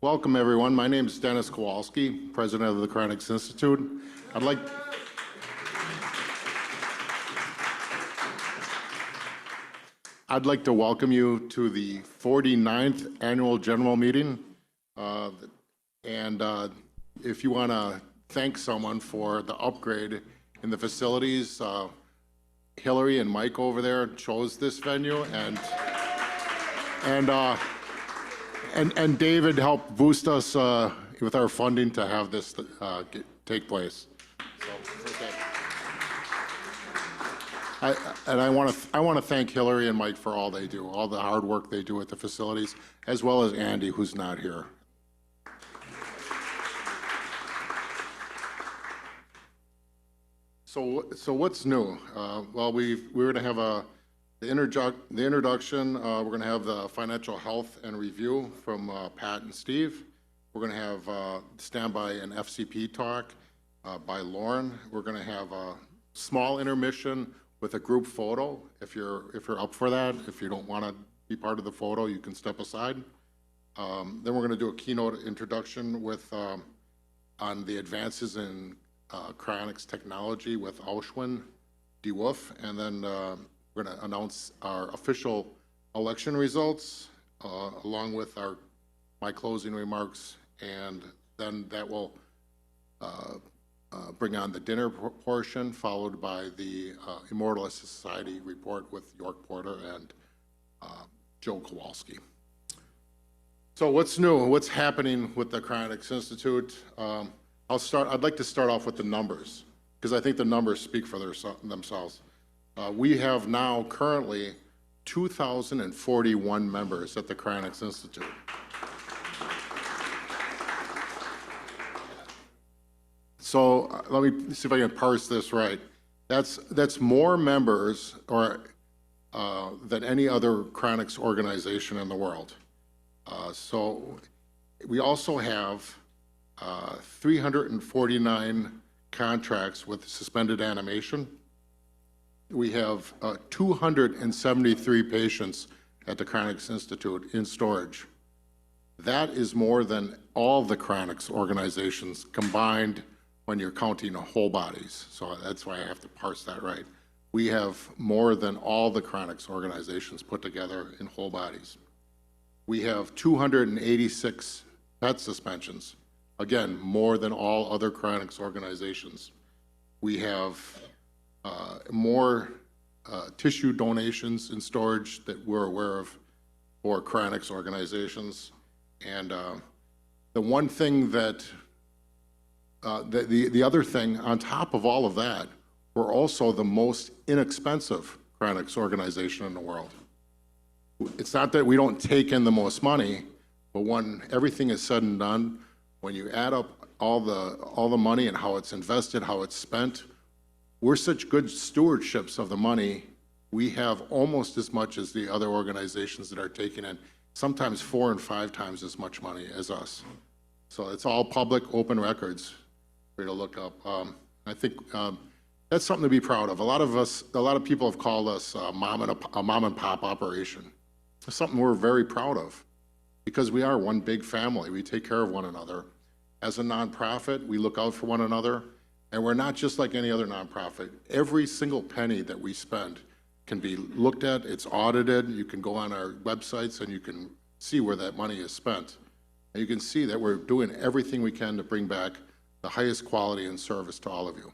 Welcome, everyone. My name is Dennis Kowalski, president of the Cryonics Institute. I'd like to welcome you to the 49th Annual General Meeting. If you want to thank someone for the upgrade in the facilities, Hillary and Mike over there chose this venue, and David helped boost us with our funding to have this take place. I want to thank Hillary and Mike for all they do, all the hard work they do at the facilities, as well as Andy, who's not here. So what's new? Well, we're going to have the introduction. We're going to have the financial health and review from Pat and Steve. We're going to have standby and FCP talk by Lauren. We're going to have a small intermission with a group photo. If you're up for that, if you don't want to be part of the photo, you can step aside. Then we're going to do a keynote introduction with on the advances in cryonics technology with Auschwin DeWolf, and then we're going to announce our official election results along with my closing remarks, and then that will bring on the dinner portion, followed by the Immortalist Society report with York Porter and Joe Kowalski. So what's new? What's happening with the Cryonics Institute? I'd like to start off with the numbers, because I think the numbers speak for themselves. We have now currently 2,041 members at the Cryonics Institute. So let me see if I can parse this right. That's more members than any other cryonics organization in the world. So we also have 349 contracts with suspended animation. We have 273 patients at the Cryonics Institute in storage. That is more than all the cryonics organizations combined when you're counting whole bodies. So that's why I have to parse that right. We have more than all the cryonics organizations put together in whole bodies. We have 286 PET suspensions. Again, more than all other cryonics organizations. We have more tissue donations in storage that we're aware of for cryonics organizations. And the one thing that, the other thing on top of all of that, we're also the most inexpensive cryonics organization in the world. It's not that we don't take in the most money, but when everything is said and done, when you add up all the money and how it's invested, how it's spent, we're such good stewardships of the money. We have almost as much as the other organizations that are taking in, sometimes 4 and 5 times as much money as us. So it's all public, open records for you to look up. I think that's something to be proud of. A lot of people have called us a mom and pop operation. It's something we're very proud of, because we are one big family. We take care of one another. As a nonprofit, we look out for one another, and we're not just like any other nonprofit. Every single penny that we spend can be looked at, it's audited. You can go on our websites and you can see where that money is spent. And you can see that we're doing everything we can to bring back the highest quality and service to all of you.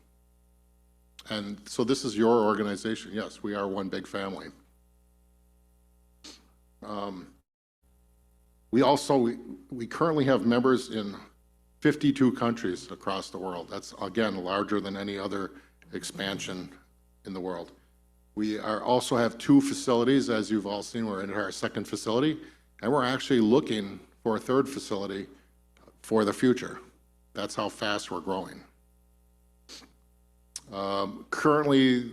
And so this is your organization. Yes, we are one big family. We currently have members in 52 countries across the world. That's, again, larger than any other expansion in the world. We also have 2 facilities. As you've all seen, we're in our 2nd facility, and we're actually looking for a 3rd facility for the future. That's how fast we're growing. Currently,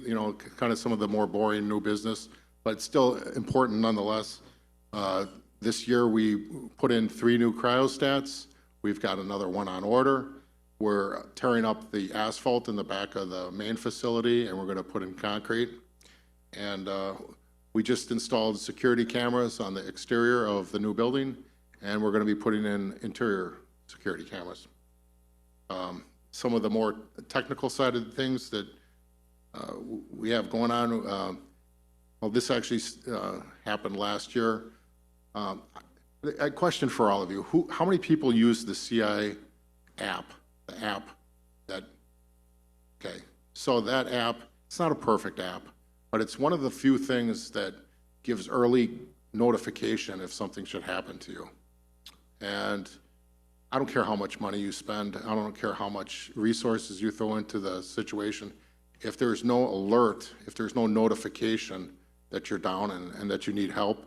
kind of some of the more boring new business, but still important nonetheless. This year we put in 3 new cryostats. We've got another 1 on order. We're tearing up the asphalt in the back of the main facility, and we're going to put in concrete. And we just installed security cameras on the exterior of the new building, and we're going to be putting in interior security cameras. Some of the more technical side of the things that we have going on, well, this actually happened last year. A question for all of you. How many people use the CI app, the app that, okay, so that app, it's not a perfect app, but it's one of the few things that gives early notification if something should happen to you. And I don't care how much money you spend, I don't care how much resources you throw into the situation. If there's no alert, if there's no notification that you're down and that you need help,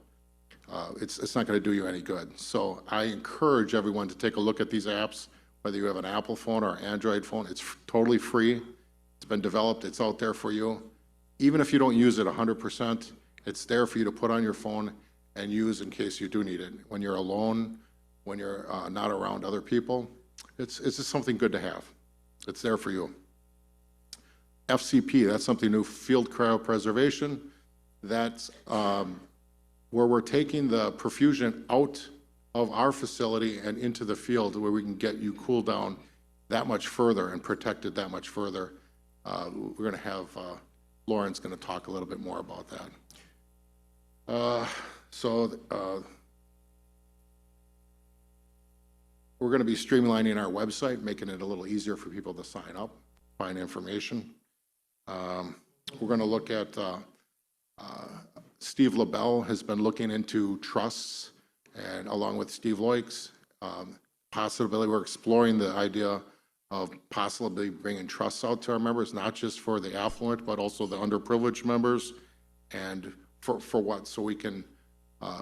it's not going to do you any good. So I encourage everyone to take a look at these apps, whether you have an Apple phone or Android phone. It's totally free. It's been developed. It's out there for you. Even if you don't use it 100%, it's there for you to put on your phone and use in case you do need it. When you're alone, when you're not around other people, it's just something good to have. It's there for you. FCP, that's something new, field cryopreservation. That's where we're taking the perfusion out of our facility and into the field where we can get you cooled down that much further and protected that much further. We're going to have, Lauren's going to talk a little bit more about that. We're going to be streamlining our website, making it a little easier for people to sign up, find information. We're going to look at, Steve LaBelle has been looking into trusts, and along with Steve Loix, possibility, we're exploring the idea of possibly bringing trusts out to our members, not just for the affluent, but also the underprivileged members. And for what? So we can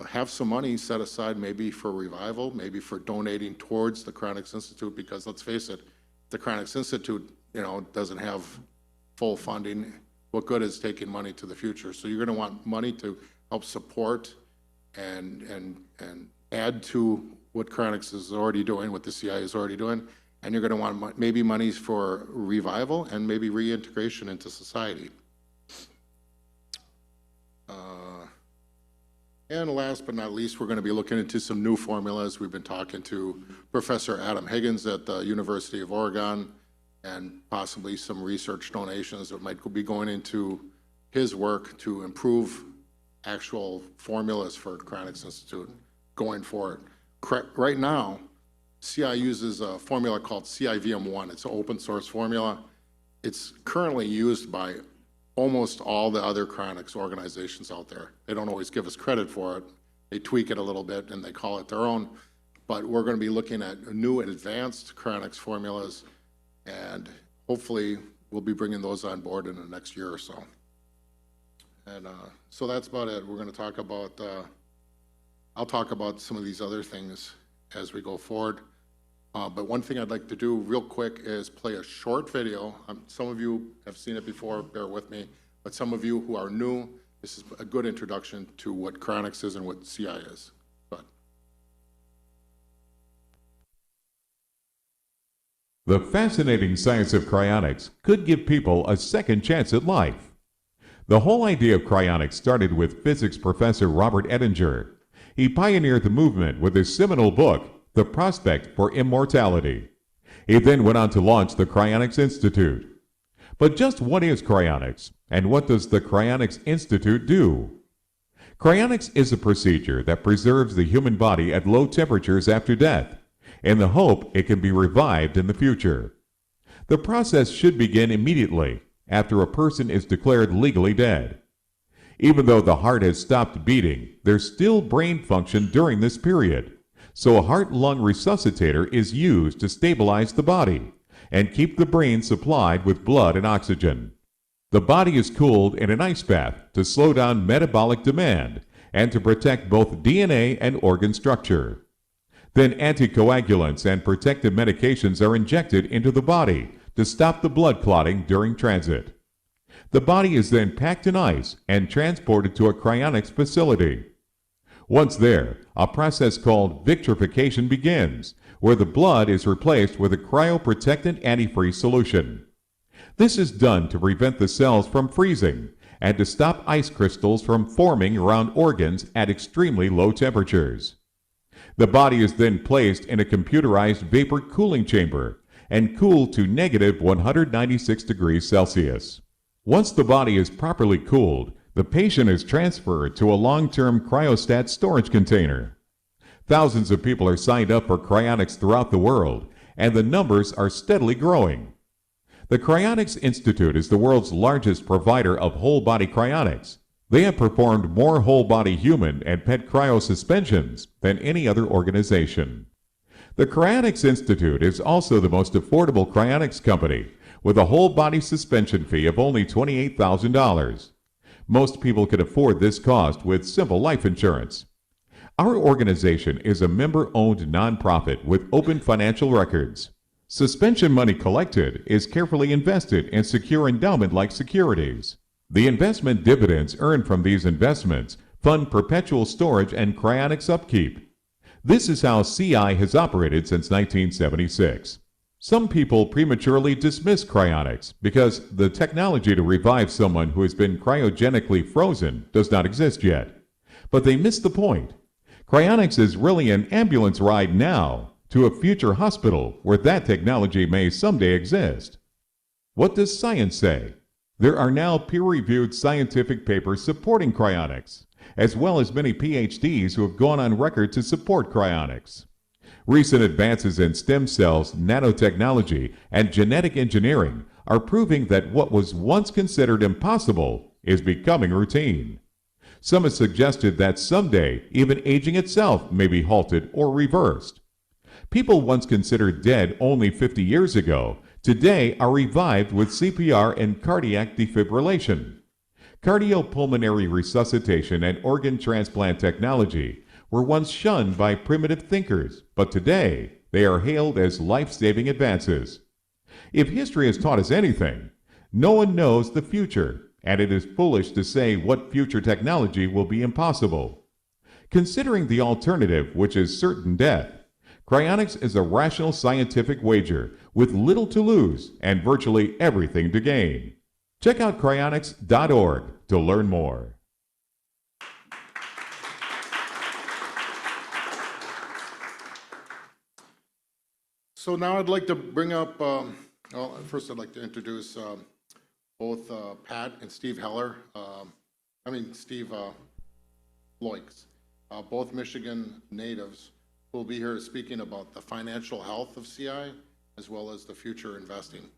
have some money set aside maybe for revival, maybe for donating towards the Cryonics Institute, because let's face it, the Cryonics Institute, doesn't have full funding. What good is taking money to the future? So you're going to want money to help support and add to what Cryonics is already doing, what the CI is already doing, and you're going to want maybe monies for revival and maybe reintegration into society. And last but not least, we're going to be looking into some new formulas. We've been talking to Professor Adam Higgins at the University of Oregon, and possibly some research donations that might be going into his work to improve actual formulas for Cryonics Institute going forward. Right now, CI uses a formula called CIVM1. It's an open source formula. It's currently used by almost all the other Cryonics organizations out there. They don't always give us credit for it. They tweak it a little bit and they call it their own. But we're going to be looking at new and advanced Cryonics formulas, and hopefully we'll be bringing those on board in the next year or so. And so that's about it. We're going to talk about, I'll talk about some of these other things as we go forward. But one thing I'd like to do real quick is play a short video. Some of you have seen it before, bear with me. But some of you who are new, this is a good introduction to what Cryonics is and what CI is. The fascinating science of cryonics could give people a second chance at life. The whole idea of cryonics started with physics professor Robert Ettinger. He pioneered the movement with his seminal book, The Prospect for Immortality. He then went on to launch the Cryonics Institute. But just what is cryonics, and what does the Cryonics Institute do? Cryonics is a procedure that preserves the human body at low temperatures after death, in the hope it can be revived in the future. The process should begin immediately after a person is declared legally dead. Even though the heart has stopped beating, there's still brain function during this period, so a heart-lung resuscitator is used to stabilize the body and keep the brain supplied with blood and oxygen. The body is cooled in an ice bath to slow down metabolic demand and to protect both DNA and organ structure. Then anticoagulants and protective medications are injected into the body to stop the blood clotting during transit. The body is then packed in ice and transported to a cryonics facility. Once there, a process called vitrification begins, where the blood is replaced with a cryoprotectant antifreeze solution. This is done to prevent the cells from freezing and to stop ice crystals from forming around organs at extremely low temperatures. The body is then placed in a computerized vapor cooling chamber and cooled to negative 196 degrees Celsius. Once the body is properly cooled, the patient is transferred to a long-term cryostat storage container. Thousands of people are signed up for cryonics throughout the world, and the numbers are steadily growing. The Cryonics Institute is the world's largest provider of whole-body cryonics. They have performed more whole-body human and pet cryosuspensions than any other organization. The Cryonics Institute is also the most affordable cryonics company, with a whole-body suspension fee of only $28,000. Most people can afford this cost with simple life insurance. Our organization is a member-owned nonprofit with open financial records. Suspension money collected is carefully invested in secure endowment-like securities. The investment dividends earned from these investments fund perpetual storage and cryonics upkeep. This is how CI has operated since 1976. Some people prematurely dismiss cryonics because the technology to revive someone who has been cryogenically frozen does not exist yet. But they miss the point. Cryonics is really an ambulance ride now to a future hospital where that technology may someday exist. What does science say? There are now peer-reviewed scientific papers supporting cryonics, as well as many PhDs who have gone on record to support cryonics. Recent advances in stem cells, nanotechnology, and genetic engineering are proving that what was once considered impossible is becoming routine. Some have suggested that someday even aging itself may be halted or reversed. People once considered dead only 50 years ago today are revived with CPR and cardiac defibrillation. Cardiopulmonary resuscitation and organ transplant technology were once shunned by primitive thinkers, but today they are hailed as life-saving advances. If history has taught us anything, no one knows the future, and it is foolish to say what future technology will be impossible. Considering the alternative, which is certain death, cryonics is a rational scientific wager with little to lose and virtually everything to gain. Check out cryonics.org to learn more. So now I'd like to bring up, first I'd like to introduce both Pat and Steve Heller, Steve Loix, both Michigan natives, who will be here speaking about the financial health of CI as well as the future investing.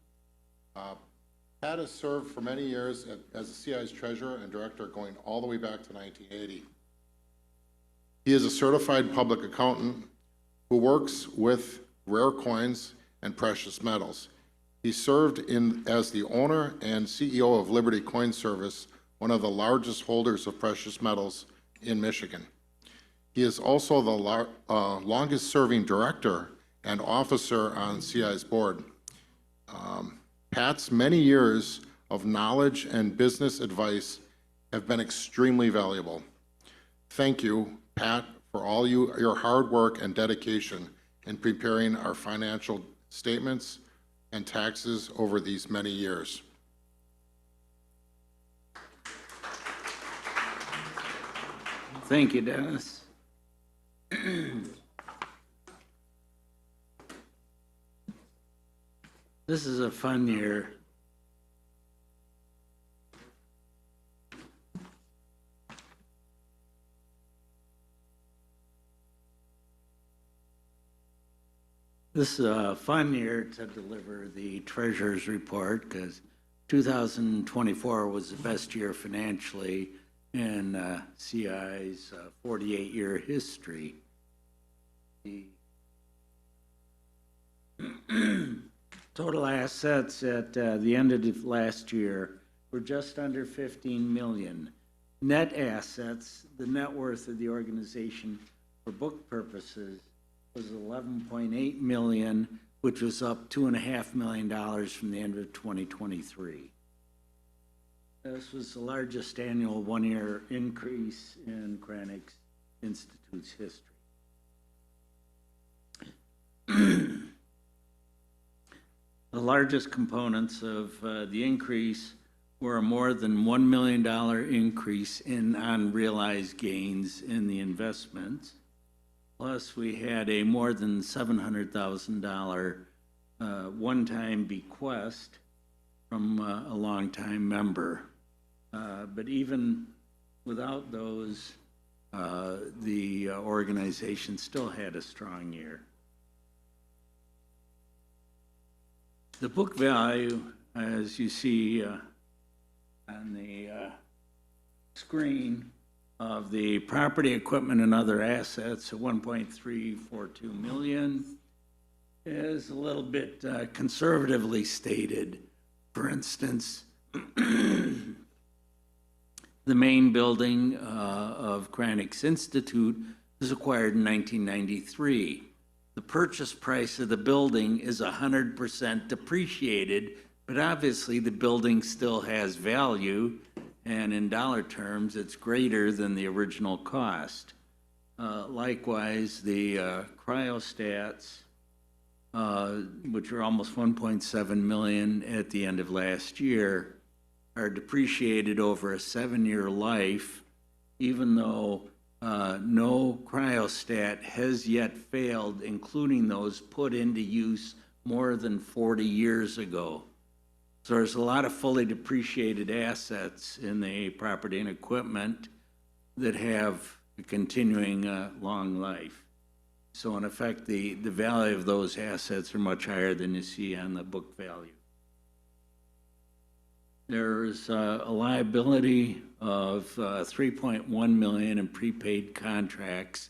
Pat has served for many years as the CI's treasurer and director going all the way back to 1980. He is a certified public accountant who works with rare coins and precious metals. He served as the owner and CEO of Liberty Coin Service, one of the largest holders of precious metals in Michigan. He is also the longest-serving director and officer on CI's board. Pat's many years of knowledge and business advice have been extremely valuable. Thank you, Pat, for all your hard work and dedication in preparing our financial statements and taxes over these many years. Thank you, Dennis. This is a fun year. This is a fun year to deliver the treasurer's report because 2024 was the best year financially in CI's 48-year history. The total assets at the end of the last year were just under 15 million. Net assets, the net worth of the organization for book purposes, was 11.8 million, which was up $2.5 million from the end of 2023. This was the largest annual one-year increase in Cryonics Institute's history. The largest components of the increase were a more than $1 million increase in unrealized gains in the investments, Plus, we had a more than $700,000 one-time bequest from a longtime member. But even without those, the organization still had a strong year. The book value, as you see on the screen, of the property, equipment, and other assets of 1.342 million is a little bit conservatively stated. For instance, the main building of Cryonics Institute was acquired in 1993. The purchase price of the building is 100% depreciated, but obviously the building still has value, and in dollar terms, it's greater than the original cost. Likewise, the cryostats, which are almost 1.7 million at the end of last year, are depreciated over a 7-year life, even though no cryostat has yet failed, including those put into use more than 40 years ago. So there's a lot of fully depreciated assets in the property and equipment that have a continuing long life. So in effect, the value of those assets are much higher than you see on the book value. There's a liability of $3.1 million in prepaid contracts.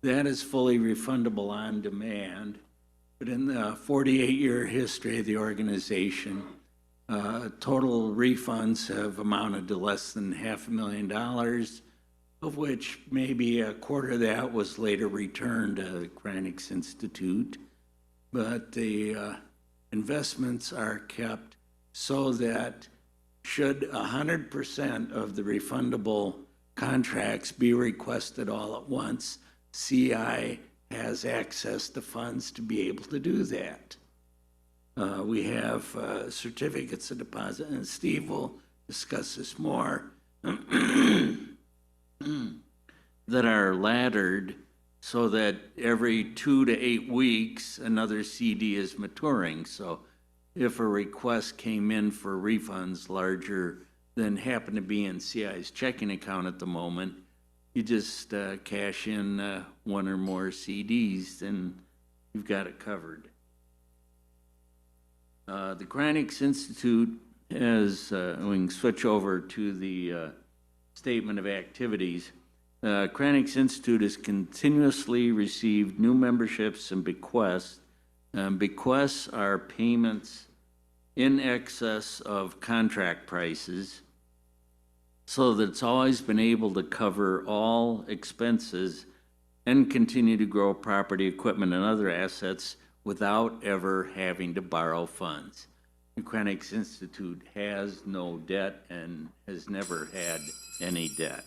That is fully refundable on demand. But in the 48-year history of the organization, total refunds have amounted to less than $500,000, of which maybe a quarter of that was later returned to the Cryonics Institute. But the investments are kept so that should 100% of the refundable contracts be requested all at once, CI has access to funds to be able to do that. We have certificates of deposit, and Steve will discuss this more, that are laddered so that every 2 to 8 weeks, another CD is maturing. So if a request came in for refunds larger than happened to be in CI's checking account at the moment, you just cash in one or more CDs, and you've got it covered. The Cryonics Institute has, we can switch over to the statement of activities. Cryonics Institute has continuously received new memberships and bequests. Bequests are payments in excess of contract prices, so that it's always been able to cover all expenses and continue to grow property, equipment, and other assets without ever having to borrow funds. The Cryonics Institute has no debt and has never had any debt.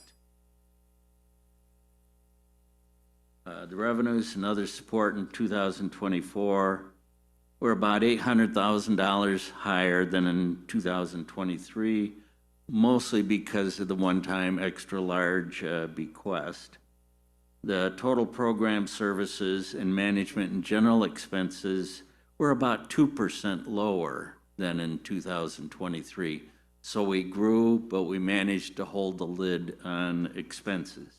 The revenues and other support in 2024 were about $800,000 higher than in 2023, mostly because of the one-time extra large bequest. The total program services and management and general expenses were about 2% lower than in 2023. So we grew, but we managed to hold the lid on expenses.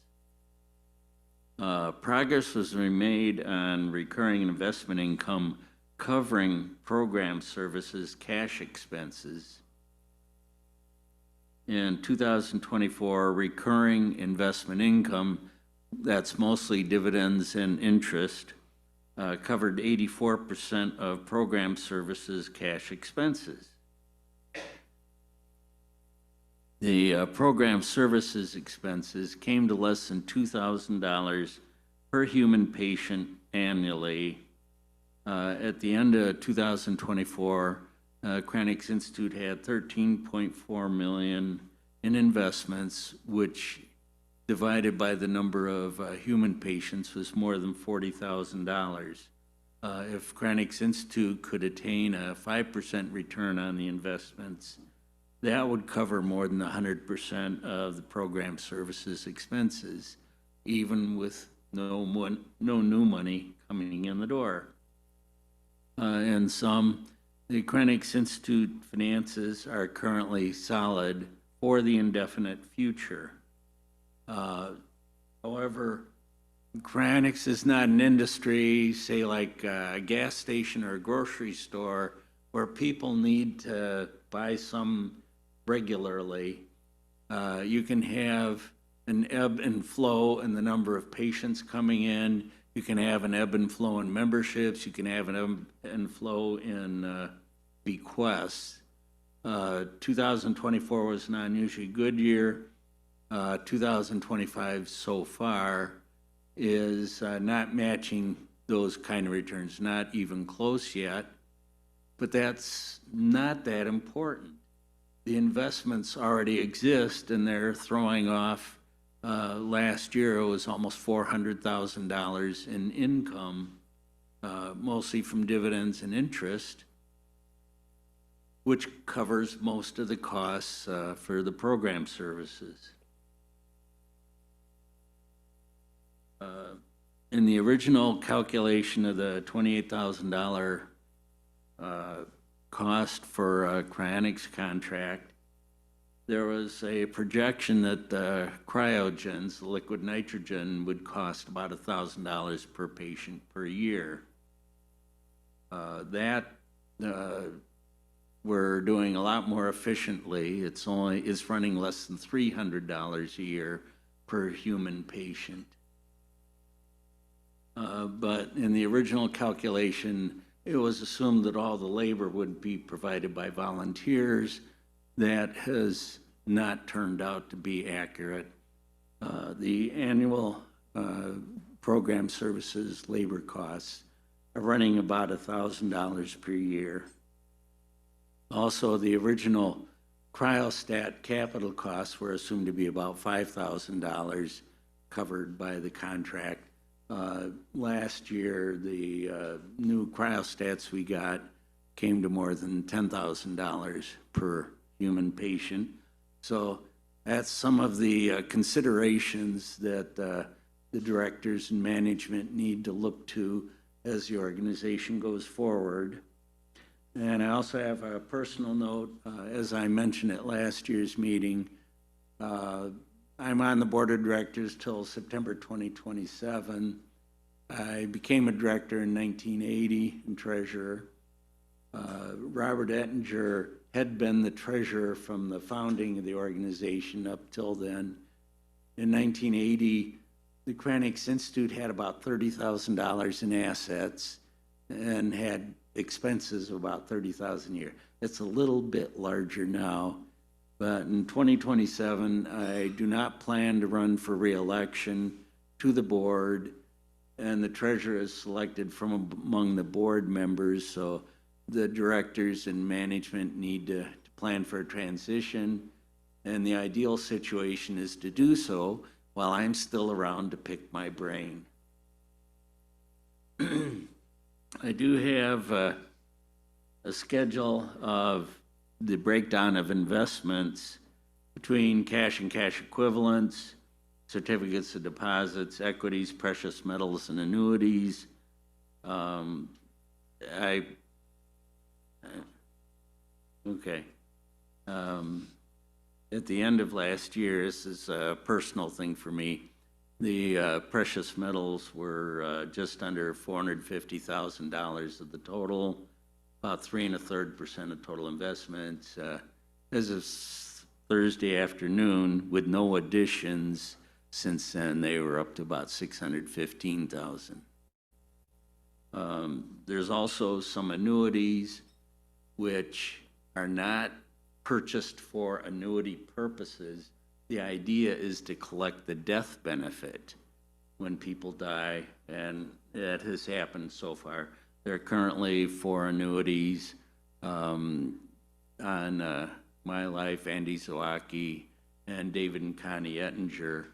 Progress was made on recurring investment income covering program services cash expenses. In 2024, recurring investment income, that's mostly dividends and interest, covered 84% of program services cash expenses. The program services expenses came to less than $2,000 per human patient annually. At the end of 2024, Cryonics Institute had $13.4 million in investments, which divided by the number of human patients was more than $40,000. If Cryonics Institute could attain a 5% return on the investments, that would cover more than 100% of the program services expenses, even with no new money coming in the door. And some, the Cryonics Institute finances are currently solid for the indefinite future. However, Cryonics is not an industry, say like a gas station or a grocery store, where people need to buy some regularly. You can have an ebb and flow in the number of patients coming in. You can have an ebb and flow in memberships. You can have an ebb and flow in bequests. 2024 was an unusually good year. 2025 so far is not matching those kind of returns, not even close yet. But that's not that important. The investments already exist, and they're throwing off. Last year, it was almost $400,000 in income, mostly from dividends and interest, which covers most of the costs for the program services. In the original calculation of the $28,000 cost for a Cryonics contract, there was a projection that the cryogens, the liquid nitrogen, would cost about $1,000 per patient per year. We're doing a lot more efficiently. It's running less than $300 a year per human patient. But in the original calculation, it was assumed that all the labor would be provided by volunteers. That has not turned out to be accurate. The annual program services labor costs are running about $1,000 per year. Also, the original cryostat capital costs were assumed to be about $5,000 covered by the contract. Last year, the new cryostats we got came to more than $10,000 per human patient. So that's some of the considerations that the directors and management need to look to as the organization goes forward. And I also have a personal note. As I mentioned at last year's meeting, I'm on the board of directors till September 2027. I became a director in 1980 and treasurer. Robert Ettinger had been the treasurer from the founding of the organization up till then. In 1980, the Cryonics Institute had about $30,000 in assets and had expenses of about $30,000 a year. It's a little bit larger now. But in 2027, I do not plan to run for re-election to the board, and the treasurer is selected from among the board members, so the directors and management need to plan for a transition, and the ideal situation is to do so while I'm still around to pick my brain. I do have a schedule of the breakdown of investments between cash and cash equivalents, certificates of deposits, equities, precious metals, and annuities. At the end of last year, this is a personal thing for me, the precious metals were just under $450,000 of the total, about 3 1/3% of total investments. As of Thursday afternoon, with no additions since then, they were up to about 615,000. There's also some annuities which are not purchased for annuity purposes. The idea is to collect the death benefit when people die, and that has happened so far. There are currently 4 annuities on My Life, Andy Zawacki, and David and Connie Ettinger.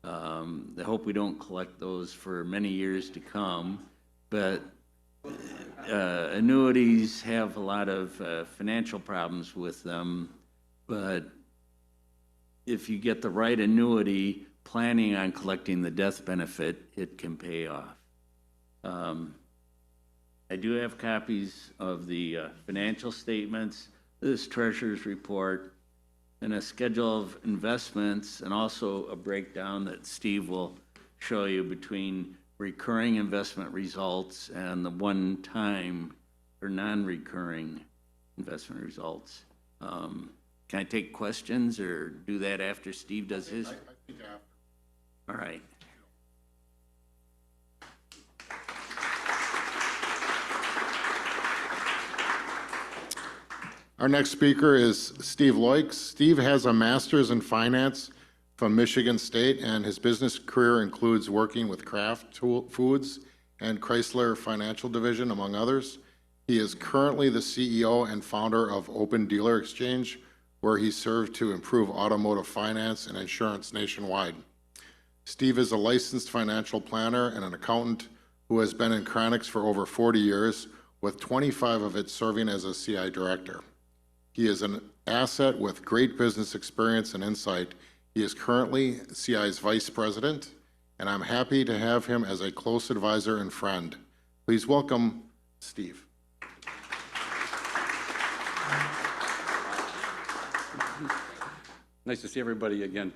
I hope we don't collect those for many years to come, but annuities have a lot of financial problems with them, but if you get the right annuity planning on collecting the death benefit, it can pay off. I do have copies of the financial statements, this treasurer's report, and a schedule of investments, and also a breakdown that Steve will show you between recurring investment results and the one-time or non-recurring investment results. Can I take questions or do that after Steve does his? I think after. All right. Our next speaker is Steve Loix. Steve has a master's in finance from Michigan State, and his business career includes working with Kraft Foods and Chrysler Financial Division, among others. He is currently the CEO and founder of Open Dealer Exchange, where he served to improve automotive finance and insurance nationwide. Steve is a licensed financial planner and an accountant who has been in Cryonics for over 40 years, with 25 of it serving as a CI director. He is an asset with great business experience and insight. He is currently CI's vice president, and I'm happy to have him as a close advisor and friend. Please welcome Steve. Nice to see everybody again.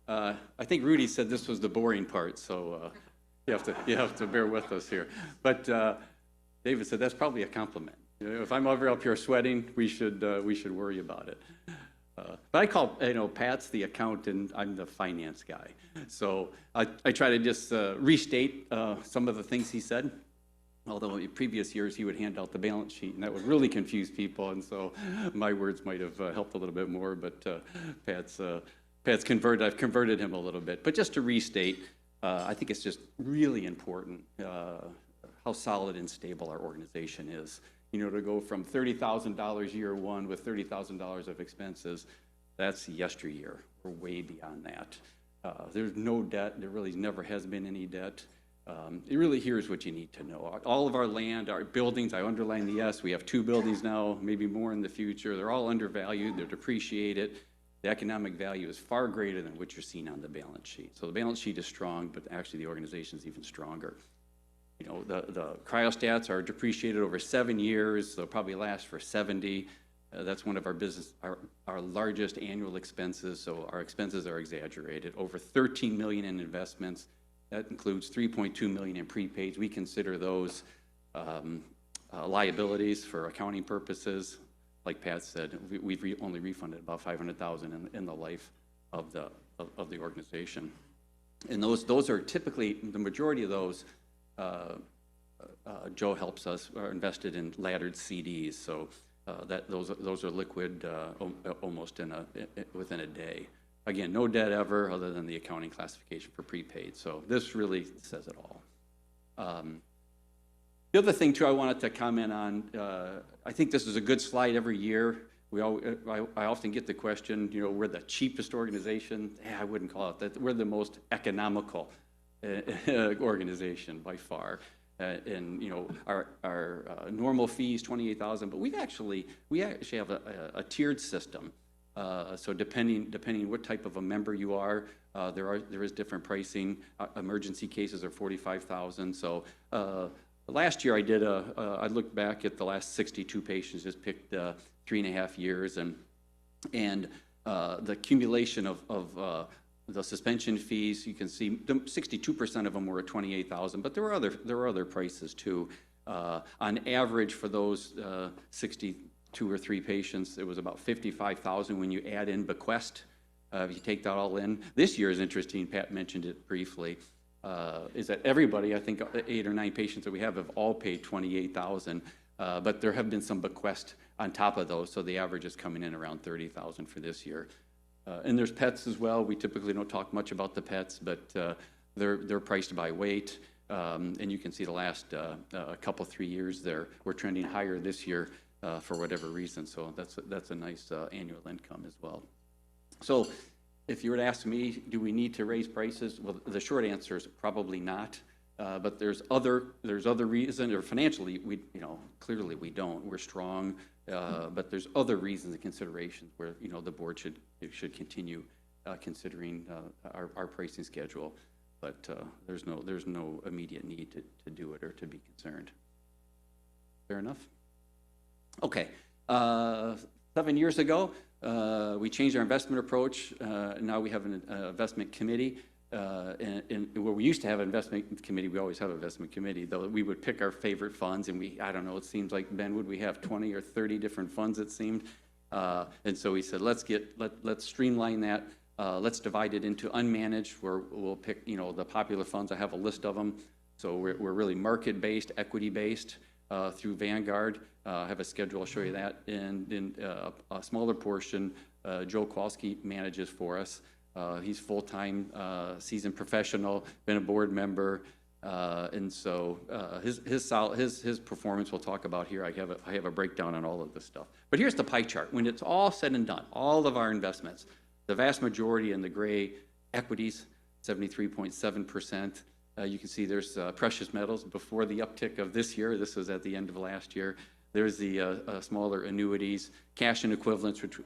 I think Rudy said this was the boring part, so you have to bear with us here. But David said that's probably a compliment. You know, if I'm ever up here sweating, we should worry about it. But I call Pat's the accountant. I'm the finance guy. So I try to just restate some of the things he said. Although in previous years he would hand out the balance sheet, and that would really confuse people, and so my words might have helped a little bit more. But Pat's converted. I've converted him a little bit. But just to restate, I think it's just really important how solid and stable our organization is. You know, to go from $30,000 year one with $30,000 of expenses, that's yesteryear. We're way beyond that. There's no debt. There really never has been any debt. Here's what you need to know. All of our land, our buildings, I underline the S, we have 2 buildings now, maybe more in the future. They're all undervalued, they're depreciated. The economic value is far greater than what you're seeing on the balance sheet. So the balance sheet is strong, but actually the organization is even stronger. You know, the cryostats are depreciated over 7 years. They'll probably last for 70. That's one of our largest annual expenses, so our expenses are exaggerated. Over $13 million in investments. That includes $3.2 million in prepaids. We consider those liabilities for accounting purposes. Like Pat said, we've only refunded about $500,000 in the life of the organization. And those are typically, the majority of those, Joe helps us, are invested in laddered CDs, so those are liquid almost within a day. Again, no debt ever other than the accounting classification for prepaid. So this really says it all. The other thing too I wanted to comment on, I think this is a good slide every year. I often get the question, you know, we're the cheapest organization. I wouldn't call it that. We're the most economical organization by far. And you know, our normal fee is $28,000, but we actually have a tiered system. So depending what type of a member you are, there is different pricing. Emergency cases are $45,000. So last year I looked back at the last 62 patients, just picked 3.5 years, and the accumulation of the suspension fees, you can see 62% of them were at $28,000, but there were other prices too. On average for those 62 or 3 patients, it was about $55,000 when you add in bequest. If you take that all in, this year is interesting. Pat mentioned it briefly. Is that everybody? I think 8 or 9 patients that we have all paid $28,000, but there have been some bequest on top of those, so the average is coming in around $30,000 for this year. And there's pets as well. We typically don't talk much about the pets, but they're priced by weight. And you can see the last couple, 3 years there, we're trending higher this year for whatever reason. So that's a nice annual income as well. So if you were to ask me, do we need to raise prices? Well, the short answer is probably not. But there's other reasons, or financially, clearly we don't. We're strong, but there's other reasons and considerations where the board should continue considering our pricing schedule. But there's no immediate need to do it or to be concerned. Fair enough? Okay. 7 years ago, we changed our investment approach. Now we have an investment committee. And where we used to have an investment committee, we always have an investment committee, though we would pick our favorite funds, and I don't know, it seems like, Ben, would we have 20 or 30 different funds, it seemed? And so we said, let's streamline that. Let's divide it into unmanaged, where we'll pick, the popular funds. I have a list of them. So we're really market-based, equity-based through Vanguard. I have a schedule, I'll show you that. And in a smaller portion, Joe Kowalski manages for us. He's full-time, seasoned professional, been a board member, and so his performance we'll talk about here. I have a breakdown on all of this stuff. But here's the pie chart. When it's all said and done, all of our investments, the vast majority in the gray equities, 73.7%. You can see there's precious metals before the uptick of this year. This was at the end of last year. There's the smaller annuities, cash and equivalents, which is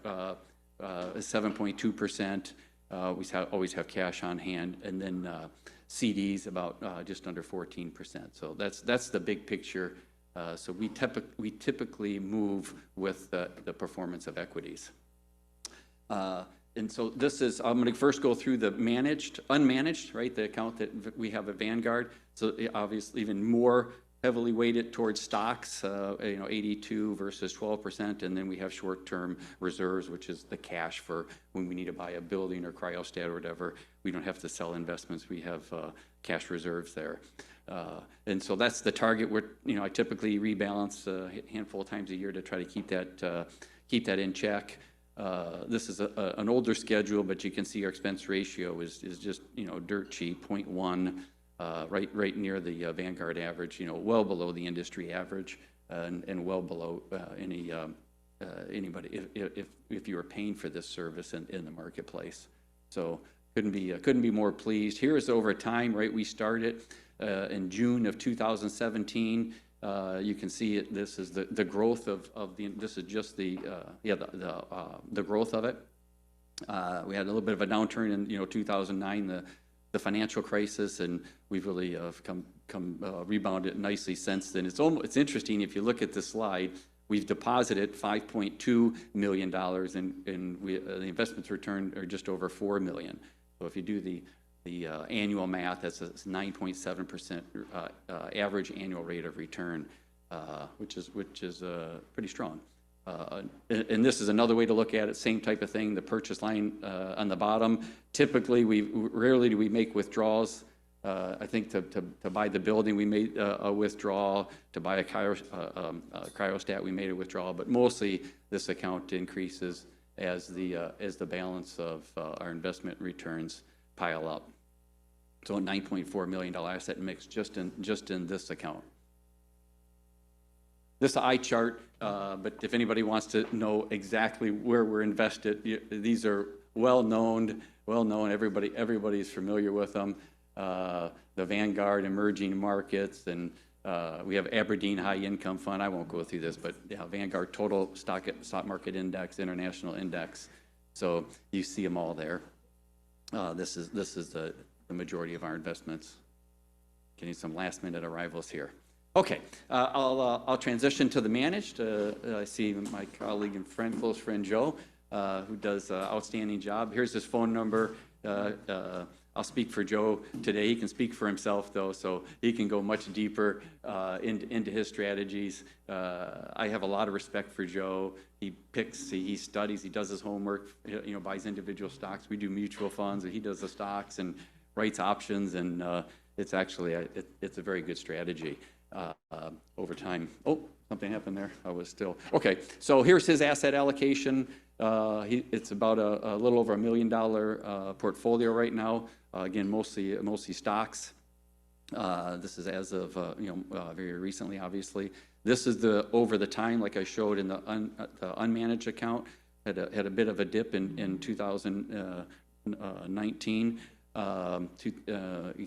7.2%. We always have cash on hand, and then CDs about just under 14%. So that's the big picture. So we typically move with the performance of equities. And so this is, I'm going to first go through the unmanaged, right? The account that we have at Vanguard. So obviously even more heavily weighted towards stocks, 82 versus 12%. And then we have short-term reserves, which is the cash for when we need to buy a building or cryostat or whatever. We don't have to sell investments. We have cash reserves there. And so that's the target. I typically rebalance a handful of times a year to try to keep that in check. This is an older schedule, but you can see our expense ratio is just dirt cheap, 0.1, right near the Vanguard average. Well below the industry average, and well below anybody if you were paying for this service in the marketplace. So couldn't be more pleased. Here is over time, right? We started in June of 2017. You can see it. This is the growth of the. This is just the growth of it. We had a little bit of a downturn in 2009, the financial crisis, and we've really rebounded nicely since then. It's interesting if you look at this slide. We've deposited $5.2 million, and the investments returned are just over $4 million. So if you do the annual math, that's a 9.7% average annual rate of return, which is pretty strong. And this is another way to look at it. Same type of thing. The purchase line on the bottom. Typically, rarely do we make withdrawals. I think to buy the building, we made a withdrawal. To buy a cryostat, we made a withdrawal. But mostly, this account increases as the balance of our investment returns pile up. So a $9.4 million asset mix just in this account. This eye chart, but if anybody wants to know exactly where we're invested, these are well known. Everybody's familiar with them. The Vanguard Emerging Markets, and we have Aberdeen High Income Fund. I won't go through this, but Vanguard Total Stock Market Index, International Index. So you see them all there. This is the majority of our investments. Getting some last-minute arrivals here. Okay, I'll transition to the managed. I see my colleague and close friend Joe, who does an outstanding job. Here's his phone number. I'll speak for Joe today. He can speak for himself, though, so he can go much deeper into his strategies. I have a lot of respect for Joe. He picks, he studies, he does his homework, buys individual stocks. We do mutual funds, and he does the stocks and writes options, and it's actually it's a very good strategy over time. Oh, something happened there. I was still okay. So here's his asset allocation. It's about a little over $1 million portfolio right now. Again, mostly stocks. This is as of very recently, obviously. This is the over the time, like I showed in the unmanaged account. Had a bit of a dip in 2019.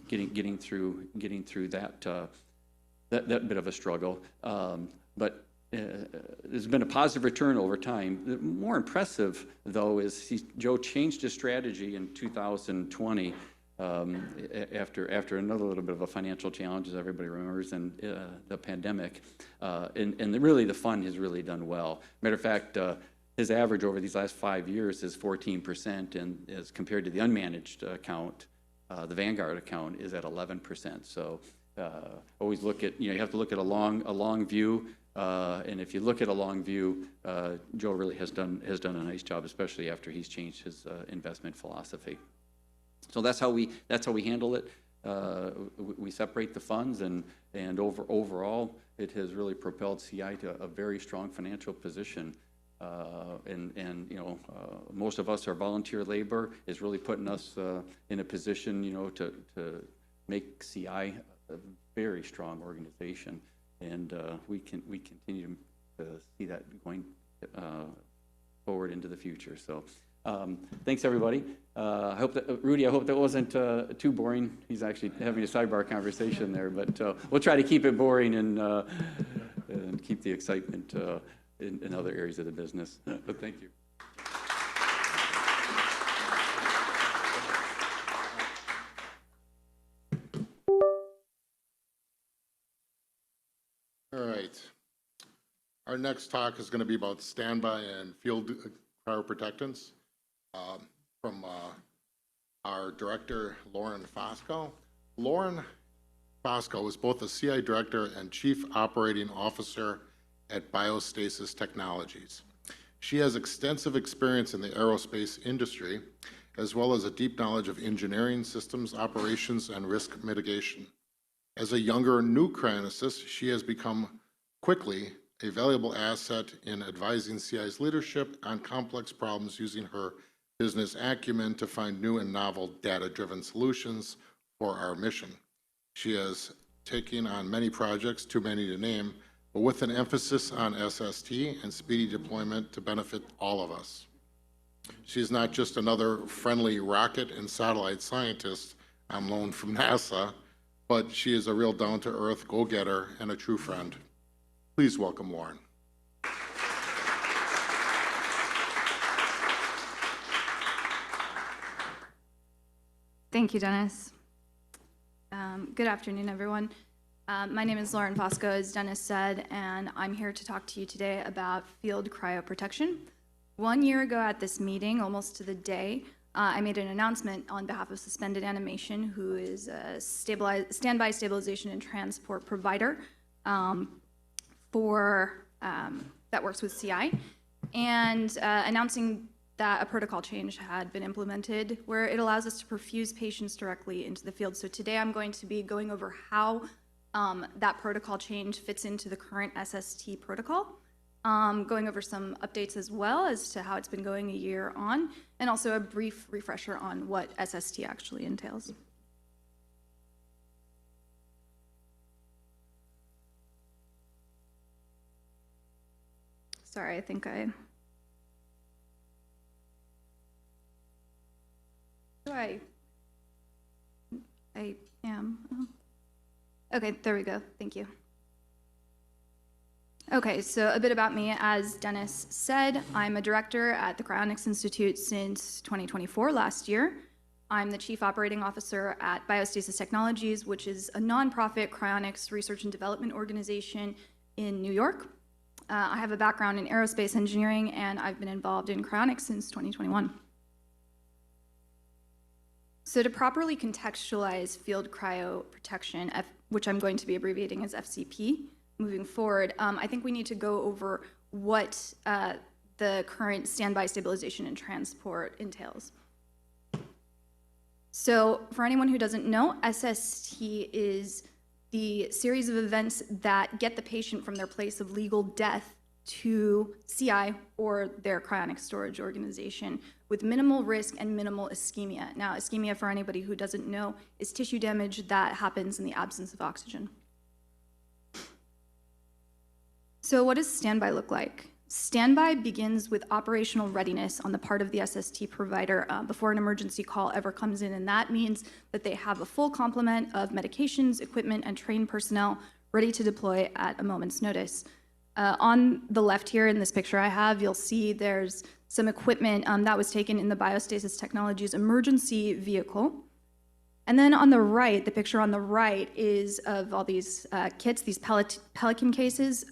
Getting through that bit of a struggle. But there's been a positive return over time. The more impressive, though, is Joe changed his strategy in 2020 after another little bit of a financial challenge, as everybody remembers, and the pandemic. And really, the fund has really done well. Matter of fact, his average over these last 5 years is 14%, and as compared to the unmanaged account, the Vanguard account is at 11%. So always look at, you have to look at a long view. And if you look at a long view, Joe really has done a nice job, especially after he's changed his investment philosophy. So that's how we handle it. We separate the funds, and overall, it has really propelled CI to a very strong financial position. Most of us, our volunteer labor is really putting us in a position, to make CI a very strong organization. And we continue to see that going forward into the future. So thanks, everybody. I hope that, Rudy, I hope that wasn't too boring. He's actually having a sidebar conversation there, but we'll try to keep it boring and keep the excitement in other areas of the business. But thank you. All right. Our next talk is going to be about standby and field cryoprotectants from our director, Lauren Fosco. Lauren Fosco is both the CI director and chief operating officer at Biostasis Technologies. She has extensive experience in the aerospace industry, as well as a deep knowledge of engineering, systems, operations, and risk mitigation. As a younger new cryonicist, she has become quickly a valuable asset in advising CI's leadership on complex problems using her business acumen to find new and novel data-driven solutions for our mission. She has taken on many projects, too many to name, but with an emphasis on SST and speedy deployment to benefit all of us. She's not just another friendly rocket and satellite scientist on loan from NASA, but she is a real down-to-earth go-getter and a true friend. Please welcome Lauren. Thank you, Dennis. Good afternoon, everyone. My name is Lauren Fosco, as Dennis said, and I'm here to talk to you today about field cryoprotection. 1 year ago at this meeting, almost to the day, I made an announcement on behalf of Suspended Animation, who is a standby stabilization and transport provider that works with CI, and announcing that a protocol change had been implemented where it allows us to perfuse patients directly into the field. So today I'm going to be going over how that protocol change fits into the current SST protocol, going over some updates as well as to how it's been going a year on, and also a brief refresher on what SST actually entails. Sorry, I think I am. Okay, there we go. Thank you. Okay, so a bit about me. As Dennis said, I'm a director at the Cryonics Institute since 2024, last year. I'm the chief operating officer at Biostasis Technologies, which is a nonprofit cryonics research and development organization in New York. I have a background in aerospace engineering, and I've been involved in cryonics since 2021. So to properly contextualize field cryoprotection, which I'm going to be abbreviating as FCP, moving forward, I think we need to go over what the current standby stabilization and transport entails. So for anyone who doesn't know, SST is the series of events that get the patient from their place of legal death to CI or their cryonic storage organization with minimal risk and minimal ischemia. Now, ischemia, for anybody who doesn't know, is tissue damage that happens in the absence of oxygen. So what does standby look like? Standby begins with operational readiness on the part of the SST provider before an emergency call ever comes in, and that means that they have a full complement of medications, equipment, and trained personnel ready to deploy at a moment's notice. On the left here in this picture I have, you'll see there's some equipment that was taken in the Biostasis Technologies emergency vehicle. And then on the right, the picture on the right is of all these kits, these Pelican cases.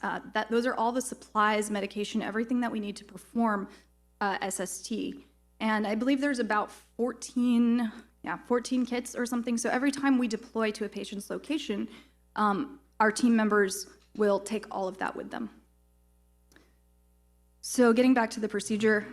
Those are all the supplies, medication, everything that we need to perform SST. And I believe there's about 14 kits or something. So every time we deploy to a patient's location, our team members will take all of that with them. So getting back to the procedure,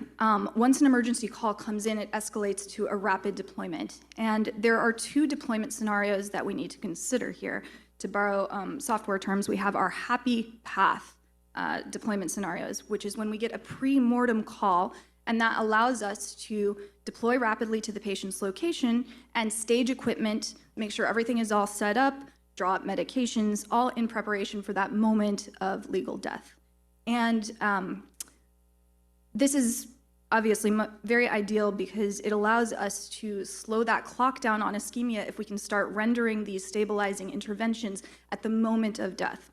once an emergency call comes in, it escalates to a rapid deployment. And there are 2 deployment scenarios that we need to consider here. To borrow software terms, we have our happy path deployment scenarios, which is when we get a pre-mortem call, and that allows us to deploy rapidly to the patient's location and stage equipment, make sure everything is all set up, draw up medications, all in preparation for that moment of legal death. And this is obviously very ideal because it allows us to slow that clock down on ischemia if we can start rendering these stabilizing interventions at the moment of death.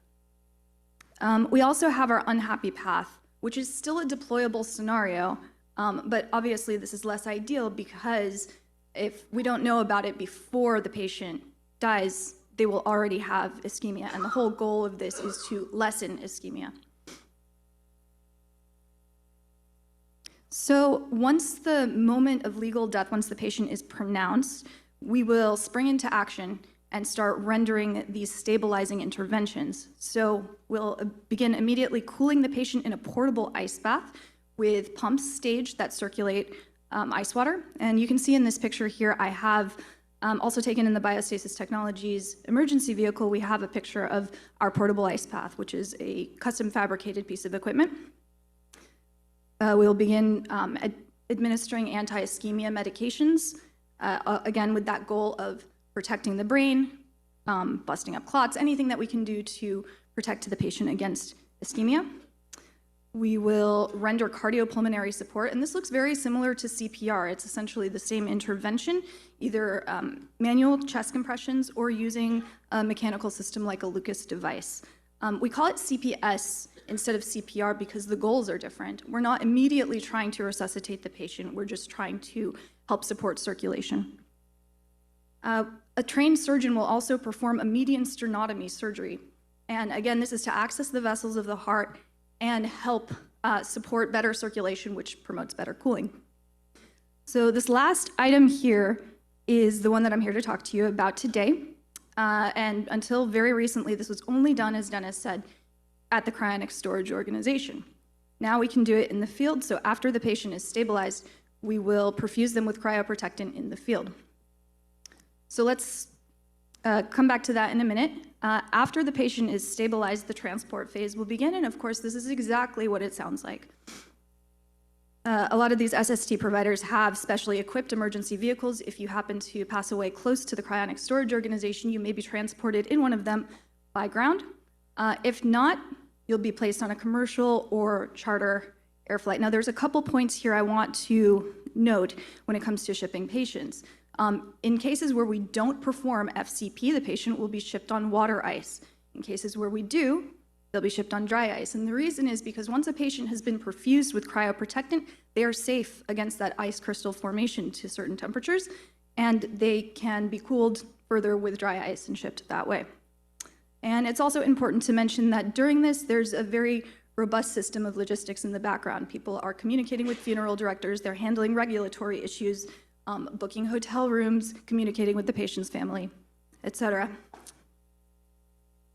We also have our unhappy path, which is still a deployable scenario, but obviously this is less ideal because if we don't know about it before the patient dies, they will already have ischemia, and the whole goal of this is to lessen ischemia. So once the moment of legal death, once the patient is pronounced, we will spring into action and start rendering these stabilizing interventions. So we'll begin immediately cooling the patient in a portable ice bath with pumps staged that circulate ice water. And you can see in this picture here, I have also taken in the Biostasis Technologies emergency vehicle, we have a picture of our portable ice bath, which is a custom fabricated piece of equipment. We'll begin administering anti-ischemia medications, again with that goal of protecting the brain, busting up clots, anything that we can do to protect the patient against ischemia. We will render cardiopulmonary support, and this looks very similar to CPR. It's essentially the same intervention, either manual chest compressions or using a mechanical system like a Lucas device. We call it CPS instead of CPR because the goals are different. We're not immediately trying to resuscitate the patient, we're just trying to help support circulation. A trained surgeon will also perform a median sternotomy surgery. And again, this is to access the vessels of the heart and help support better circulation, which promotes better cooling. So this last item here is the one that I'm here to talk to you about today. And until very recently, this was only done, as Dennis said, at the Cryonics storage organization. Now we can do it in the field, so after the patient is stabilized, we will perfuse them with cryoprotectant in the field. So let's come back to that in a minute. After the patient is stabilized, the transport phase will begin, and of course, this is exactly what it sounds like. A lot of these SST providers have specially equipped emergency vehicles. If you happen to pass away close to the Cryonics storage organization, you may be transported in one of them by ground. If not, you'll be placed on a commercial or charter air flight. Now, there's a couple points here I want to note when it comes to shipping patients. In cases where we don't perform FCP, the patient will be shipped on water ice. In cases where we do, they'll be shipped on dry ice. And the reason is because once a patient has been perfused with cryoprotectant, they are safe against that ice crystal formation to certain temperatures, and they can be cooled further with dry ice and shipped that way. And it's also important to mention that during this, there's a very robust system of logistics in the background. People are communicating with funeral directors, they're handling regulatory issues, booking hotel rooms, communicating with the patient's family, etc.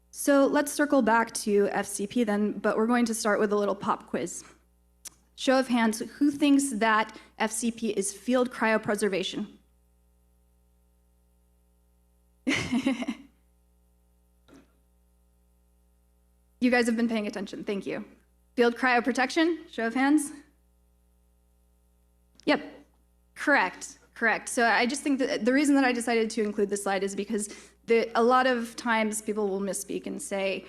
So let's circle back to FCP then, but we're going to start with a little pop quiz. Show of hands, who thinks that FCP is field cryopreservation? You guys have been paying attention, thank you. Field cryoprotection, show of hands? Yep, correct. So I just think that the reason that I decided to include this slide is because a lot of times people will misspeak and say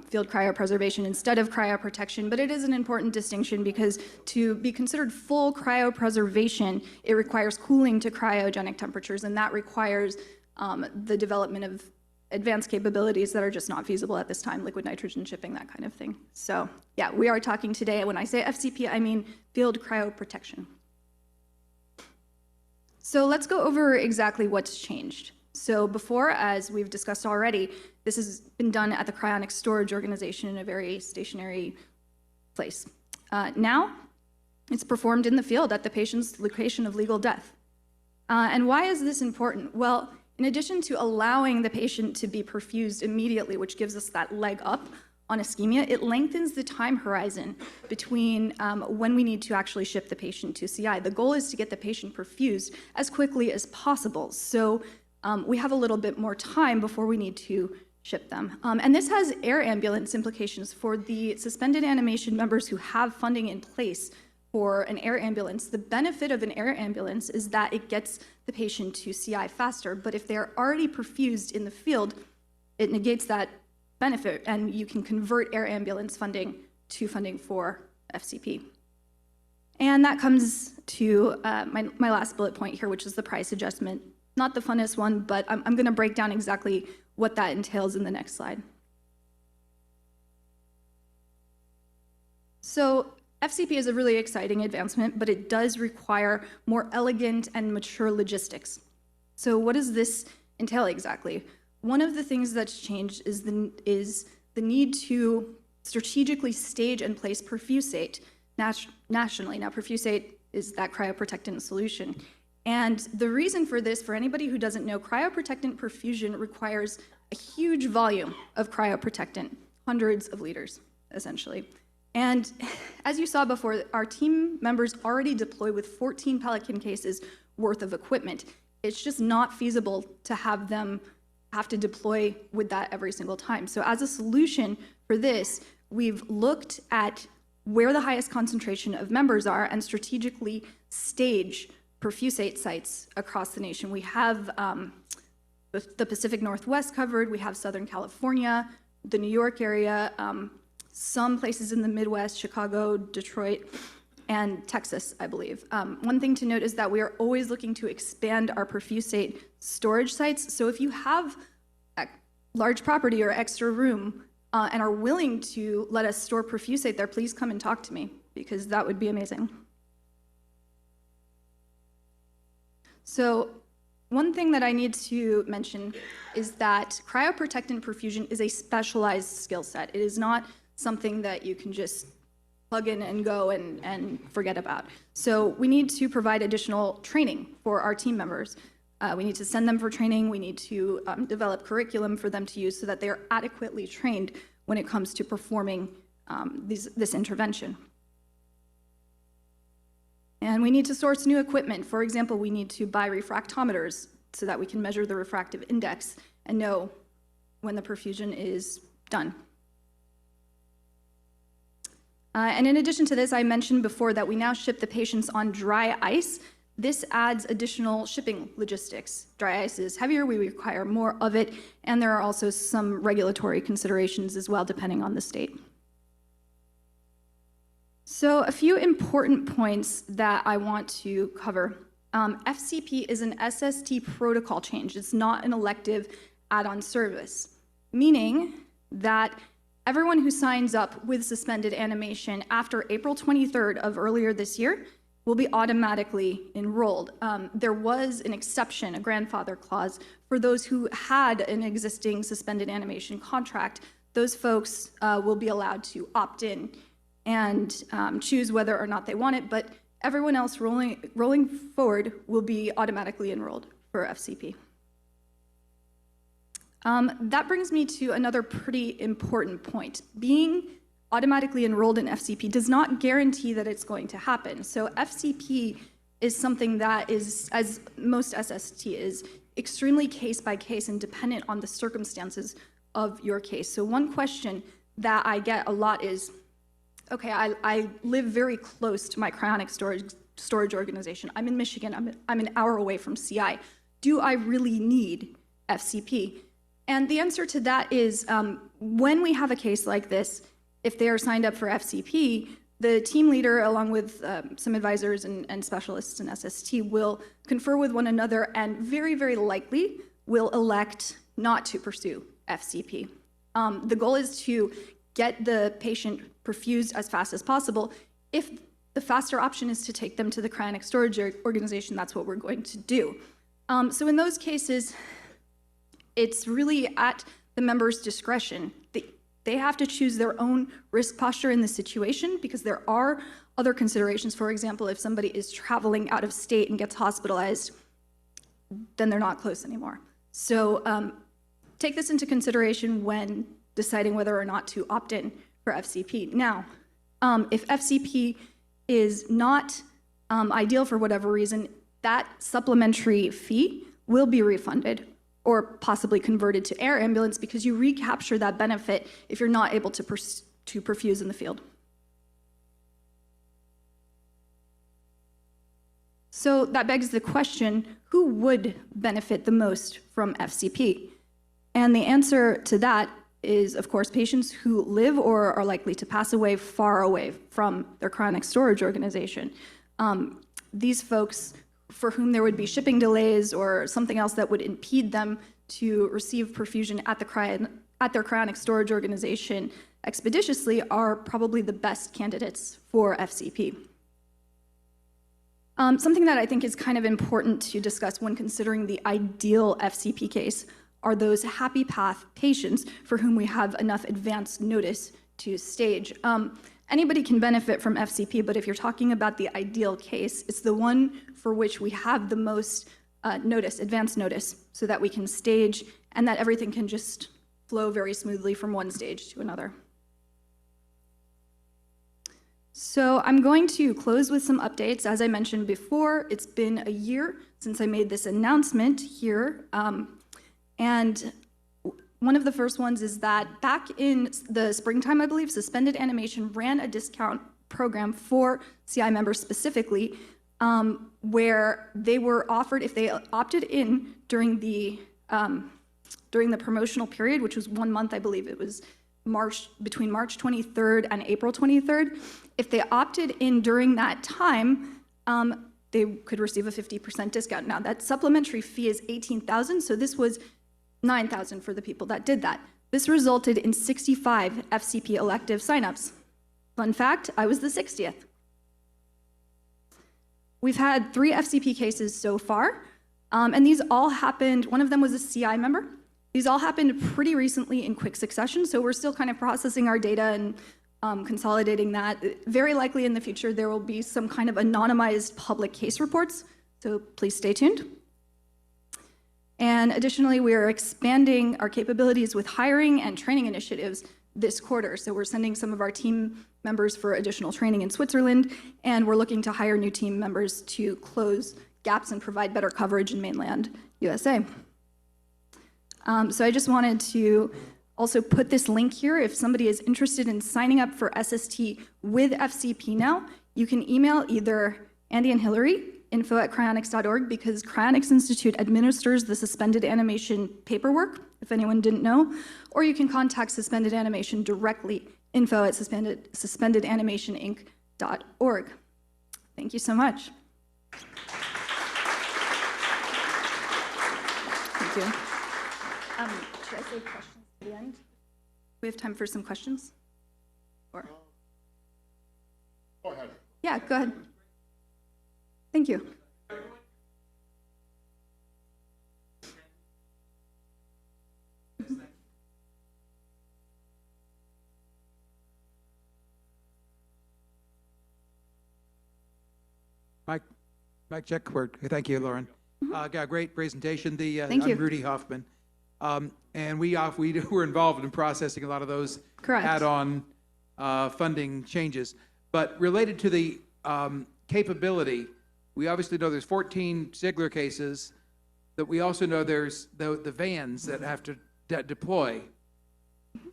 field cryopreservation instead of cryoprotection, but it is an important distinction because to be considered full cryopreservation, it requires cooling to cryogenic temperatures, and that requires the development of advanced capabilities that are just not feasible at this time, liquid nitrogen shipping, that kind of thing. So yeah, we are talking today, when I say FCP, I mean field cryoprotection. So let's go over exactly what's changed. So before, as we've discussed already, this has been done at the Cryonics storage organization in a very stationary place. Now, it's performed in the field at the patient's location of legal death. And why is this important? Well, in addition to allowing the patient to be perfused immediately, which gives us that leg up on ischemia, it lengthens the time horizon between when we need to actually ship the patient to CI. The goal is to get the patient perfused as quickly as possible. So we have a little bit more time before we need to ship them. And this has air ambulance implications for the suspended animation members who have funding in place for an air ambulance. The benefit of an air ambulance is that it gets the patient to CI faster, but if they're already perfused in the field, it negates that benefit, and you can convert air ambulance funding to funding for FCP. And that comes to my last bullet point here, which is the price adjustment. Not the funnest one, but I'm gonna break down exactly what that entails in the next slide. So FCP is a really exciting advancement, but it does require more elegant and mature logistics. So what does this entail exactly? One of the things that's changed is the need to strategically stage and place perfusate nationally. Now, perfusate is that cryoprotectant solution. And the reason for this, for anybody who doesn't know, cryoprotectant perfusion requires a huge volume of cryoprotectant, hundreds of liters, essentially. And as you saw before, our team members already deploy with 14 Pelican cases worth of equipment. It's just not feasible to have them have to deploy with that every single time. So as a solution for this, we've looked at where the highest concentration of members are and strategically stage perfusate sites across the nation. We have the Pacific Northwest covered, we have Southern California, the New York area, some places in the Midwest, Chicago, Detroit, and Texas, I believe. One thing to note is that we are always looking to expand our perfusate storage sites. So if you have a large property or extra room and are willing to let us store perfusate there, please come and talk to me, because that would be amazing. So one thing that I need to mention is that cryoprotectant perfusion is a specialized skill set. It is not something that you can just plug in and go and forget about. So we need to provide additional training for our team members. We need to send them for training. We need to develop curriculum for them to use so that they are adequately trained when it comes to performing this intervention. And we need to source new equipment. For example, we need to buy refractometers so that we can measure the refractive index and know when the perfusion is done. And in addition to this, I mentioned before that we now ship the patients on dry ice. This adds additional shipping logistics. Dry ice is heavier, we require more of it, and there are also some regulatory considerations as well, depending on the state. So a few important points that I want to cover. FCP is an SST protocol change. It's not an elective add-on service, meaning that everyone who signs up with suspended animation after April 23rd of earlier this year will be automatically enrolled. There was an exception, a grandfather clause, for those who had an existing suspended animation contract. Those folks will be allowed to opt in and choose whether or not they want it, but everyone else rolling forward will be automatically enrolled for FCP. That brings me to another pretty important point. Being automatically enrolled in FCP does not guarantee that it's going to happen. So FCP is something that is, as most SST is, extremely case by case and dependent on the circumstances of your case. So one question that I get a lot is, okay, I live very close to my cryonic storage organization. I'm in Michigan, I'm an hour away from CI. Do I really need FCP? And the answer to that is, when we have a case like this, if they are signed up for FCP, the team leader, along with some advisors and specialists in SST, will confer with one another and very, very likely will elect not to pursue FCP. The goal is to get the patient perfused as fast as possible. If the faster option is to take them to the cryonic storage organization, that's what we're going to do. So in those cases, it's really at the member's discretion. They have to choose their own risk posture in the situation, because there are other considerations. For example, if somebody is traveling out of state and gets hospitalized, then they're not close anymore. So take this into consideration when deciding whether or not to opt in for FCP. Now, if FCP is not ideal for whatever reason, that supplementary fee will be refunded or possibly converted to air ambulance, because you recapture that benefit if you're not able to perfuse in the field. So that begs the question, who would benefit the most from FCP? And the answer to that is, of course, patients who live or are likely to pass away far away from their cryonic storage organization. These folks for whom there would be shipping delays or something else that would impede them to receive perfusion at their cryonic storage organization expeditiously are probably the best candidates for FCP. Something that I think is kind of important to discuss when considering the ideal FCP case are those happy path patients for whom we have enough advance notice to stage. Anybody can benefit from FCP, but if you're talking about the ideal case, it's the one for which we have the most advance notice, so that we can stage and that everything can just flow very smoothly from one stage to another. So I'm going to close with some updates. As I mentioned before, it's been a year since I made this announcement here. And one of the first ones is that back in the springtime, I believe, Suspended Animation ran a discount program for CI members specifically, where they were offered, if they opted in during the promotional period, which was 1 month, I believe it was between March 23rd and April 23rd, if they opted in during that time, they could receive a 50% discount. Now, that supplementary fee is $18,000, so this was $9,000 for the people that did that. This resulted in 65 FCP elective signups. Fun fact, I was the 60th. We've had 3 FCP cases so far, and these all happened, one of them was a CI member. These all happened pretty recently in quick succession, so we're still kind of processing our data and consolidating that. Very likely in the future there will be some kind of anonymized public case reports, so please stay tuned. And additionally, we are expanding our capabilities with hiring and training initiatives this quarter. So we're sending some of our team members for additional training in Switzerland, and we're looking to hire new team members to close gaps and provide better coverage in mainland USA. So I just wanted to also put this link here. If somebody is interested in signing up for SST with FCP now, you can email either Andy and Hillary, info@cryonics.org, because Cryonics Institute administers the suspended animation paperwork, if anyone didn't know, or you can contact Suspended Animation directly, info@suspendedanimationinc.org. Thank you so much. Thank you. Should I save questions at the end? We have time for some questions? Or? Go ahead. Yeah, go ahead. Thank you. Mike check. Thank you, Lauren. Got a great presentation. Thank you. I'm Rudy Hoffman. And we were involved in processing a lot of those Correct. add-on funding changes. But related to the capability, we obviously know there's 14 Ziegler cases, that we also know there's the vans that have to deploy.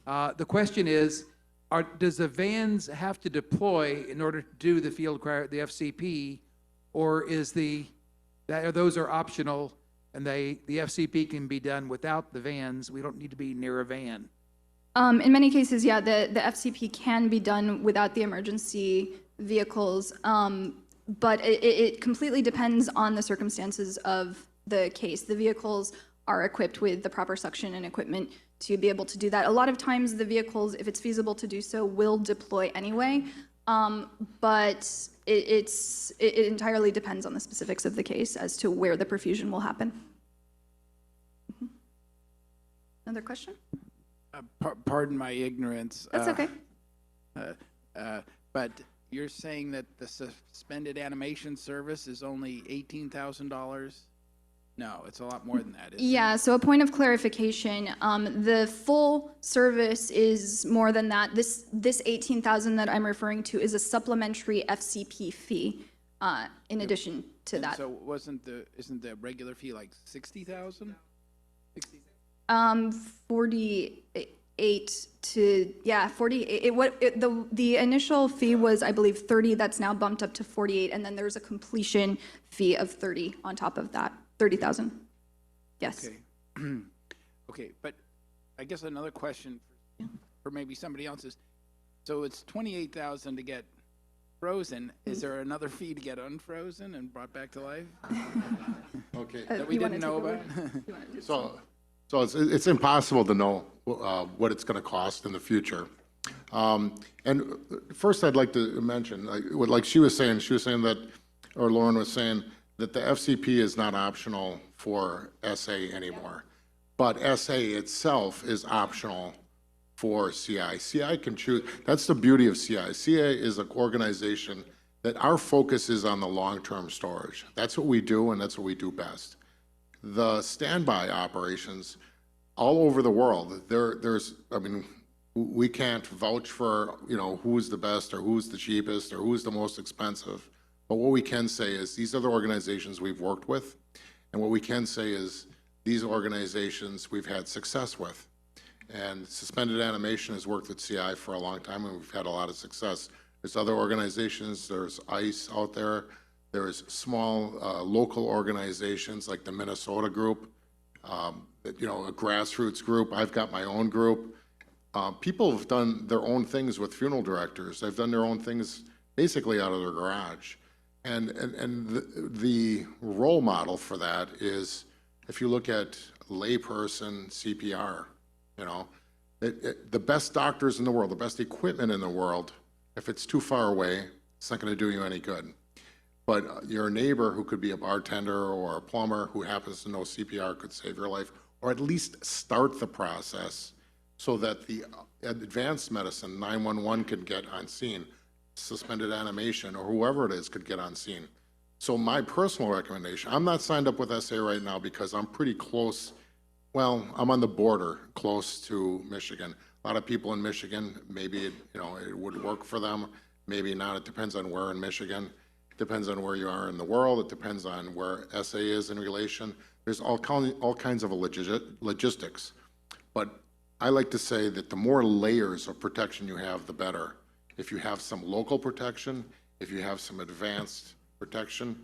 The question is, does the vans have to deploy in order to do the the FCP, or those are optional and the FCP can be done without the vans? We don't need to be near a van. In many cases, yeah, the FCP can be done without the emergency vehicles, but it completely depends on the circumstances of the case. The vehicles are equipped with the proper suction and equipment to be able to do that. A lot of times the vehicles, if it's feasible to do so, will deploy anyway, but it entirely depends on the specifics of the case as to where the perfusion will happen. Another question? Pardon my ignorance. That's okay. But you're saying that the suspended animation service is only $18,000? No, it's a lot more than that, isn't it? Yeah, so a point of clarification, the full service is more than that. This 18,000 that I'm referring to is a supplementary FCP fee, in addition to And that. so isn't the regular fee like 60,000? 48 to, yeah, 48, the initial fee was, I believe, 30, that's now bumped up to 48, and then there's a completion fee of 30 on top of that, 30,000. Yes. Okay. Okay, but I guess another question for maybe somebody else is, so it's 28,000 to get frozen. Is there another fee to get unfrozen and brought back to life Okay. that we You wanna didn't know take about? So it's impossible to know what it's going to cost in the future. And first, I'd like to mention, like she was saying that, or Lauren was saying, that the FCP is not optional for SA anymore. But SA itself is optional for CI. CI can choose. That's the beauty of CI. CI is an organization that our focus is on the long-term storage. That's what we do, and that's what we do best. The standby operations all over the world, I mean, we can't vouch for, who's the best or who's the cheapest or who's the most expensive. But what we can say is these are the organizations we've worked with. And what we can say is these organizations we've had success with. And suspended animation has worked at CI for a long time, and we've had a lot of success. There's other organizations, there's ICE out there. There's small local organizations like the Minnesota group, a grassroots group. I've got my own group. People have done their own things with funeral directors. They've done their own things basically out of their garage. And the role model for that is, if you look at layperson CPR, the best doctors in the world, the best equipment in the world, if it's too far away, it's not going to do you any good. But your neighbor who could be a bartender or a plumber who happens to know CPR could save your life, or at least start the process so that the advanced medicine, 911, could get on scene, suspended animation, or whoever it is could get on scene. So my personal recommendation, I'm not signed up with SA right now because I'm pretty close, well, I'm on the border close to Michigan. A lot of people in Michigan, maybe it would work for them, maybe not. It depends on where in Michigan. It depends on where you are in the world. It depends on where SA is in relation. There's all kinds of logistics. But I like to say that the more layers of protection you have, the better. If you have some local protection, if you have some advanced protection,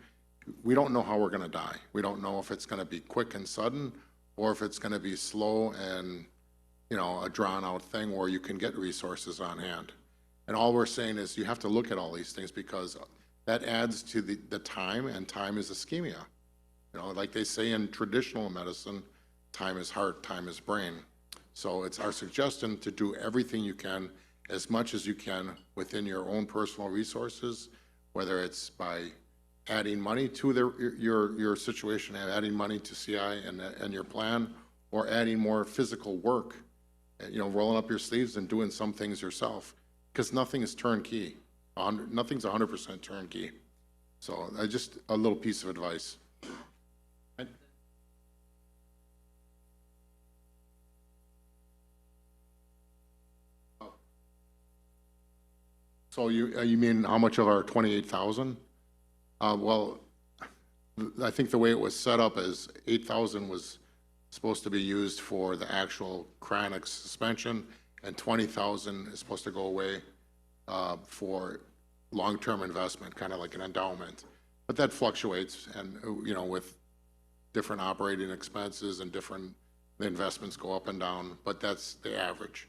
we don't know how we're going to die. We don't know if it's going to be quick and sudden or if it's going to be slow and, a drawn-out thing where you can get resources on hand. And all we're saying is you have to look at all these things because that adds to the time, and time is ischemia. Like they say in traditional medicine, time is heart, time is brain. So it's our suggestion to do everything you can, as much as you can, within your own personal resources, whether it's by adding money to your situation, and adding money to CI and your plan, or adding more physical work, rolling up your sleeves and doing some things yourself, because nothing is turnkey. Nothing's 100% turnkey. So just a little piece of advice. So you mean how much of our 28,000? Well, I think the way it was set up is 8,000 was supposed to be used for the actual Cryonics suspension, and 20,000 is supposed to go away for long-term investment, kind of like an endowment. But that fluctuates, and with different operating expenses and the investments go up and down, but that's the average.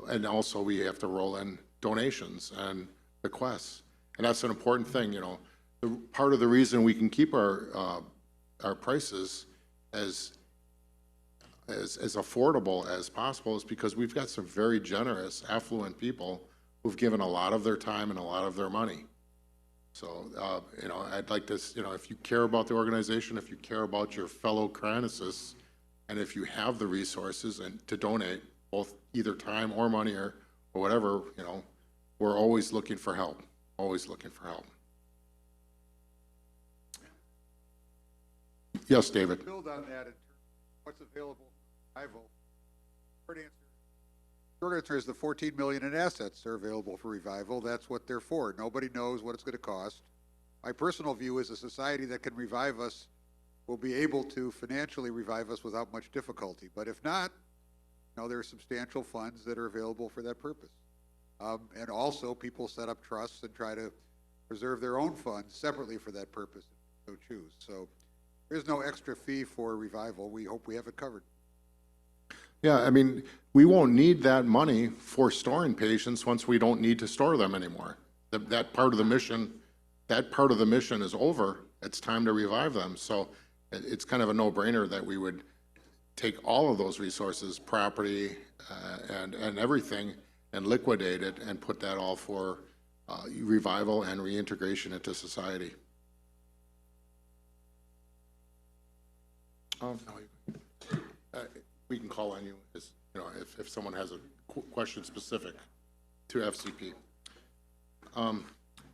And also we have to roll in donations and bequests, and that's an important thing. Part of the reason we can keep our prices as as affordable as possible is because we've got some very generous, affluent people who've given a lot of their time and a lot of their money. So, you know, I'd like to, you know, if you care about the organization, if you care about your fellow chronicists, and if you have the resources and to donate, both either time or money or whatever, you know, we're always looking for help, always looking for help. Yes, David. Build on that in terms of what's available for revival. Short answer is the 14 million in assets are available for revival. That's what they're for. Nobody knows what it's going to cost. My personal view is a society that can revive us will be able to financially revive us without much difficulty. But if not, you know, there are substantial funds that are available for that purpose. And also, people set up trusts and try to preserve their own funds separately for that purpose, if they so choose. So there's no extra fee for revival. We hope we have it covered. Yeah, I mean, we won't need that money for storing patients once we don't need to store them anymore. That part of the mission is over. It's time to revive them. So it's kind of a no-brainer that we would take all of those resources, property and everything, and liquidate it and put that all for revival and reintegration into society. We can call on you, as, you know, if someone has a question specific to FCP. We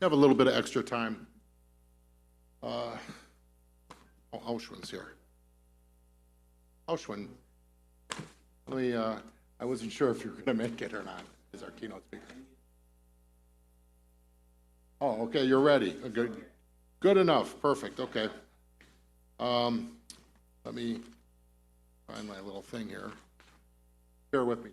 have a little bit of extra time. Auschwin's here. Auschwin, let me, I wasn't sure if you were going to make it or not as our keynote speaker. Oh, okay, you're ready. Good enough. Perfect. Okay. Let me find my little thing here. Bear with me.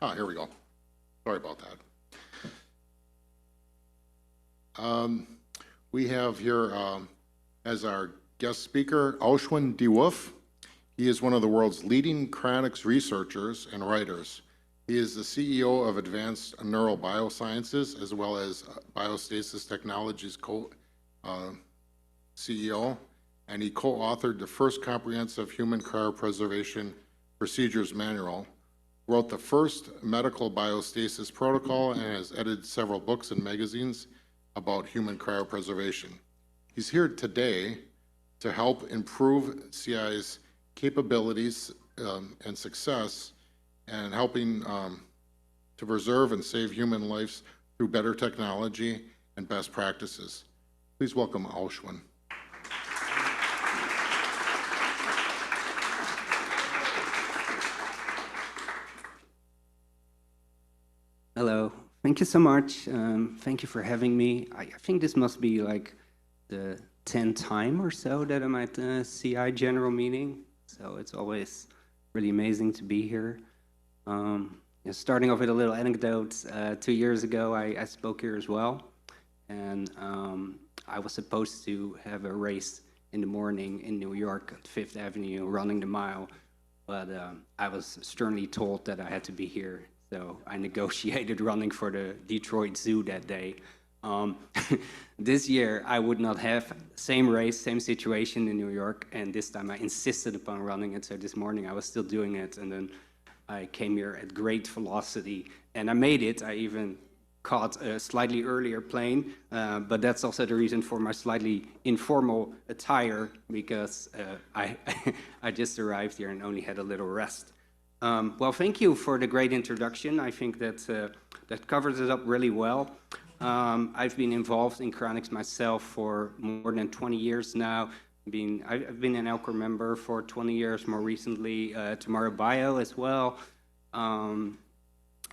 Ah, here we go. Sorry about that. We have here as our guest speaker, Auschwin de Wolf. He is one of the world's leading cryonics researchers and writers. He is the CEO of Advanced Neural Biosciences, as well as Biostasis Technologies CEO, and he co-authored the first comprehensive human cryopreservation procedures manual, wrote the first medical biostasis protocol, and has edited several books and magazines about human cryopreservation. He's here today to help improve CI's capabilities and success, and helping to preserve and save human lives through better technology and best practices. Please welcome Auschwin. Hello, thank you so much. Thank you for having me. I think this must be like the 10th time or so that I'm at the CI general meeting, so it's always really amazing to be here. Starting off with a little anecdote, 2 years ago I spoke here as well, and I was supposed to have a race in the morning in New York at 5th Avenue, running the mile, but I was sternly told that I had to be here. So I negotiated running for the Detroit Zoo that day. This year, I would not have same race, same situation in New York, and this time I insisted upon running it. So this morning I was still doing it, and then I came here at great velocity, and I made it. I even caught a slightly earlier plane, but that's also the reason for my slightly informal attire, because I just arrived here and only had a little rest. Well, thank you for the great introduction. I think that that covers it up really well. I've been involved in cryonics myself for more than 20 years now. I've been an Elcor member for 20 years, more recently Tomorrow Bio as well. And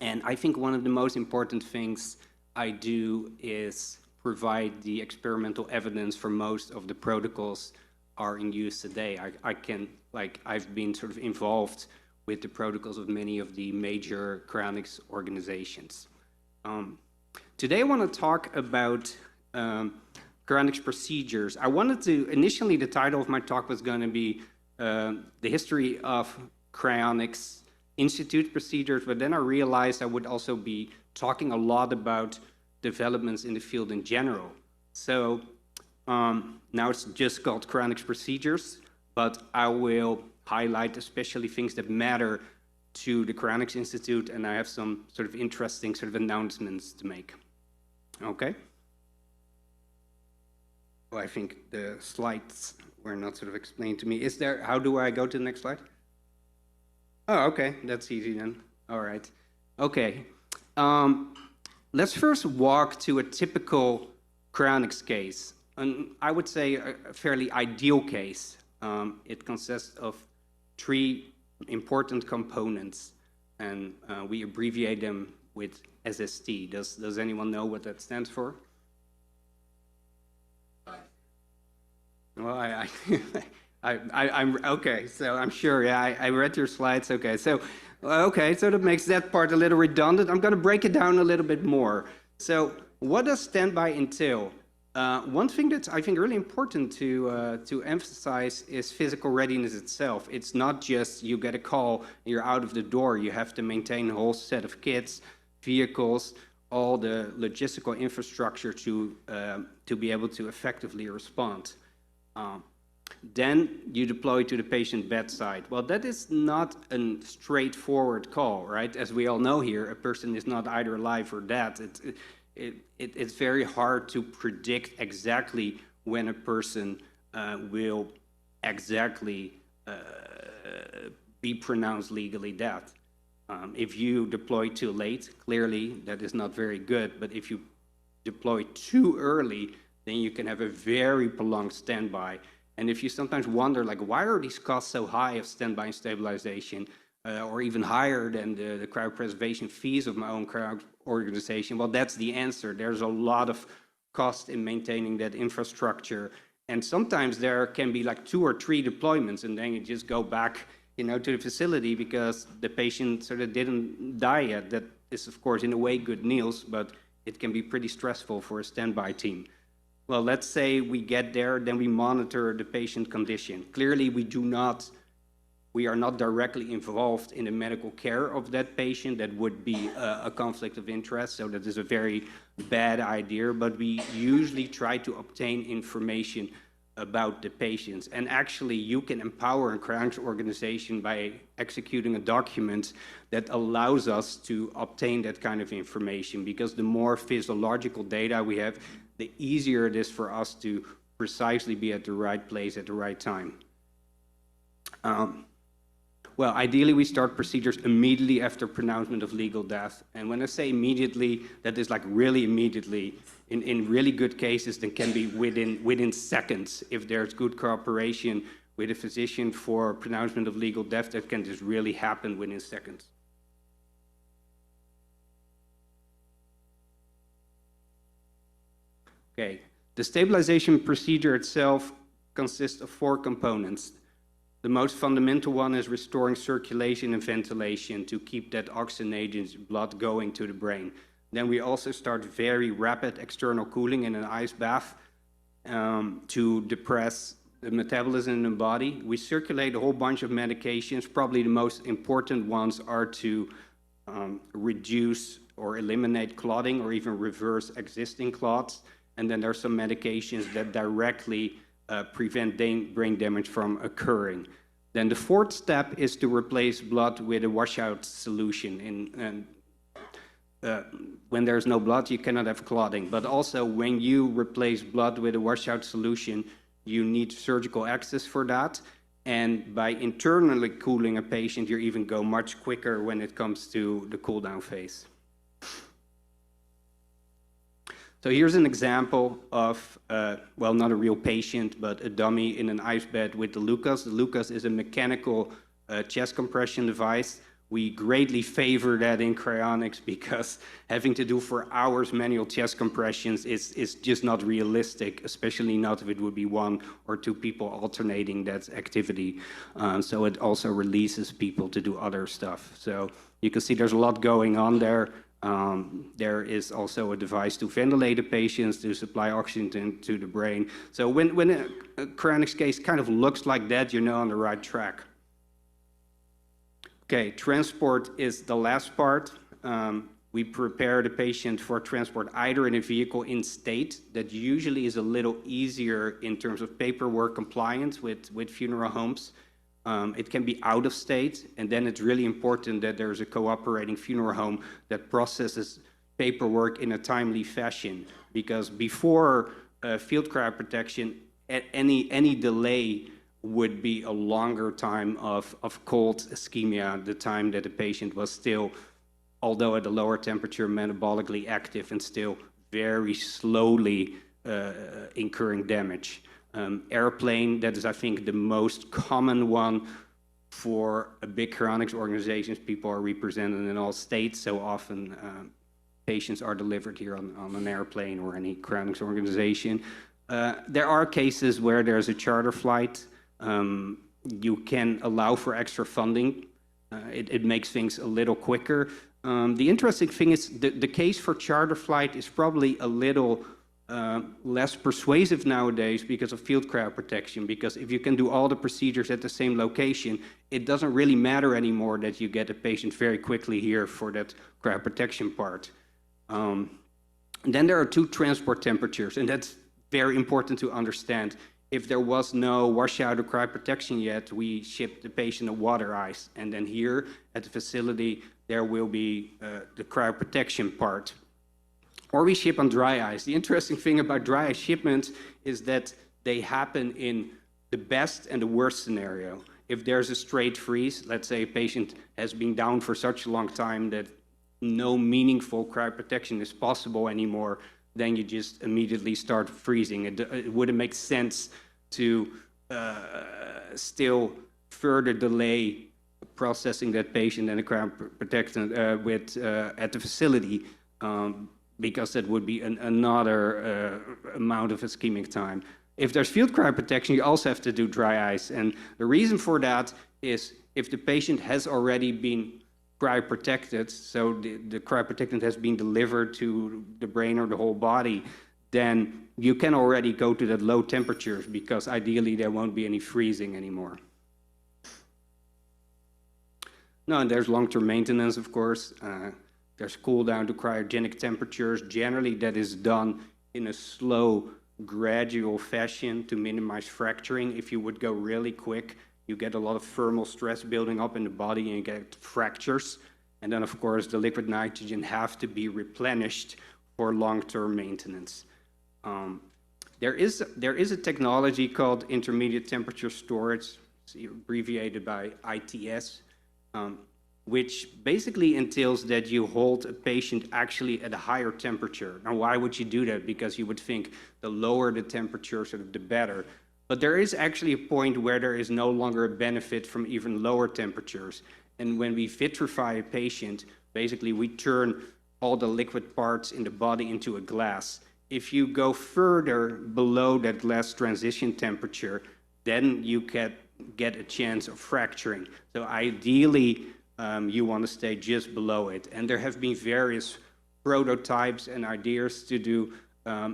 I think one of the most important things I do is provide the experimental evidence for most of the protocols are in use today. I've been sort of involved with the protocols of many of the major cryonics organizations. Today I want to talk about cryonics procedures. I wanted to, initially the title of my talk was going to be the history of cryonics institute procedures, but then I realized I would also be talking a lot about developments in the field in general. So now it's just called cryonics procedures, but I will highlight especially things that matter to the Cryonics Institute, and I have some sort of interesting sort of announcements to make. Okay? Well, I think the slides were not sort of explained to me. Is there, how do I go to the next slide? Oh, okay, that's easy then. All right. Okay. Let's first walk to a typical cryonics case. And I would say a fairly ideal case. It consists of 3 important components, and we abbreviate them with SST. Does anyone know what that stands for? Well, I'm okay. So I'm sure. Yeah, I read your slides. Okay, so that makes that part a little redundant. I'm going to break it down a little bit more. So, what does standby entail? One thing that's, I think, really important to emphasize is physical readiness itself. It's not just you get a call and you're out of the door. You have to maintain a whole set of kits, vehicles, all the logistical infrastructure to be able to effectively respond. Then you deploy to the patient bedside. Well, that is not a straightforward call, right? As we all know here, a person is not either alive or dead. It's very hard to predict exactly when a person will exactly be pronounced legally dead. If you deploy too late, clearly that is not very good, but if you deploy too early, then you can have a very prolonged standby. And if you sometimes wonder, like, why are these costs so high of standby and stabilization, or even higher than the cryopreservation fees of my own cryo organization? Well, that's the answer. There's a lot of cost in maintaining that infrastructure. And sometimes there can be like 2 or 3 deployments, and then you just go back, to the facility because the patient sort of didn't die yet. That is, of course, in a way good news, but it can be pretty stressful for a standby team. Well, let's say we get there, then we monitor the patient condition. Clearly, we are not directly involved in the medical care of that patient. That would be a conflict of interest, so that is a very bad idea, but we usually try to obtain information about the patients. And actually, you can empower a cryonics organization by executing a document that allows us to obtain that kind of information, because the more physiological data we have, the easier it is for us to precisely be at the right place at the right time. Well, ideally, we start procedures immediately after pronouncement of legal death. And when I say immediately, that is like really immediately. In really good cases, that can be within seconds. If there's good cooperation with a physician for pronouncement of legal death, that can just really happen within seconds. Okay, the stabilization procedure itself consists of 4 components. The most fundamental one is restoring circulation and ventilation to keep that oxygenated blood going to the brain. Then we also start very rapid external cooling in an ice bath to depress the metabolism in the body. We circulate a whole bunch of medications. Probably the most important ones are to reduce or eliminate clotting or even reverse existing clots. And then there are some medications that directly prevent brain damage from occurring. Then the 4th step is to replace blood with a washout solution. When there's no blood, you cannot have clotting. But also, when you replace blood with a washout solution, you need surgical access for that. And by internally cooling a patient, you even go much quicker when it comes to the cool down phase. So here's an example of, well, not a real patient, but a dummy in an ice bed with the Lucas. The Lucas is a mechanical chest compression device. We greatly favor that in cryonics because having to do for hours manual chest compressions is just not realistic, especially not if it would be 1 or 2 people alternating that activity. So it also releases people to do other stuff. So you can see there's a lot going on there. There is also a device to ventilate the patients, to supply oxygen to the brain. So when a cryonics case kind of looks like that, you know on the right track. Okay, transport is the last part. We prepare the patient for transport either in a vehicle in state, that usually is a little easier in terms of paperwork compliance with funeral homes. It can be out of state, and then it's really important that there's a cooperating funeral home that processes paperwork in a timely fashion, because before field cryoprotection, any delay would be a longer time of cold ischemia, the time that the patient was still, although at a lower temperature, metabolically active and still very slowly incurring damage. Airplane, that is, I think, the most common one for a big cryonics organizations. People are represented in all states, so often patients are delivered here on an airplane or any cryonics organization. There are cases where there's a charter flight. You can allow for extra funding. It makes things a little quicker. The interesting thing is the case for charter flight is probably a little less persuasive nowadays because of field cryoprotection, because if you can do all the procedures at the same location, it doesn't really matter anymore that you get a patient very quickly here for that cryoprotection part. Then there are two transport temperatures, and that's very important to understand. If there was no washout or cryoprotection yet, we ship the patient a water ice, and then here at the facility there will be the cryoprotection part. Or we ship on dry ice. The interesting thing about dry ice shipments is that they happen in the best and the worst scenario. If there's a straight freeze, let's say a patient has been down for such a long time that no meaningful cryoprotection is possible anymore, then you just immediately start freezing. It wouldn't make sense to still further delay processing that patient and the cryoprotectant at the facility, because that would be another amount of ischemic time. If there's field cryoprotection, you also have to do dry ice. And the reason for that is if the patient has already been cryoprotected, so the cryoprotectant has been delivered to the brain or the whole body, then you can already go to that low temperatures, because ideally there won't be any freezing anymore. No, and there's long-term maintenance, of course. There's cool down to cryogenic temperatures. Generally, that is done in a slow, gradual fashion to minimize fracturing. If you would go really quick, you get a lot of thermal stress building up in the body and you get fractures. And then, of course, the liquid nitrogen have to be replenished for long-term maintenance. There is a technology called intermediate temperature storage, abbreviated by ITS, which basically entails that you hold a patient actually at a higher temperature. Now, why would you do that? Because you would think the lower the temperature, sort of the better. But there is actually a point where there is no longer a benefit from even lower temperatures. And when we vitrify a patient, basically we turn all the liquid parts in the body into a glass. If you go further below that glass transition temperature, then you can get a chance of fracturing. So ideally, you want to stay just below it. And there have been various prototypes and ideas to do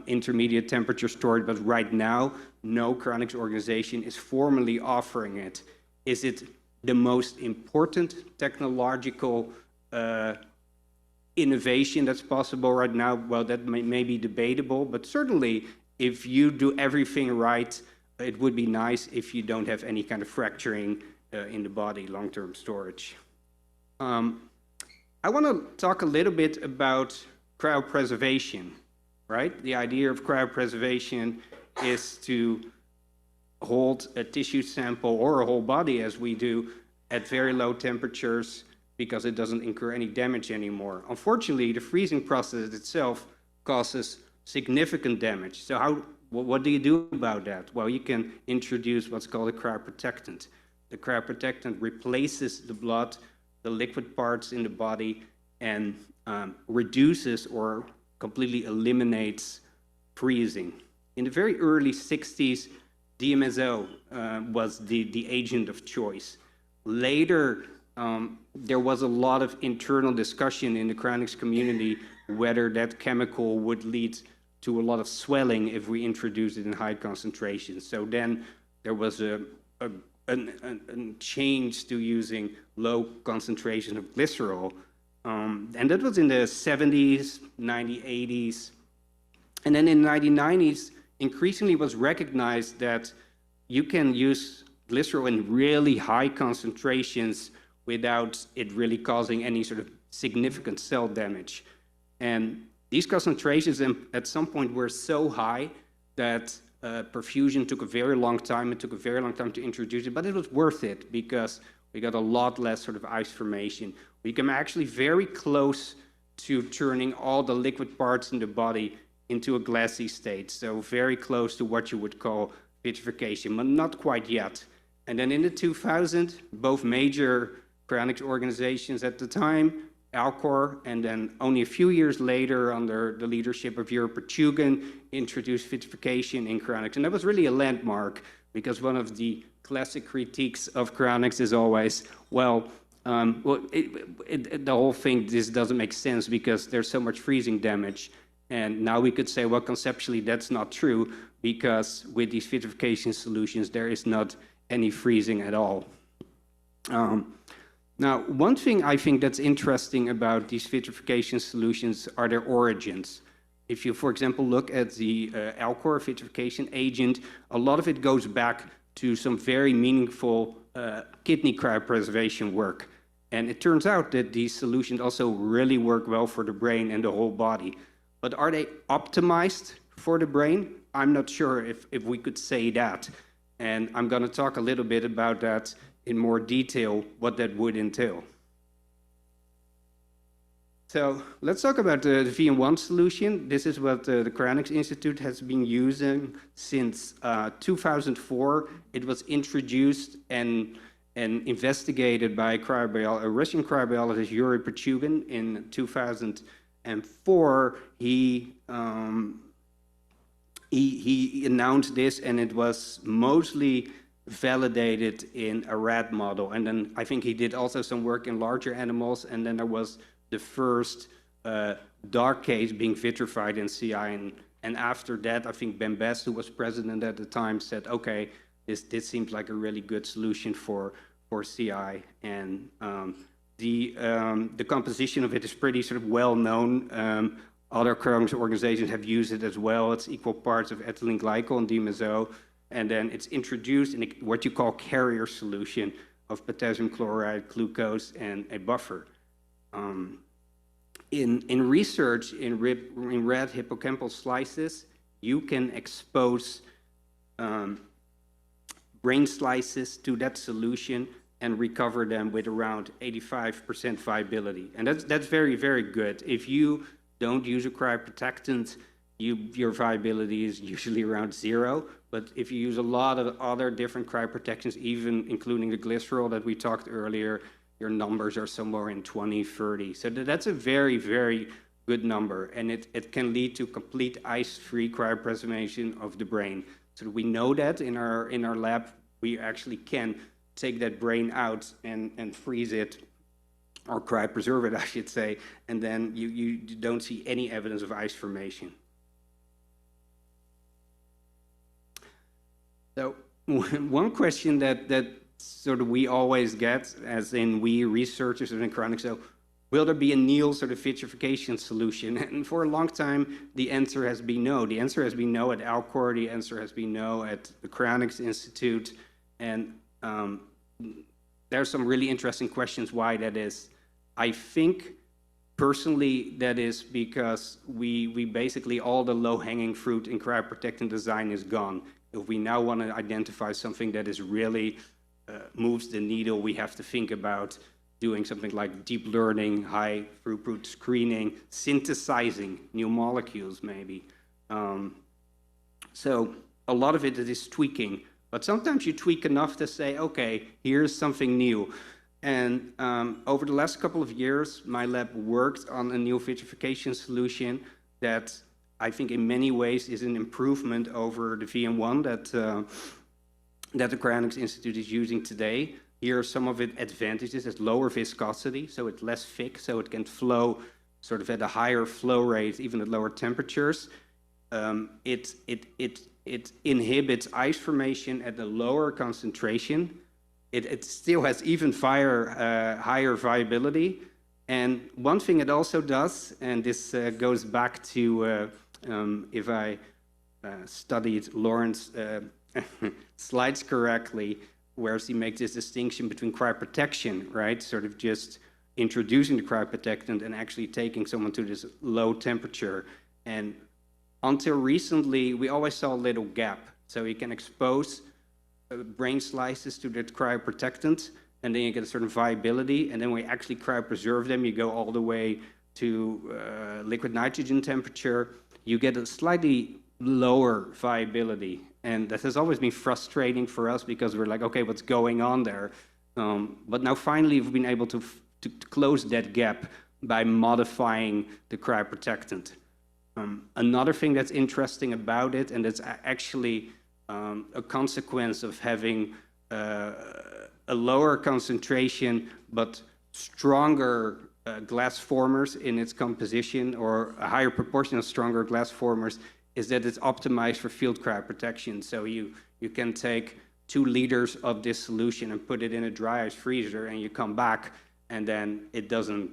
intermediate temperature storage, but right now, no cryonics organization is formally offering it. Is it the most important technological innovation that's possible right now? Well, that may be debatable, but certainly if you do everything right, it would be nice if you don't have any kind of fracturing in the body, long-term storage. I want to talk a little bit about cryopreservation, right? The idea of cryopreservation is to hold a tissue sample or a whole body, as we do, at very low temperatures because it doesn't incur any damage anymore. Unfortunately, the freezing process itself causes significant damage. So what do you do about that? Well, you can introduce what's called a cryoprotectant. The cryoprotectant replaces the blood, the liquid parts in the body, and reduces or completely eliminates freezing. In the very early 60s, DMSO was the agent of choice. Later, there was a lot of internal discussion in the cryonics community whether that chemical would lead to a lot of swelling if we introduced it in high concentrations. So then there was a change to using low concentration of glycerol. And that was in the 70s, 80s. And then in the 1990s, increasingly was recognized that you can use glycerol in really high concentrations without it really causing any sort of significant cell damage. And these concentrations at some point were so high that perfusion took a very long time. It took a very long time to introduce it, but it was worth it because we got a lot less sort of ice formation. We came actually very close to turning all the liquid parts in the body into a glassy state. So very close to what you would call vitrification, but not quite yet. And then in the 2000s, both major cryonics organizations at the time, Alcor, and then only a few years later, under the leadership of Jure Pertugan, introduced vitrification in cryonics. And that was really a landmark, because one of the classic critiques of cryonics is always, the whole thing just doesn't make sense because there's so much freezing damage. And now we could say, well, conceptually, that's not true, because with these vitrification solutions, there is not any freezing at all. Now, one thing I think that's interesting about these vitrification solutions are their origins. If you, for example, look at the Alcor vitrification agent, a lot of it goes back to some very meaningful kidney cryopreservation work. And it turns out that these solutions also really work well for the brain and the whole body. But are they optimized for the brain? I'm not sure if we could say that. And I'm going to talk a little bit about that in more detail, what that would entail. So let's talk about the VM1 solution. This is what the Cryonics Institute has been using since 2004. It was introduced and investigated by a Russian cryobiologist, Jure Pertugan, in 2004. He announced this, and it was mostly validated in a rat model. And then I think he did also some work in larger animals, and then there was the first dog case being vitrified in CI. And after that, I think Ben Best, who was president at the time, said, okay, this seems like a really good solution for CI. And the composition of it is pretty sort of well known. Other cryonics organizations have used it as well. It's equal parts of ethylene glycol and dimezo. And then it's introduced in what you call carrier solution of potassium chloride, glucose, and a buffer. In research in rat hippocampal slices, you can expose brain slices to that solution and recover them with around 85% viability. And that's very, very good. If you don't use a cryoprotectant, your viability is usually around 0. But if you use a lot of other different cryoprotections, even including the glycerol that we talked earlier, your numbers are somewhere in 20, 30. So that's a very, very good number. And it can lead to complete ice-free cryopreservation of the brain. So we know that in our lab, we actually can take that brain out and freeze it, or cryopreserve it, I should say, and then you don't see any evidence of ice formation. So one question that sort of we always get, as in we researchers in cryonics, so will there be a Neal sort of vitrification solution? And for a long time, the answer has been no. The answer has been no at Alcor. The answer has been no at the Cryonics Institute. And there are some really interesting questions why that is. I think personally that is because we basically, all the low-hanging fruit in cryoprotectant design is gone. If we now want to identify something that is really moves the needle, we have to think about doing something like deep learning, high throughput screening, synthesizing new molecules maybe. So a lot of it is tweaking, but sometimes you tweak enough to say, okay, here's something new. And over the last couple of years, my lab worked on a new vitrification solution that I think in many ways is an improvement over the VM1 that the Cryonics Institute is using today. here are some of its advantages. It's lower viscosity, so it's less thick, so it can flow sort of at a higher flow rate, even at lower temperatures. It inhibits ice formation at a lower concentration. It still has even higher viability. And one thing it also does, and this goes back to if I studied Lawrence slides correctly, where he makes this distinction between cryoprotection, right? Sort of just introducing the cryoprotectant and actually taking someone to this low temperature. And until recently, we always saw a little gap. So you can expose brain slices to that cryoprotectant, and then you get a certain viability. And then when you actually cryopreserve them, you go all the way to liquid nitrogen temperature. You get a slightly lower viability. And that has always been frustrating for us because we're like, okay, what's going on there? But now finally we've been able to close that gap by modifying the cryoprotectant. Another thing that's interesting about it, and that's actually a consequence of having a lower concentration but stronger glass formers in its composition, or a higher proportion of stronger glass formers, is that it's optimized for field cryoprotection. So you can take 2 liters of this solution and put it in a dry ice freezer, and you come back, and then it doesn't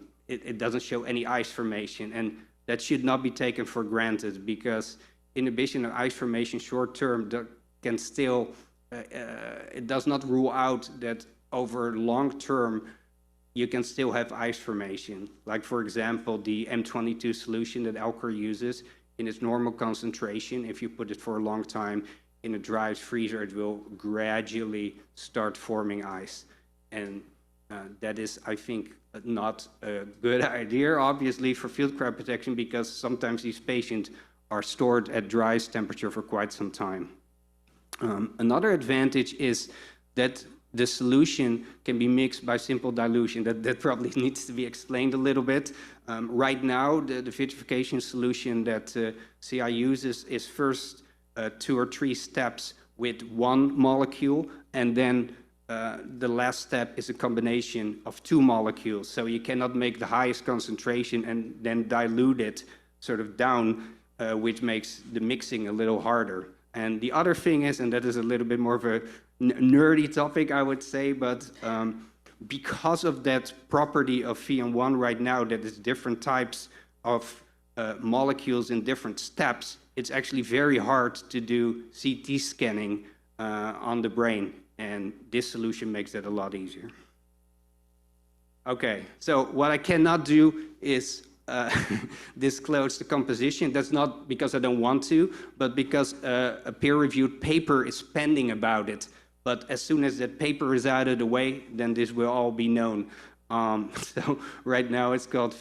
show any ice formation. And that should not be taken for granted, because inhibition of ice formation short term can still, it does not rule out that over long term you can still have ice formation. Like, for example, the M22 solution that Alcor uses, in its normal concentration, if you put it for a long time in a dry ice freezer, it will gradually start forming ice. And that is, I think, not a good idea, obviously, for field cryoprotection, because sometimes these patients are stored at dry ice temperature for quite some time. Another advantage is that the solution can be mixed by simple dilution. That probably needs to be explained a little bit. Right now, the vitrification solution that CI uses is first 2 or 3 steps with 1 molecule, and then the last step is a combination of 2 molecules. So you cannot make the highest concentration and then dilute it sort of down, which makes the mixing a little harder. And the other thing is, and that is a little bit more of a nerdy topic, I would say, but because of that property of VM1 right now, that is different types of molecules in different steps, it's actually very hard to do CT scanning on the brain, and this solution makes that a lot easier. Okay, so what I cannot do is disclose the composition. That's not because I don't want to, but because a peer-reviewed paper is pending about it. But as soon as that paper is out of the way, then this will all be known. So right now it's called,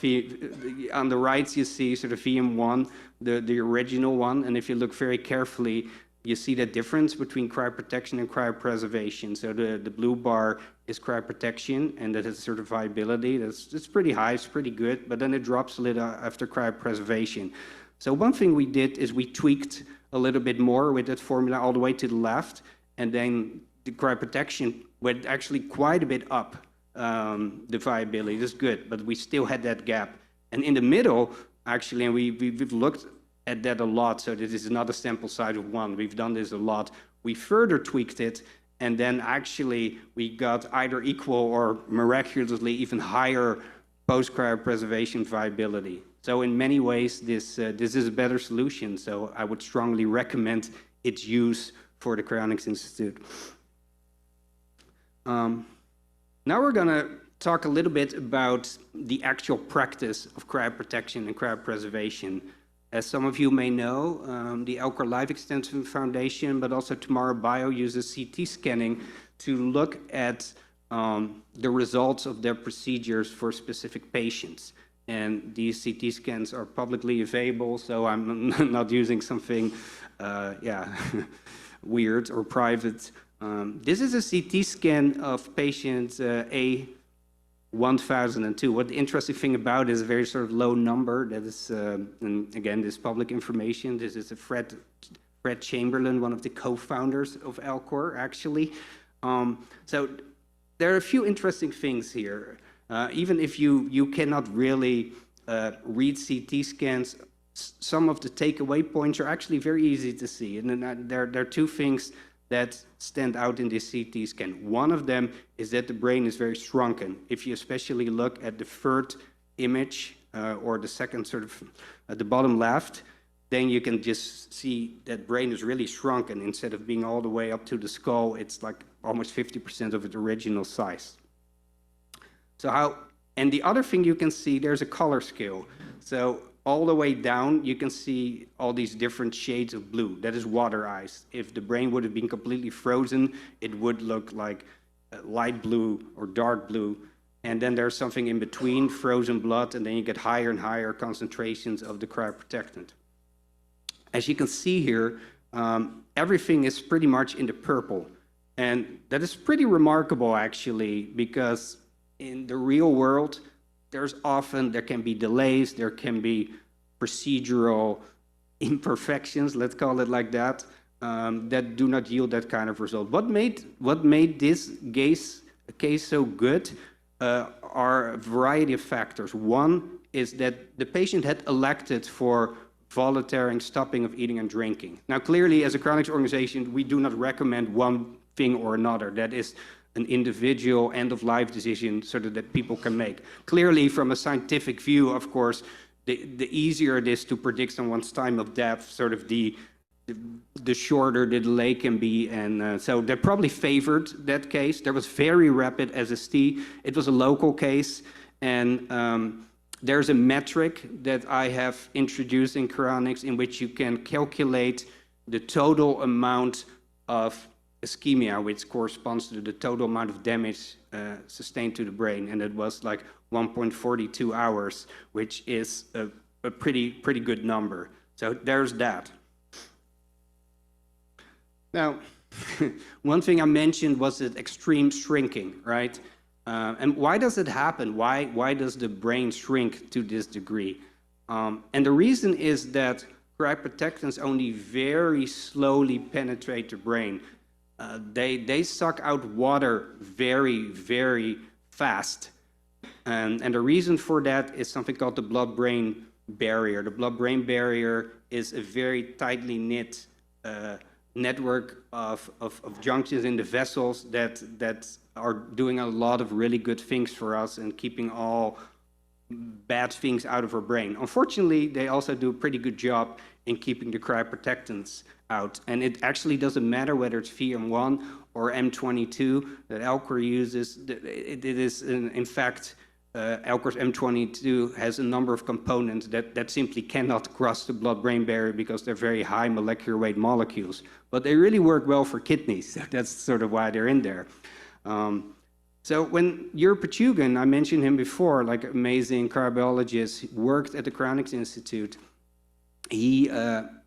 on the right you see sort of VM1, the original one, and if you look very carefully, you see the difference between cryoprotection and cryopreservation. So the blue bar is cryoprotection, and that has sort of viability. It's pretty high, it's pretty good, but then it drops a little after cryopreservation. So one thing we did is we tweaked a little bit more with that formula all the way to the left, and then the cryoprotection went actually quite a bit up, the viability. That's good, but we still had that gap. And in the middle, actually, and we've looked at that a lot, so this is not a sample size of 1. We've done this a lot. We further tweaked it, and then actually we got either equal or miraculously even higher post-cryopreservation viability. So in many ways, this is a better solution, so I would strongly recommend its use for the Cryonics Institute. Now we're going to talk a little bit about the actual practice of cryoprotection and cryopreservation. As some of you may know, the Alcor Life Extension Foundation, but also Tomorrow Bio, uses CT scanning to look at the results of their procedures for specific patients. And these CT scans are publicly available, so I'm not using something weird or private. This is a CT scan of patient A1002. What the interesting thing about it is a very sort of low number. That is, and again, this public information. This is a Fred Chamberlain, one of the co-founders of Alcor, actually. So there are a few interesting things here. Even if you cannot really read CT scans, some of the takeaway points are actually very easy to see. And then there are two things that stand out in this CT scan. One of them is that the brain is very shrunken. If you especially look at the third image, or the second sort of at the bottom left, then you can just see that brain is really shrunken. Instead of being all the way up to the skull, it's like almost 50% of its original size. And the other thing you can see, there's a color scale. So all the way down, you can see all these different shades of blue. That is water ice. If the brain would have been completely frozen, it would look like light blue or dark blue. And then there's something in between, frozen blood, and then you get higher and higher concentrations of the cryoprotectant. As you can see here, everything is pretty much in the purple. And that is pretty remarkable, actually, because in the real world, there can be delays, there can be procedural imperfections, let's call it like that, that do not yield that kind of result. What made this case so good are a variety of factors. One is that the patient had elected for voluntary stopping of eating and drinking. Now, clearly, as a Cryonics organization, we do not recommend one thing or another. That is an individual end-of-life decision so that people can make. Clearly, from a scientific view, of course, the easier it is to predict someone's time of death, sort of the shorter the delay can be. And so they probably favored that case. There was very rapid SST. It was a local case. And there's a metric that I have introduced in Cryonics in which you can calculate the total amount of ischemia, which corresponds to the total amount of damage sustained to the brain. And it was like 1.42 hours, which is a pretty good number. So there's that. Now, one thing I mentioned was that extreme shrinking, right? And why does it happen? Why does the brain shrink to this degree? And the reason is that cryoprotectants only very slowly penetrate the brain. They suck out water very, very fast. And the reason for that is something called the blood-brain barrier. The blood-brain barrier is a very tightly knit network of junctions in the vessels that are doing a lot of really good things for us and keeping all bad things out of our brain. Unfortunately, they also do a pretty good job in keeping the cryoprotectants out. And it actually doesn't matter whether it's VM1 or M22 that Alcor uses. It is, in fact, Alcor's M22 has a number of components that simply cannot cross the blood-brain barrier because they're very high molecular weight molecules. But they really work well for kidneys. That's sort of why they're in there. So when Jure Pechugan, I mentioned him before, like amazing cryobiologist, worked at the Cryonics Institute. He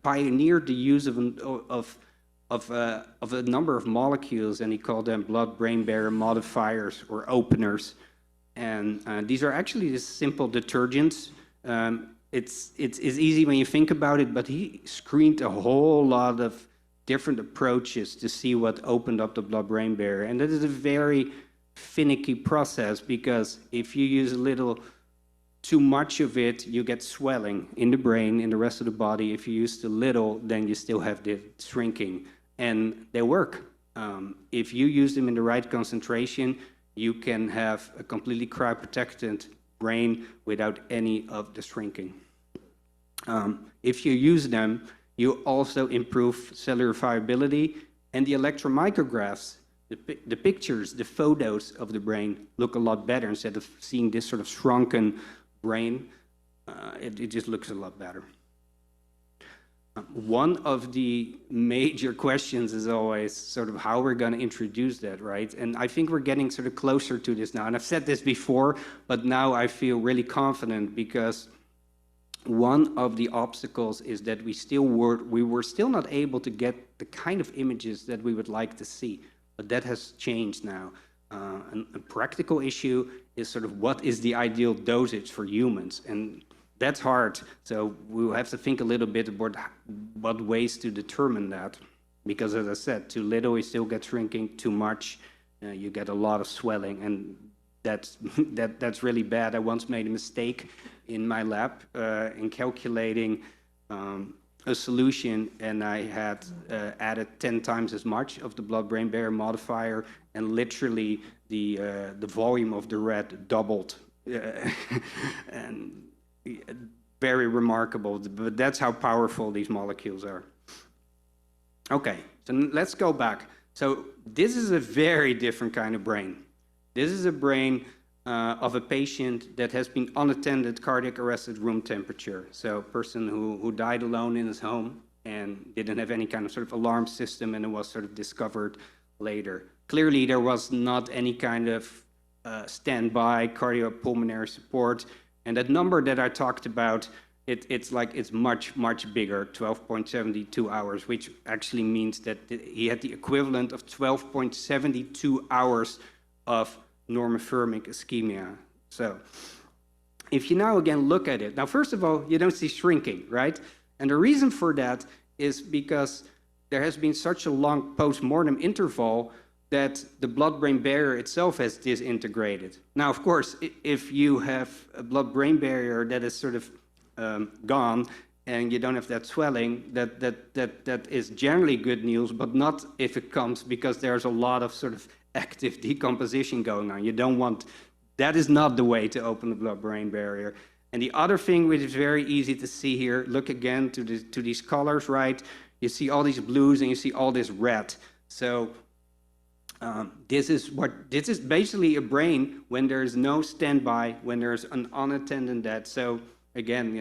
pioneered the use of a number of molecules, and he called them blood-brain barrier modifiers or openers. And these are actually just simple detergents. It's easy when you think about it, but he screened a whole lot of different approaches to see what opened up the blood-brain barrier. And that is a very finicky process, because if you use a little too much of it, you get swelling in the brain, in the rest of the body. If you use too little, then you still have the shrinking. And they work. If you use them in the right concentration, you can have a completely cryoprotected brain without any of the shrinking. If you use them, you also improve cellular viability, and the electron micrographs, the pictures, the photos of the brain look a lot better. Instead of seeing this sort of shrunken brain, it just looks a lot better. One of the major questions is always sort of how we're going to introduce that, right? And I think we're getting sort of closer to this now. And I've said this before, but now I feel really confident, because one of the obstacles is that we were still not able to get the kind of images that we would like to see. But that has changed now. A practical issue is sort of what is the ideal dosage for humans? And that's hard. So we'll have to think a little bit about what ways to determine that. Because as I said, too little, we still get shrinking, too much, you get a lot of swelling, and that's really bad. I once made a mistake in my lab in calculating a solution, and I had added 10 times as much of the blood-brain barrier modifier, and literally the volume of the red doubled. And very remarkable, but that's how powerful these molecules are. Okay, so let's go back. So this is a very different kind of brain. This is a brain of a patient that has been unattended, cardiac arrest at room temperature. So a person who died alone in his home and didn't have any kind of sort of alarm system, and it was sort of discovered later. Clearly, there was not any kind of standby cardiopulmonary support. And that number that I talked about, it's much, much bigger, 12.72 hours, which actually means that he had the equivalent of 12.72 hours of normothermic ischemia. So if you now again look at it, now first of all, you don't see shrinking, right? And the reason for that is because there has been such a long post-mortem interval that the blood-brain barrier itself has disintegrated. Now, of course, if you have a blood-brain barrier that is sort of gone and you don't have that swelling, that is generally good news, but not if it comes because there's a lot of sort of active decomposition going on. You don't want, that is not the way to open the blood-brain barrier. And the other thing which is very easy to see here, look again to these colors, right? You see all these blues and you see all this red. So this is basically a brain when there's no standby, when there's an unattended death. So again,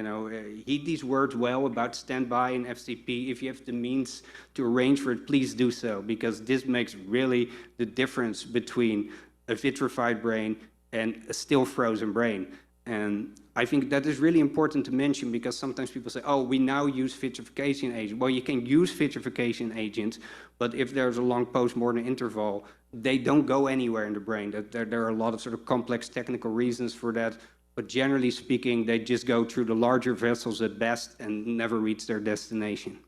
heed these words well about standby and FCP. If you have the means to arrange for it, please do so, because this makes really the difference between a vitrified brain and a still frozen brain. And I think that is really important to mention, because sometimes people say, oh, we now use vitrification agents. Well, you can use vitrification agents, but if there's a long post-mortem interval, they don't go anywhere in the brain. There are a lot of sort of complex technical reasons for that, but generally speaking, they just go through the larger vessels at best and never reach their destination.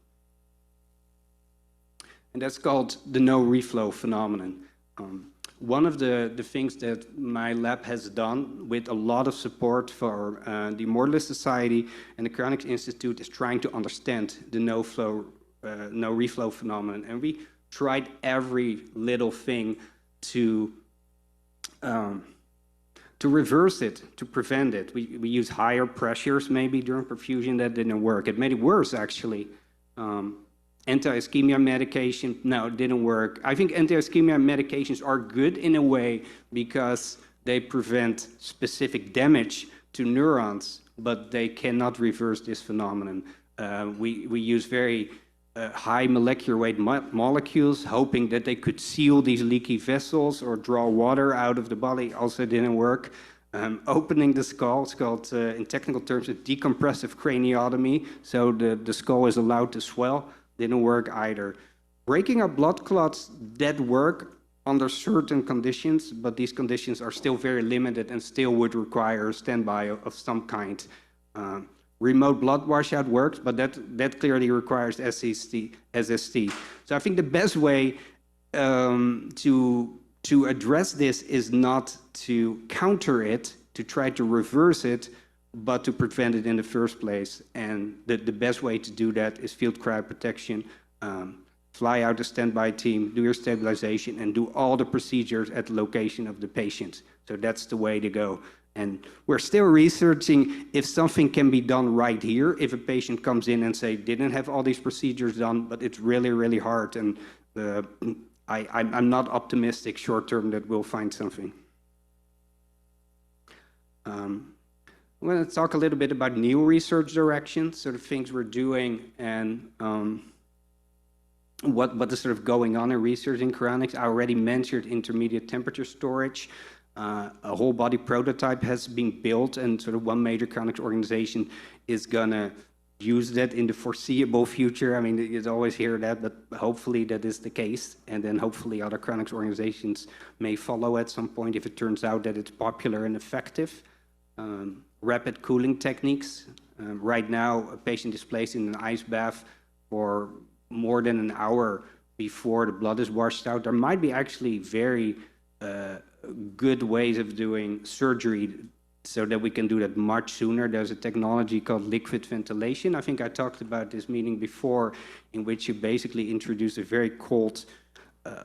And that's called the no reflow phenomenon. One of the things that my lab has done with a lot of support for the Immortalist Society and the Cryonics Institute is trying to understand the no reflow phenomenon. And we tried every little thing to reverse it, to prevent it. We used higher pressures maybe during perfusion. That didn't work. It made it worse, actually. Anti-ischemia medication, no, it didn't work. I think anti-ischemia medications are good in a way because they prevent specific damage to neurons, but they cannot reverse this phenomenon. We use very high molecular weight molecules, hoping that they could seal these leaky vessels or draw water out of the body. Also didn't work. Opening the skull, it's called, in technical terms, a decompressive craniotomy. So the skull is allowed to swell. Didn't work either. Breaking up blood clots, that work under certain conditions, but these conditions are still very limited and still would require a standby of some kind. Remote blood washout works, but that clearly requires SST. So I think the best way to address this is not to counter it, to try to reverse it, but to prevent it in the first place. And the best way to do that is field cryoprotection, fly out a standby team, do your stabilization, and do all the procedures at the location of the patient. So that's the way to go. And we're still researching if something can be done right here, if a patient comes in and say, didn't have all these procedures done, but it's really, really hard. And I'm not optimistic short term that we'll find something. I'm going to talk a little bit about new research directions, sort of things we're doing, and what is sort of going on in research in cryonics. I already mentioned intermediate temperature storage. A whole body prototype has been built, and sort of one major cryonics organization is going to use that in the foreseeable future. I mean, you always hear that, but hopefully that is the case. And then hopefully other cryonics organizations may follow at some point if it turns out that it's popular and effective. Rapid cooling techniques. Right now, a patient is placed in an ice bath for more than an hour before the blood is washed out. There might be actually very good ways of doing surgery so that we can do that much sooner. There's a technology called liquid ventilation. I think I talked about this meeting before, in which you basically introduce a very cold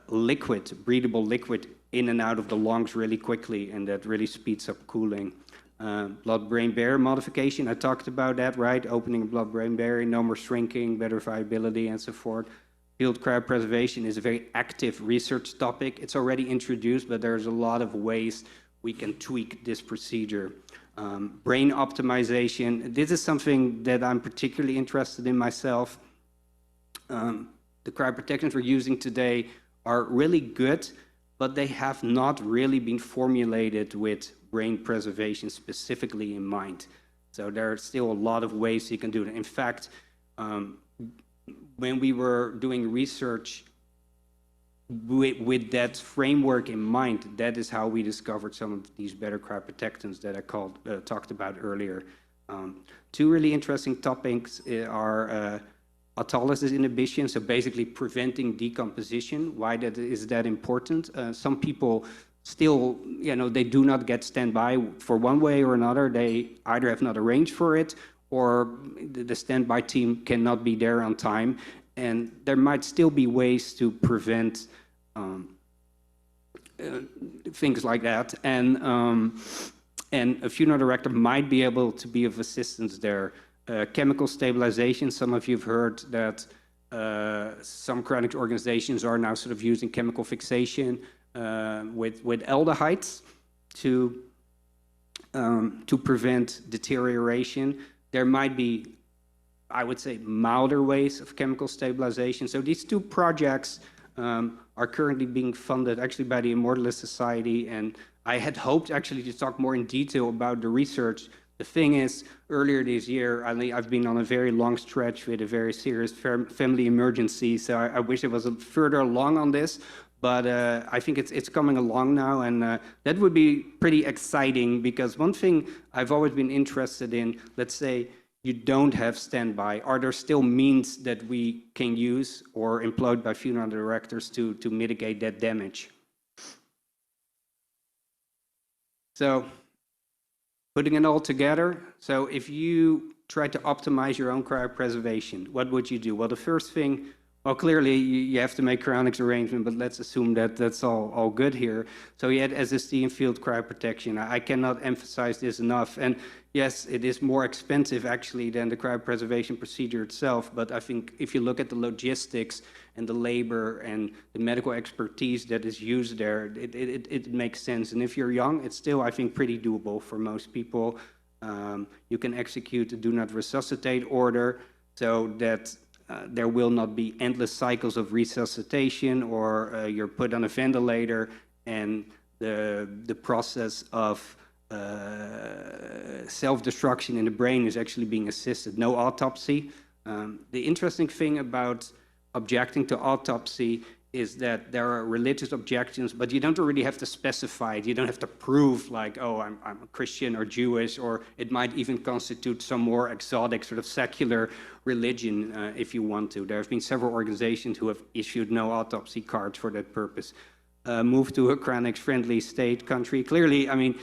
liquid, breathable liquid, in and out of the lungs really quickly, and that really speeds up cooling. Blood-brain barrier modification, I talked about that, right? Opening a blood-brain barrier, no more shrinking, better viability, and so forth. Field cryopreservation is a very active research topic. It's already introduced, but there's a lot of ways we can tweak this procedure. Brain optimization, this is something that I'm particularly interested in myself. The cryoprotections we're using today are really good, but they have not really been formulated with brain preservation specifically in mind. So there are still a lot of ways you can do it. In fact, when we were doing research with that framework in mind, that is how we discovered some of these better cryoprotectants that I talked about earlier. Two really interesting topics are autolysis inhibition, so basically preventing decomposition. Why is that important? Some people still, they do not get standby for one way or another. They either have not arranged for it, or the standby team cannot be there on time. And there might still be ways to prevent things like that. And a funeral director might be able to be of assistance there. Chemical stabilization, some of you have heard that some cryonics organizations are now sort of using chemical fixation with aldehydes to prevent deterioration. There might be, I would say, milder ways of chemical stabilization. So these two projects are currently being funded actually by the Immortalist Society, and I had hoped actually to talk more in detail about the research. The thing is, earlier this year, I've been on a very long stretch with a very serious family emergency, so I wish I was further along on this, but I think it's coming along now, and that would be pretty exciting, because one thing I've always been interested in, let's say you don't have standby, are there still means that we can use or employed by funeral directors to mitigate that damage? So, putting it all together, so if you try to optimize your own cryopreservation, what would you do? Well, the first thing, well, clearly you have to make cryonics arrangement, but let's assume that that's all good here. So you had SSD and field cryoprotection. I cannot emphasize this enough. And yes, it is more expensive actually than the cryopreservation procedure itself, but I think if you look at the logistics and the labor and the medical expertise that is used there, it makes sense. And if you're young, it's still, I think, pretty doable for most people. You can execute a do not resuscitate order so that there will not be endless cycles of resuscitation, or you're put on a ventilator and the process of self-destruction in the brain is actually being assisted. No autopsy. The interesting thing about objecting to autopsy is that there are religious objections, but you don't really have to specify it. You don't have to prove like, oh, I'm a Christian or Jewish, or it might even constitute some more exotic sort of secular religion if you want to. There have been several organizations who have issued no autopsy cards for that purpose. Move to a cryonics-friendly state, country. Clearly, I mean,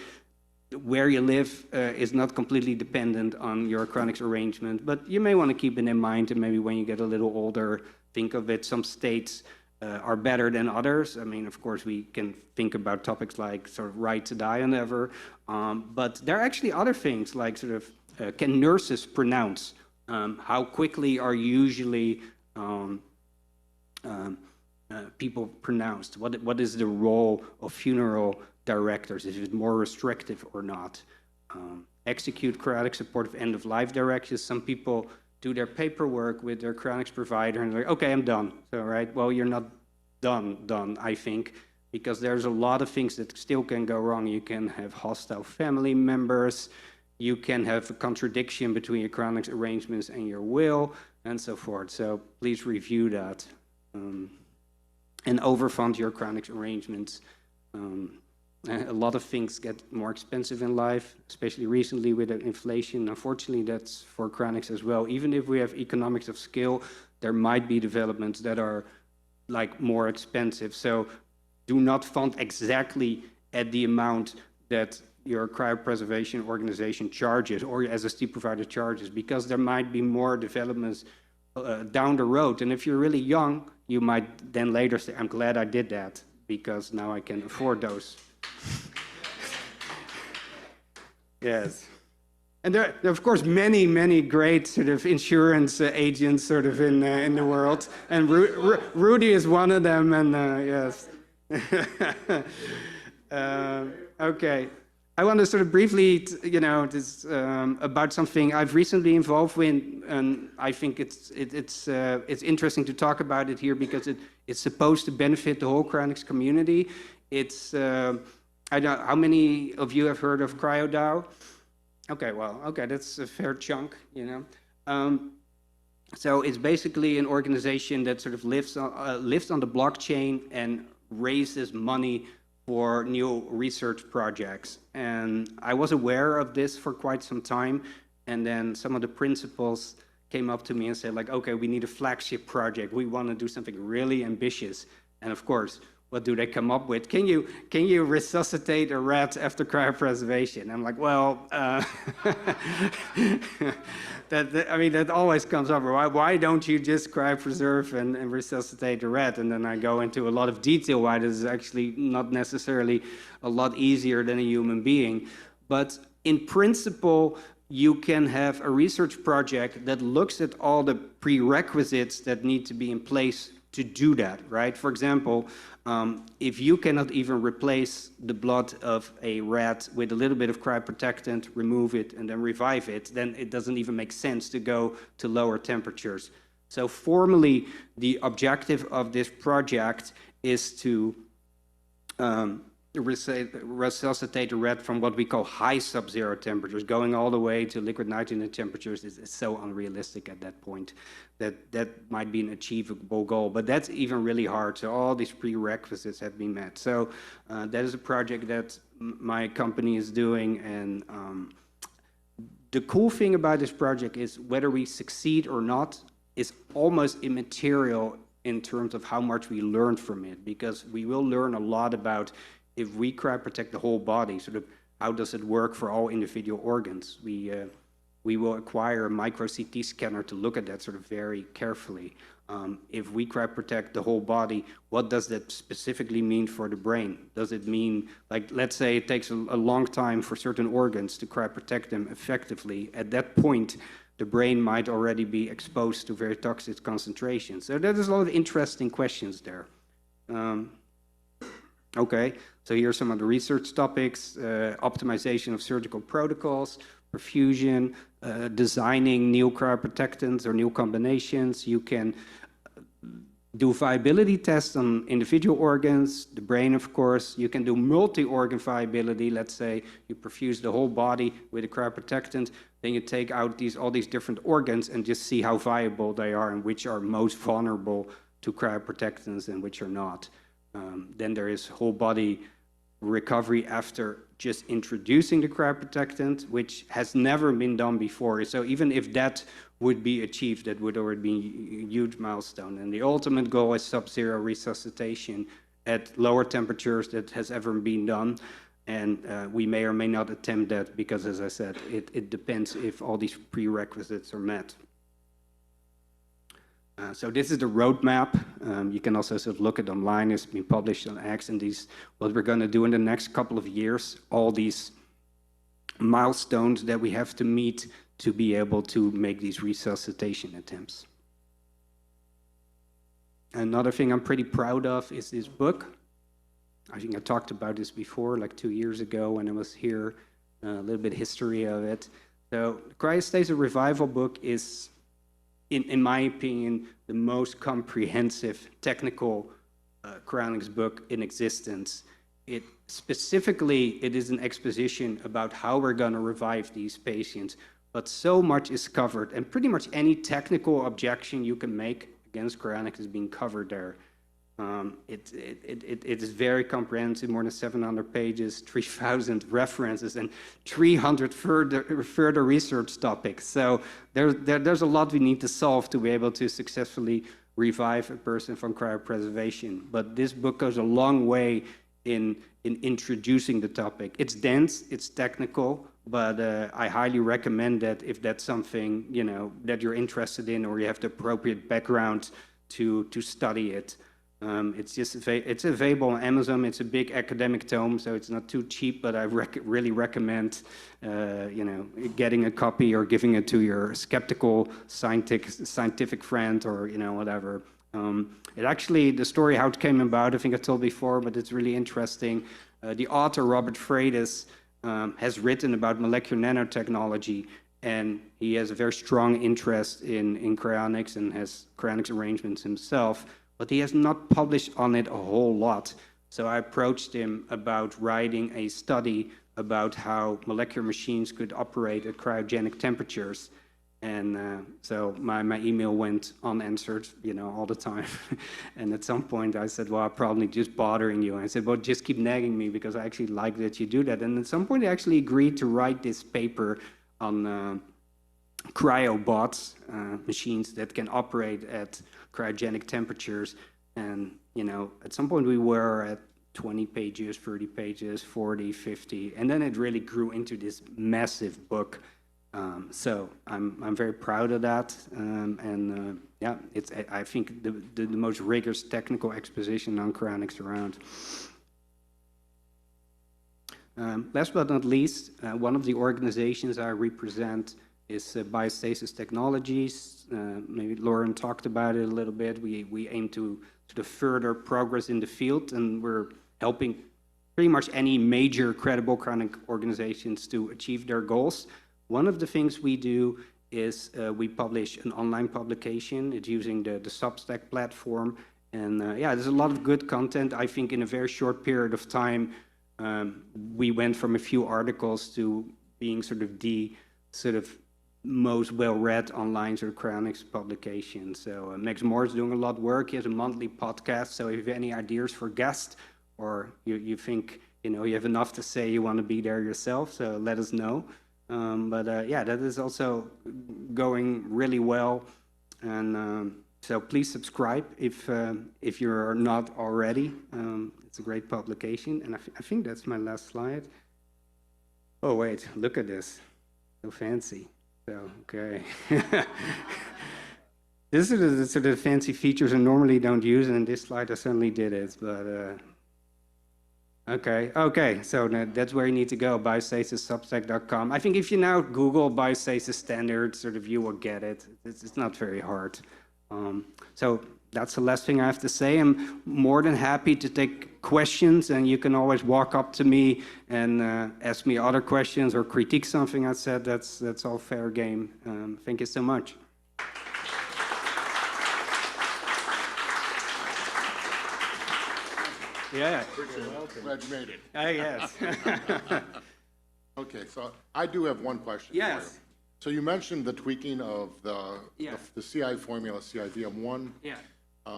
where you live is not completely dependent on your cryonics arrangement, but you may want to keep it in mind, and maybe when you get a little older, think of it. Some states are better than others. I mean, of course, we can think about topics like sort of right to die and ever, but there are actually other things like sort of, can nurses pronounce? How quickly are usually people pronounced? What is the role of funeral directors? Is it more restrictive or not? Execute cryonic supportive end-of-life directives. Some people do their paperwork with their cryonics provider and they're like, okay, I'm done. So, right, well, you're not done, I think, because there's a lot of things that still can go wrong. You can have hostile family members, you can have a contradiction between your cryonics arrangements and your will, and so forth. So please review that. And overfund your cryonics arrangements. A lot of things get more expensive in life, especially recently with inflation. Unfortunately, that's for cryonics as well. Even if we have economics of scale, there might be developments that are like more expensive. So do not fund exactly at the amount that your cryopreservation organization charges or as a STEEP provider charges, because there might be more developments down the road. And if you're really young, you might then later say, I'm glad I did that because now I can afford those. Yes. And there are, of course, many, many great sort of insurance agents sort of in the world. And Rudy is one of them, and yes. Okay. I want to sort of briefly, about something I've recently involved in, and I think it's interesting to talk about it here because it's supposed to benefit the whole cryonics community. It's, I don't, how many of you have heard of CryoDAO? Okay, well, okay, that's a fair chunk, So it's basically an organization that sort of lives on the blockchain and raises money for new research projects. And I was aware of this for quite some time, and then some of the principals came up to me and said, like, okay, we need a flagship project. We want to do something really ambitious. And of course, what do they come up with? Can you resuscitate a rat after cryopreservation? I'm like, well, that always comes up. Why don't you just cryopreserve and resuscitate a rat? And then I go into a lot of detail why this is actually not necessarily a lot easier than a human being. But in principle, you can have a research project that looks at all the prerequisites that need to be in place to do that, right? For example, if you cannot even replace the blood of a rat with a little bit of cryoprotectant, remove it, and then revive it, then it doesn't even make sense to go to lower temperatures. So formally, the objective of this project is to resuscitate a rat from what we call high sub-zero temperatures. Going all the way to liquid nitrogen temperatures is so unrealistic at that point that might be an achievable goal, but that's even really hard. So all these prerequisites have been met. So that is a project that my company is doing, and the cool thing about this project is whether we succeed or not is almost immaterial in terms of how much we learn from it, because we will learn a lot about if we cryoprotect the whole body, sort of how does it work for all individual organs. We will acquire a micro CT scanner to look at that sort of very carefully. If we cryoprotect the whole body, what does that specifically mean for the brain? Does it mean, like, let's say it takes a long time for certain organs to cryoprotect them effectively. At that point, the brain might already be exposed to very toxic concentrations. So there's a lot of interesting questions there. Okay, so here are some of the research topics: optimization of surgical protocols, perfusion, designing new cryoprotectants or new combinations. You can do viability tests on individual organs, the brain, of course. You can do multi-organ viability. Let's say you perfuse the whole body with a cryoprotectant, then you take out all these different organs and just see how viable they are and which are most vulnerable to cryoprotectants and which are not. Then there is whole body recovery after just introducing the cryoprotectant, which has never been done before. So even if that would be achieved, that would already be a huge milestone. And the ultimate goal is sub-zero resuscitation at lower temperatures that has ever been done. And we may or may not attempt that because, as I said, it depends if all these prerequisites are met. So this is the roadmap. You can also sort of look it online. It's been published on X, and what we're going to do in the next couple of years, all these milestones that we have to meet to be able to make these resuscitation attempts. Another thing I'm pretty proud of is this book. I think I talked about this before, like 2 years ago when I was here, a little bit history of it. So the Cryostasis Revival book is, in my opinion, the most comprehensive technical cryonics book in existence. It is an exposition about how we're going to revive these patients, but so much is covered, and pretty much any technical objection you can make against cryonics is being covered there. It is very comprehensive, more than 700 pages, 3,000 references, and 300 further research topics. So there's a lot we need to solve to be able to successfully revive a person from cryopreservation. But this book goes a long way in introducing the topic. It's dense, it's technical, but I highly recommend that if that's something, you know, that you're interested in, or you have the appropriate background to study it. It's available on Amazon. It's a big academic tome, so it's not too cheap, but I really recommend, you know, getting a copy or giving it to your skeptical scientific friend, or, you know, whatever. It actually, the story, how it came about, I think I told before, but it's really interesting. The author, Robert Freitas, has written about molecular nanotechnology, and he has a very strong interest in cryonics and has cryonics arrangements himself, but he has not published on it a whole lot. So I approached him about writing a study about how molecular machines could operate at cryogenic temperatures. And so my email went unanswered, you know, all the time. And at some point I said, well, I'm probably just bothering you. And I said, well, just keep nagging me, because I actually like that you do that. And at some point I actually agreed to write this paper on cryobots, machines that can operate at cryogenic temperatures. And, you know, at some point we were at 20 pages, 30 pages, 40, 50, and then it really grew into this massive book. So I'm very proud of that, yeah, it's, I think, the most rigorous technical exposition on cryonics around. Last but not least, one of the organizations I represent is Biostasis Technologies. Maybe Lauren talked about it a little bit. We aim to sort of further progress in the field, and we're helping pretty much any major credible cryonic organizations to achieve their goals. One of the things we do is we publish an online publication. It's using the Substack platform. And yeah, there's a lot of good content. I think in a very short period of time, we went from a few articles to being sort of the most well-read online sort of cryonics publication. So Max Moore is doing a lot of work. He has a monthly podcast. So if you have any ideas for guests, or you think, you know, you have enough to say, you want to be there yourself, so let us know. Yeah, that is also going really well, and so please subscribe if you're not already. It's a great publication, and I think that's my last slide. Oh wait, look at this, so fancy. So okay, this is the sort of fancy features I normally don't use, and in this slide I certainly did it, but. Okay, so that's where you need to go, biostasissubstack.com. I think if you now Google biostasis standards, sort of you will get it. It's not very hard. So that's the last thing I have to say. I'm more than happy to take questions, and you can always walk up to me and ask me other questions or critique something I said. That's all fair game. Thank you so much. Yeah. Glad you made it. Yes. Okay, so I do have one question. Yes. For you. So you mentioned the tweaking of the CI formula, CIVM1. Yeah.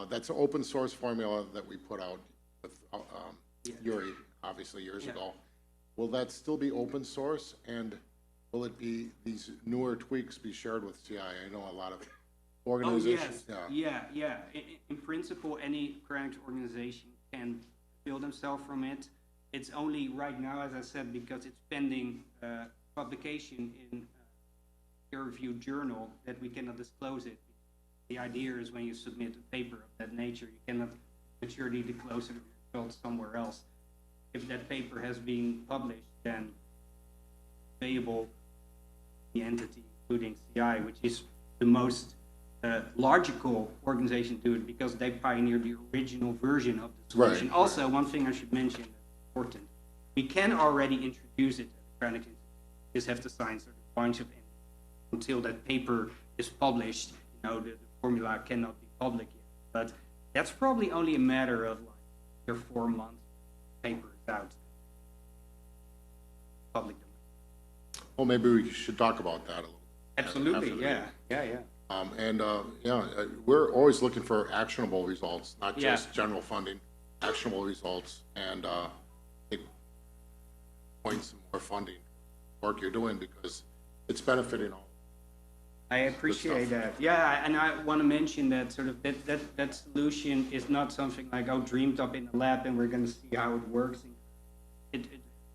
That's an open source formula that we put out with Yuri, obviously, years ago. Will that still be open source, and will it be, these newer tweaks be shared with CI? I know a lot of organizations. Oh, yes. Yeah. In principle, any cryonics organization can build themselves from it. It's only right now, as I said, because it's pending publication in a peer-reviewed journal, that we cannot disclose it. The idea is when you submit a paper of that nature, you cannot maturely disclose the results somewhere else. If that paper has been published, then available the entity, including CI, which is the most logical organization to do it, because they pioneered the original version of the solution. Right. Also, one thing I should mention that's important, we can already introduce it at the Cryonics Institute. We just have to sign sort of a bunch of it. Until that paper is published, you know, the formula cannot be public yet. But that's probably only a matter of like 3 or 4 months. Paper is out. Public domain. Well, maybe we should talk about that a little. Absolutely, yeah. We're always looking for actionable results, not just general funding, actionable results, and point some more funding work you're doing, because it's benefiting all. I appreciate that. Yeah, and I want to mention that sort of that solution is not something like, oh, dreamed up in the lab and we're going to see how it works. It's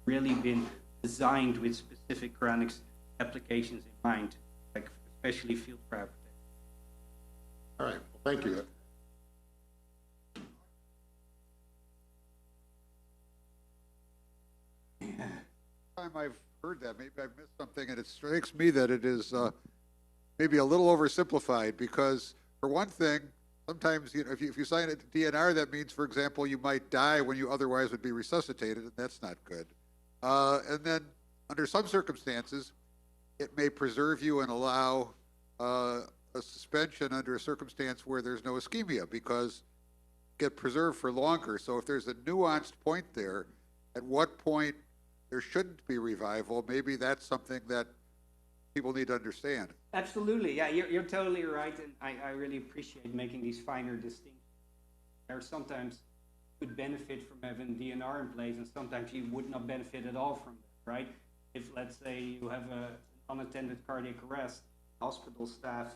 really been designed with specific cryonics applications in mind, like especially field cryoprotection. All right, well, thank you. Time I've heard that, maybe I've missed something, and it strikes me that it is maybe a little oversimplified, because for one thing, sometimes if you sign a DNR, that means, for example, you might die when you otherwise would be resuscitated, and that's not good. And then under some circumstances, it may preserve you and allow a suspension under a circumstance where there's no ischemia, because get preserved for longer. So if there's a nuanced point there, at what point there shouldn't be revival, maybe that's something that people need to understand. Absolutely, yeah, you're totally right, and I really appreciate making these finer distinctions. There are sometimes could benefit from having DNR in place, and sometimes you would not benefit at all from that, right? If, let's say, you have an unattended cardiac arrest, hospital staff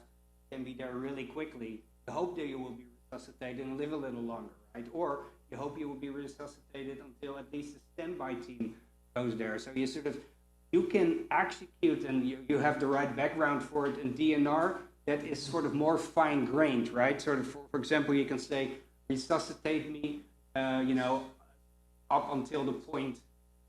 can be there really quickly. You hope that you will be resuscitated and live a little longer, right? Or you hope you will be resuscitated until at least the standby team goes there. So you can execute, and you have the right background for it in DNR that is sort of more fine-grained, right? Sort of, for example, you can say, resuscitate me, up until the point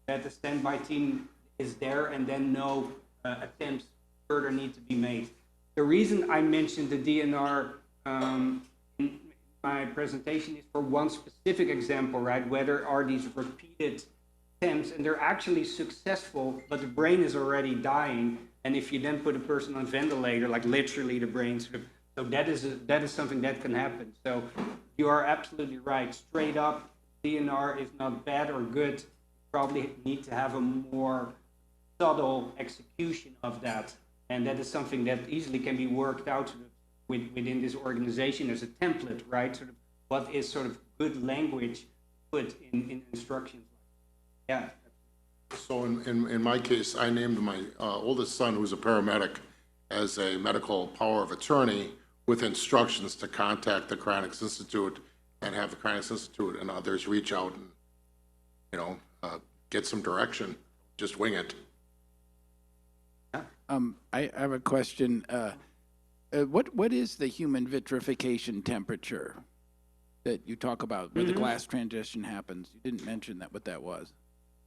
that the standby team is there, and then no attempts further need to be made. The reason I mentioned the DNR in my presentation is for one specific example, right? Whether are these repeated attempts, and they're actually successful, but the brain is already dying, and if you then put a person on ventilator, like literally the brain sort of, so that is something that can happen. So you are absolutely right. Straight up, DNR is not bad or good. You probably need to have a more subtle execution of that, and that is something that easily can be worked out within this organization as a template, right? Sort of what is sort of good language put in instructions. Yeah. So in my case, I named my oldest son, who's a paramedic, as a medical power of attorney with instructions to contact the Cryonics Institute and have the Cryonics Institute and others reach out and, get some direction. Just wing it. I have a question. What is the human vitrification temperature that you talk about where the glass transition happens? You didn't mention what that was.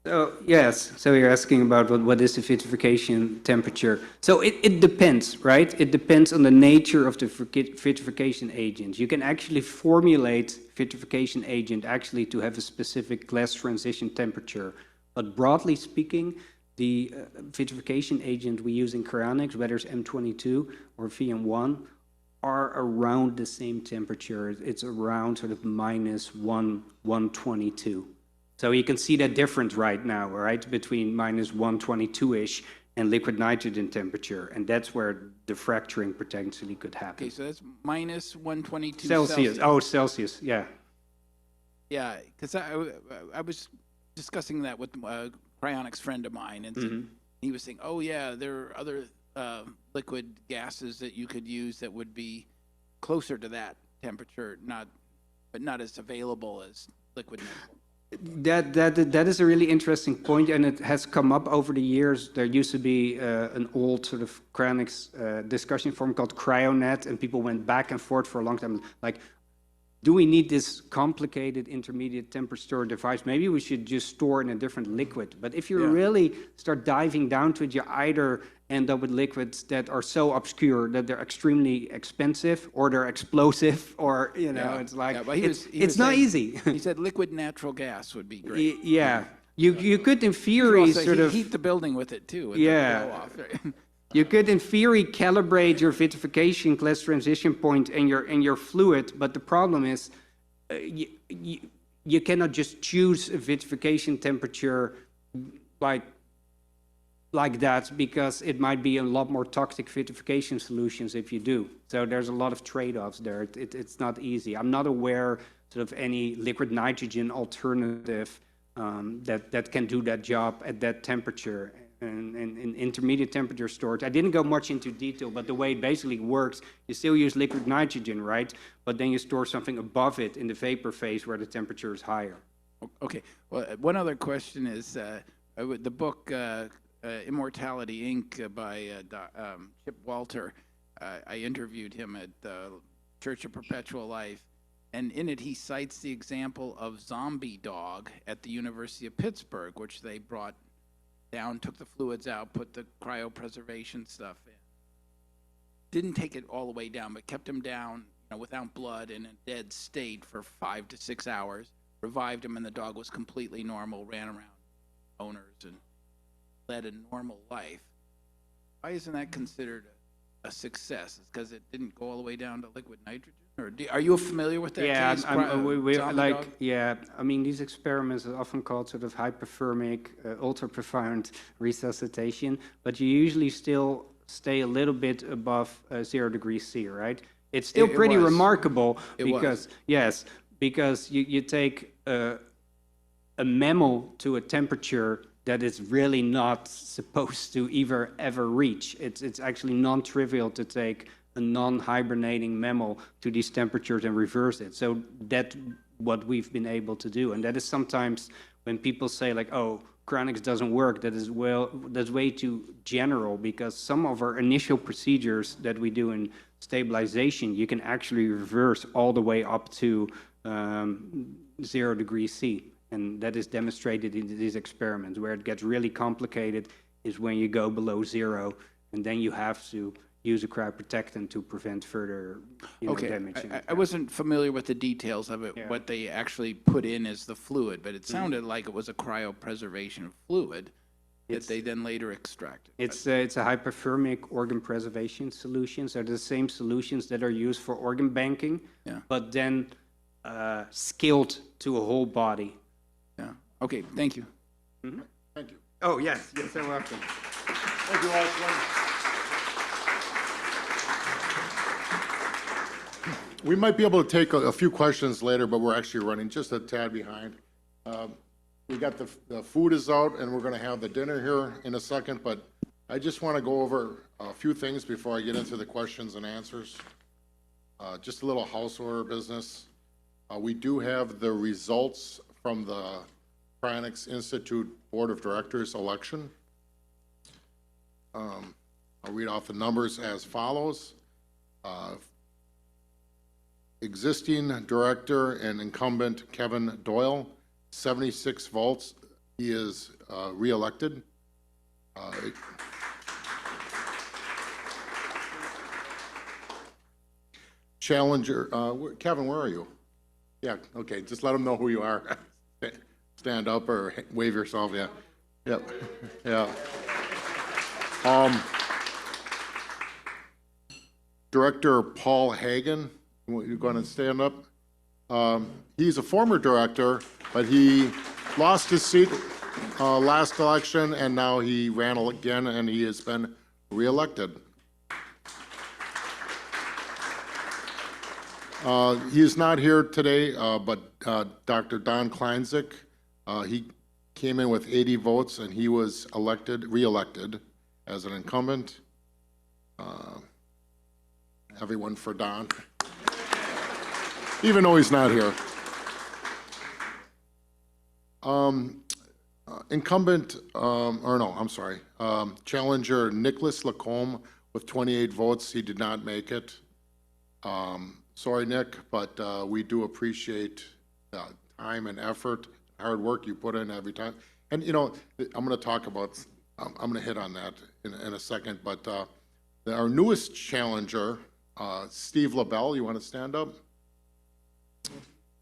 So yes, so you're asking about what is the vitrification temperature. So it depends, right? It depends on the nature of the vitrification agent. You can actually formulate vitrification agent actually to have a specific glass transition temperature. But broadly speaking, the vitrification agent we use in cryonics, whether it's M22 or VM1, are around the same temperature. It's around sort of minus 122. So you can see that difference right now, right, between minus 122-ish and liquid nitrogen temperature, and that's where the fracturing potentially could happen. Okay, so that's minus 122 Celsius. Oh, Celsius, yeah. Yeah, because I was discussing that with a cryonics friend of mine, and he was saying, oh yeah, there are other liquid gases that you could use that would be closer to that temperature, but not as available as liquid nitrogen. That is a really interesting point, and it has come up over the years. There used to be an old sort of cryonics discussion forum called Cryonet, and people went back and forth for a long time. Like, do we need this complicated intermediate temperature storage device? Maybe we should just store in a different liquid. But if you really start diving down to it, you either end up with liquids that are so obscure that they're extremely expensive, or they're explosive, or it's like it's not easy. He said liquid natural gas would be great. Yeah, you could in theory sort of heat the building with it too. You could in theory calibrate your vitrification glass transition point and your fluid, but the problem is you cannot just choose a vitrification temperature like that, because it might be a lot more toxic vitrification solutions if you do. So there's a lot of trade-offs there. It's not easy. I'm not aware sort of any liquid nitrogen alternative that can do that job at that temperature. and intermediate temperature storage. I didn't go much into detail, but the way it basically works, you still use liquid nitrogen, right? But then you store something above it in the vapor phase where the temperature is higher. Okay, well, one other question is, the book Immortality, Inc. By Chip Walter, I interviewed him at the Church of Perpetual Life, and in it he cites the example of Zombie Dog at the University of Pittsburgh, which they brought down, took the fluids out, put the cryopreservation stuff in. Didn't take it all the way down, but kept him down, without blood in a dead state for 5 to 6 hours, revived him, and the dog was completely normal, ran around owners and led a normal life. Why isn't that considered a success? It's because it didn't go all the way down to liquid nitrogen? Or are you familiar with that Yeah, case? we Zombie like, dog? yeah, I mean, these experiments are often called sort of hyperthermic, ultra-profound resuscitation, but you usually still stay a little bit above 0 degrees C, right? It's still It pretty was. remarkable It because, yes, because you take a mammal to a temperature that is really not supposed to ever reach. It's actually non-trivial to take a non-hibernating mammal to these temperatures and reverse it. So that's what we've been able to do. And that is sometimes when people say like, oh, cryonics doesn't work, that's way too general, because some of our initial procedures that we do in stabilization, you can actually reverse all the way up to 0 degrees C. And that is demonstrated in these experiments. Where it gets really complicated is when you go below 0, and then you have to use a cryoprotectant to prevent further damage. I wasn't familiar with the details of it, Yeah. what they actually put in as the fluid, but it sounded like it was a cryopreservation fluid that they then later extracted. It's a hyperthermic organ preservation solution. So the same solutions that are used for organ banking, Yeah. but then scaled to a whole body. Yeah. Okay, thank you. Thank you. Oh, yes, you're so welcome. Thank you, Ashley. We might be able to take a few questions later, but we're actually running just a tad behind. We got the food is out, and we're going to have the dinner here in a second, but I just want to go over a few things before I get into the questions and answers. Just a little house order business. We do have the results from the Cryonics Institute Board of Directors election. I'll read off the numbers as follows. Existing director and incumbent Kevin Doyle, 76 votes. He is re-elected. Challenger, Kevin, where are you? Yeah, okay, just let them know who you are. Stand up or wave yourself, yeah. Yep, yeah. Director Paul Hagan, you going to stand up? He's a former director, but he lost his seat last election, and now he ran again, and he has been reelected. He is not here today, but Dr. Don Kleinzik, he came in with 80 votes, and he was reelected as an incumbent. Everyone for Don, even though he's not here. Incumbent, challenger Nicholas Lacombe with 28 votes. He did not make it. Sorry, Nick, but we do appreciate the time and effort, hard work you put in every time. And, I'm going to talk about, I'm going to hit on that in a second, but our newest challenger, Steve LaBelle, you want to stand up?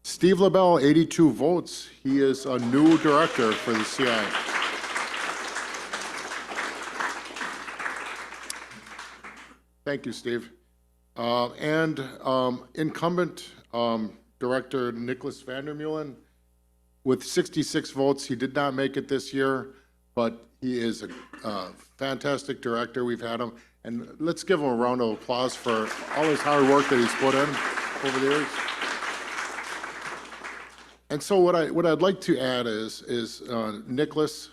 Steve LaBelle, 82 votes. He is a new director for the CI. Thank you, Steve. And incumbent director Nicholas Vandermeulen, with 66 votes. He did not make it this year, but he is a fantastic director. We've had him. And let's give him a round of applause for all his hard work that he's put in over the years. And so what I'd like to add is Nicholas,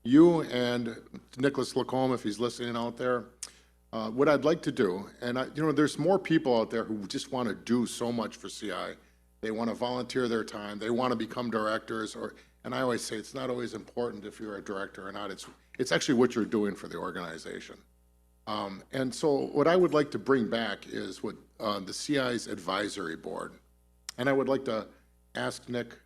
you and Nicholas Lacombe, if he's listening out there, what I'd like to do, and there's more people out there who just want to do so much for CI. They want to volunteer their time. They want to become directors, and I always say it's not always important if you're a director or not. It's actually what you're doing for the organization. And so what I would like to bring back is what the CI's advisory board. And I would like to ask Nick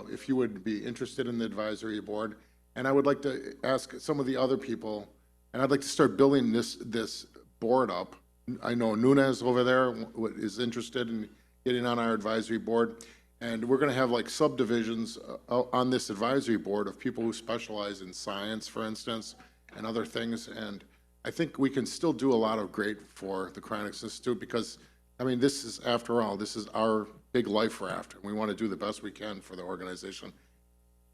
if you would be interested in the advisory board. And I would like to ask some of the other people, and I'd like to start building this board up. I know Nunez over there is interested in getting on our advisory board. And we're going to have like subdivisions on this advisory board of people who specialize in science, for instance, and other things. And I think we can still do a lot of great for the Cryonics Institute because, I mean, this is, after all, this is our big life raft, and we want to do the best we can for the organization.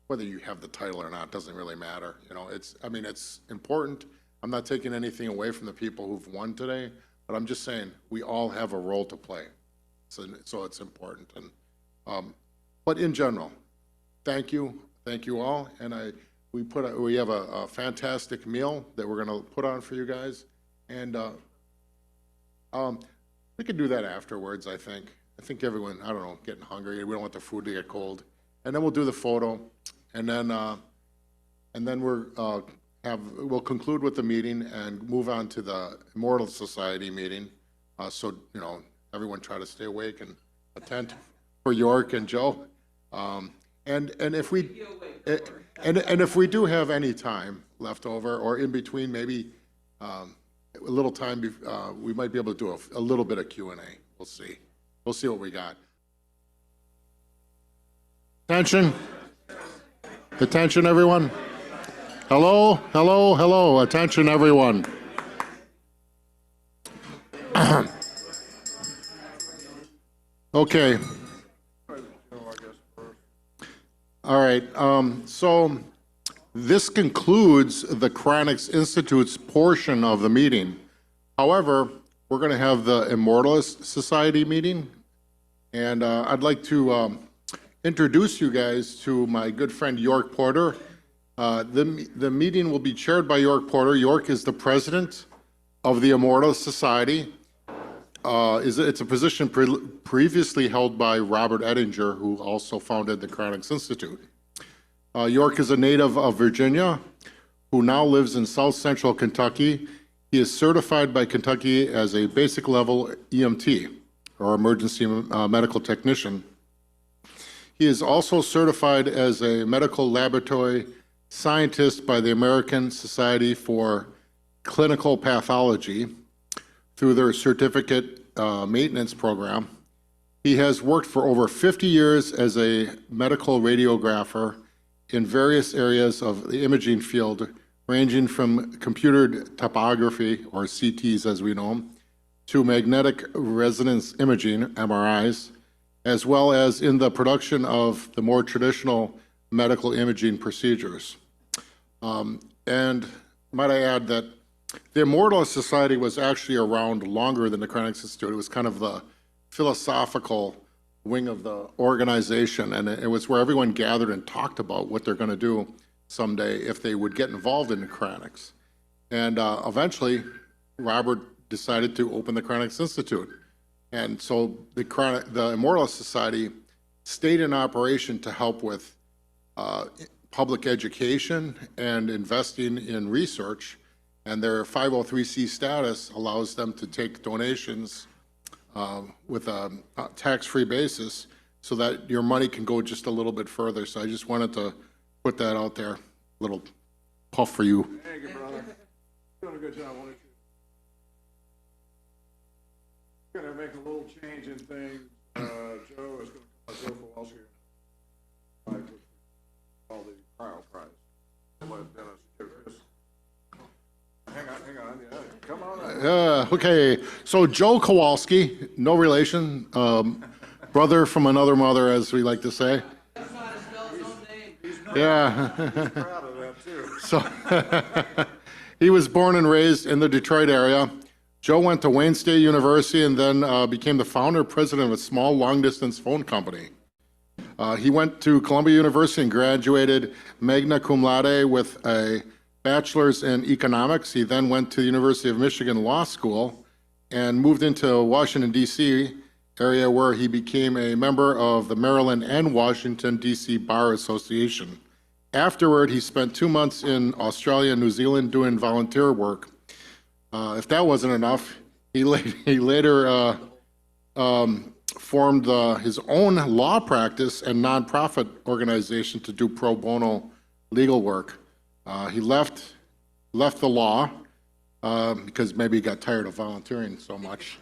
Whether you have the title or not doesn't really matter. It's important. I'm not taking anything away from the people who've won today, but I'm just saying we all have a role to play. So it's important. And but in general, thank you all. And we have a fantastic meal that we're going to put on for you guys, and we can do that afterwards. I think everyone, I don't know, getting hungry. We don't want the food to get cold, and then we'll do the photo, and then we'll conclude with the meeting and move on to the Immortalist Society meeting. So everyone try to stay awake and attend for York and Joe. And if we if we do have any time left over or in between, maybe a little time, we might be able to do a little bit of Q&A. We'll see. We'll see what we got. Attention. Attention, everyone. Hello, hello, hello. Attention, everyone. Okay. All right. So this concludes the Cryonics Institute's portion of the meeting. However, we're going to have the Immortalist Society meeting, and I'd like to introduce you guys to my good friend York Porter. The meeting will be chaired by York Porter. York is the president of the Immortalist Society. It's a position previously held by Robert Ettinger, who also founded the Cryonics Institute. York is a native of Virginia, who now lives in South Central Kentucky. He is certified by Kentucky as a basic level EMT, or emergency medical technician. He is also certified as a medical laboratory scientist by the American Society for Clinical Pathology through their certificate maintenance program. He has worked for over 50 years as a medical radiographer in various areas of the imaging field, ranging from computed topography, or CTs as we know them, to magnetic resonance imaging, MRIs, as well as in the production of the more traditional medical imaging procedures. And might I add that the Immortalist Society was actually around longer than the Cryonics Institute. It was kind of the philosophical wing of the organization, and it was where everyone gathered and talked about what they're going to do someday if they would get involved in the Cryonics. And eventually, Robert decided to open the Cryonics Institute. And so the Immortalist Society stayed in operation to help with public education and investing in research. And their 503c status allows them to take donations with a tax-free basis so that your money can go just a little bit further. So I just wanted to put that out there, a little puff for you. Thank you, brother. Doing a good job, won't you? Gonna make a little change in things. Joe is gonna come, Joe Kowalski, all the cryo prize. Let Dennis give his. Hang on, yeah, come on. Okay, so Joe Kowalski, no relation, brother from another mother, as we like to say. Yeah. He's proud of that too. So he was born and raised in the Detroit area. Joe went to Wayne State University and then became the founder and president of a small long-distance phone company. He went to Columbia University and graduated magna cum laude with a bachelor's in economics. He then went to the University of Michigan Law School and moved into Washington, D.C., area where he became a member of the Maryland and Washington, D.C. Bar Association. Afterward, he spent 2 months in Australia and New Zealand doing volunteer work. If that wasn't enough, he later formed his own law practice and nonprofit organization to do pro bono legal work. He left the law because maybe he got tired of volunteering so much.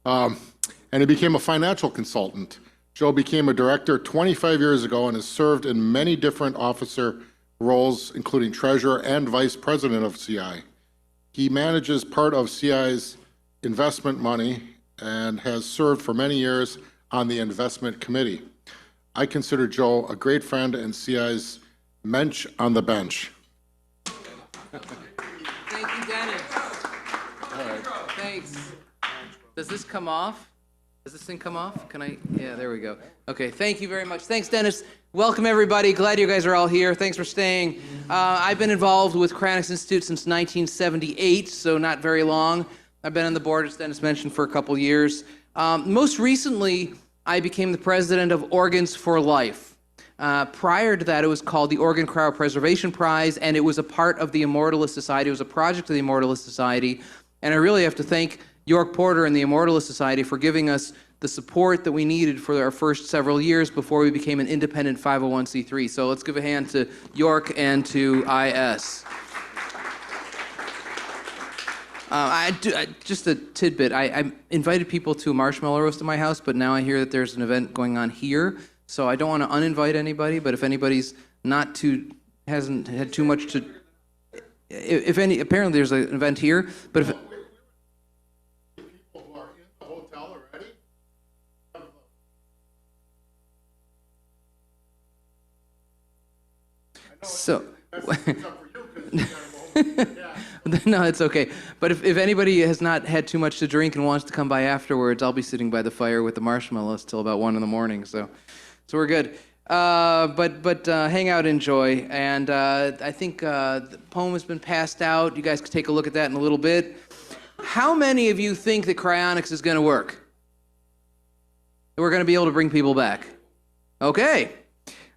And he became a financial consultant. Joe became a director 25 years ago and has served in many different officer roles, including treasurer and vice president of CI. He manages part of CI's investment money and has served for many years on the investment committee. I consider Joe a great friend and CI's mensch on the bench. Thank you, Dennis. Thanks. Does this come off? Does this thing come off? Can I? Yeah, there we go. Okay, thank you very much. Thanks, Dennis. Welcome, everybody. Glad you guys are all here. Thanks for staying. I've been involved with Cryonics Institute since 1978, so not very long. I've been on the board, as Dennis mentioned, for a couple years. Most recently, I became the president of Organs for Life. Prior to that, it was called the Organ Cryopreservation Prize, and it was a part of the Immortalist Society. It was a project of the Immortalist Society, and I really have to thank York Porter and the Immortalist Society for giving us the support that we needed for our first several years before we became an independent 501c3. So let's give a hand to York and to IS. Just a tidbit. I invited people to a marshmallow roast at my house, but now I hear that there's an event going on here. So I don't want to uninvite anybody, but if anybody's hasn't had too much to, if any, apparently there's an event here, but if, so, no, it's okay. But if anybody has not had too much to drink and wants to come by afterwards, I'll be sitting by the fire with the marshmallows till about 1 a.m. So we're good. But hang out, enjoy. And I think the poem has been passed out. You guys can take a look at that in a little bit. How many of you think that cryonics is going to work? That we're going to be able to bring people back? Okay.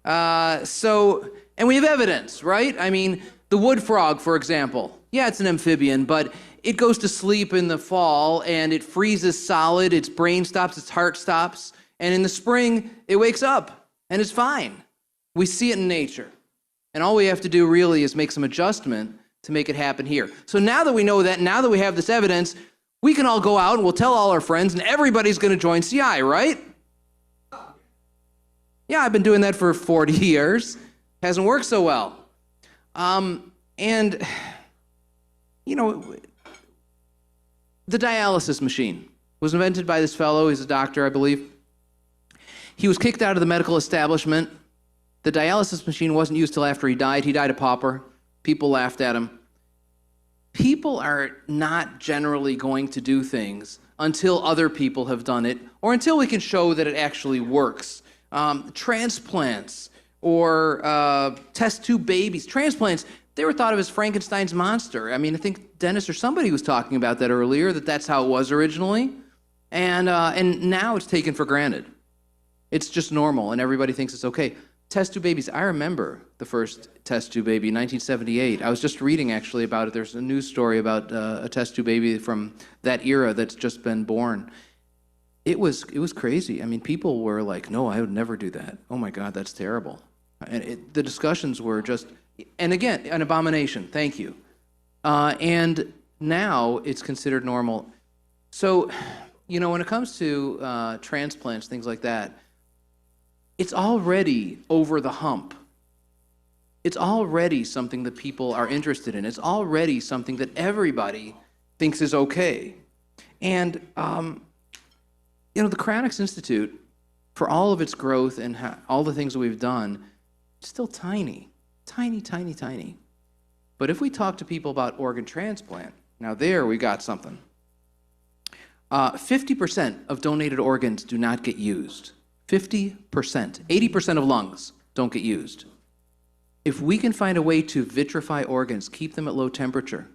And we have evidence, right? I mean, the wood frog, for example. Yeah, it's an amphibian, but it goes to sleep in the fall and it freezes solid, its brain stops, its heart stops, and in the spring, it wakes up and it's fine. We see it in nature. And all we have to do really is make some adjustment to make it happen here. So now that we know that, now that we have this evidence, we can all go out and we'll tell all our friends and everybody's going to join CI, right? Yeah, I've been doing that for 40 years. Hasn't worked so well. And, you know, the dialysis machine was invented by this fellow. He's a doctor, I believe. He was kicked out of the medical establishment. The dialysis machine wasn't used till after he died. He died a pauper. People laughed at him. People are not generally going to do things until other people have done it or until we can show that it actually works. Transplants or test tube babies. Transplants, they were thought of as Frankenstein's monster. I mean, I think Dennis or somebody was talking about that earlier, that's how it was originally. And now it's taken for granted. It's just normal, and everybody thinks it's okay. Test tube babies, I remember the first test tube baby, 1978. I was just reading, actually, about it. There's a news story about a test tube baby from that era that's just been born. It was crazy. I mean, people were like, no, I would never do that. Oh, my God, that's terrible. And the discussions were just, and again, an abomination. Thank you. And now it's considered normal. So, you know, when it comes to transplants, things like that, it's already over the hump. It's already something that people are interested in. It's already something that everybody thinks is okay. And, you know, the Cryonics Institute, for all of its growth and all the things that we've done, it's still tiny, tiny, tiny, tiny. But if we talk to people about organ transplant, now there we got something. 50% of donated organs do not get used. 50%. 80% of lungs don't get used. If we can find a way to vitrify organs, keep them at low temperature,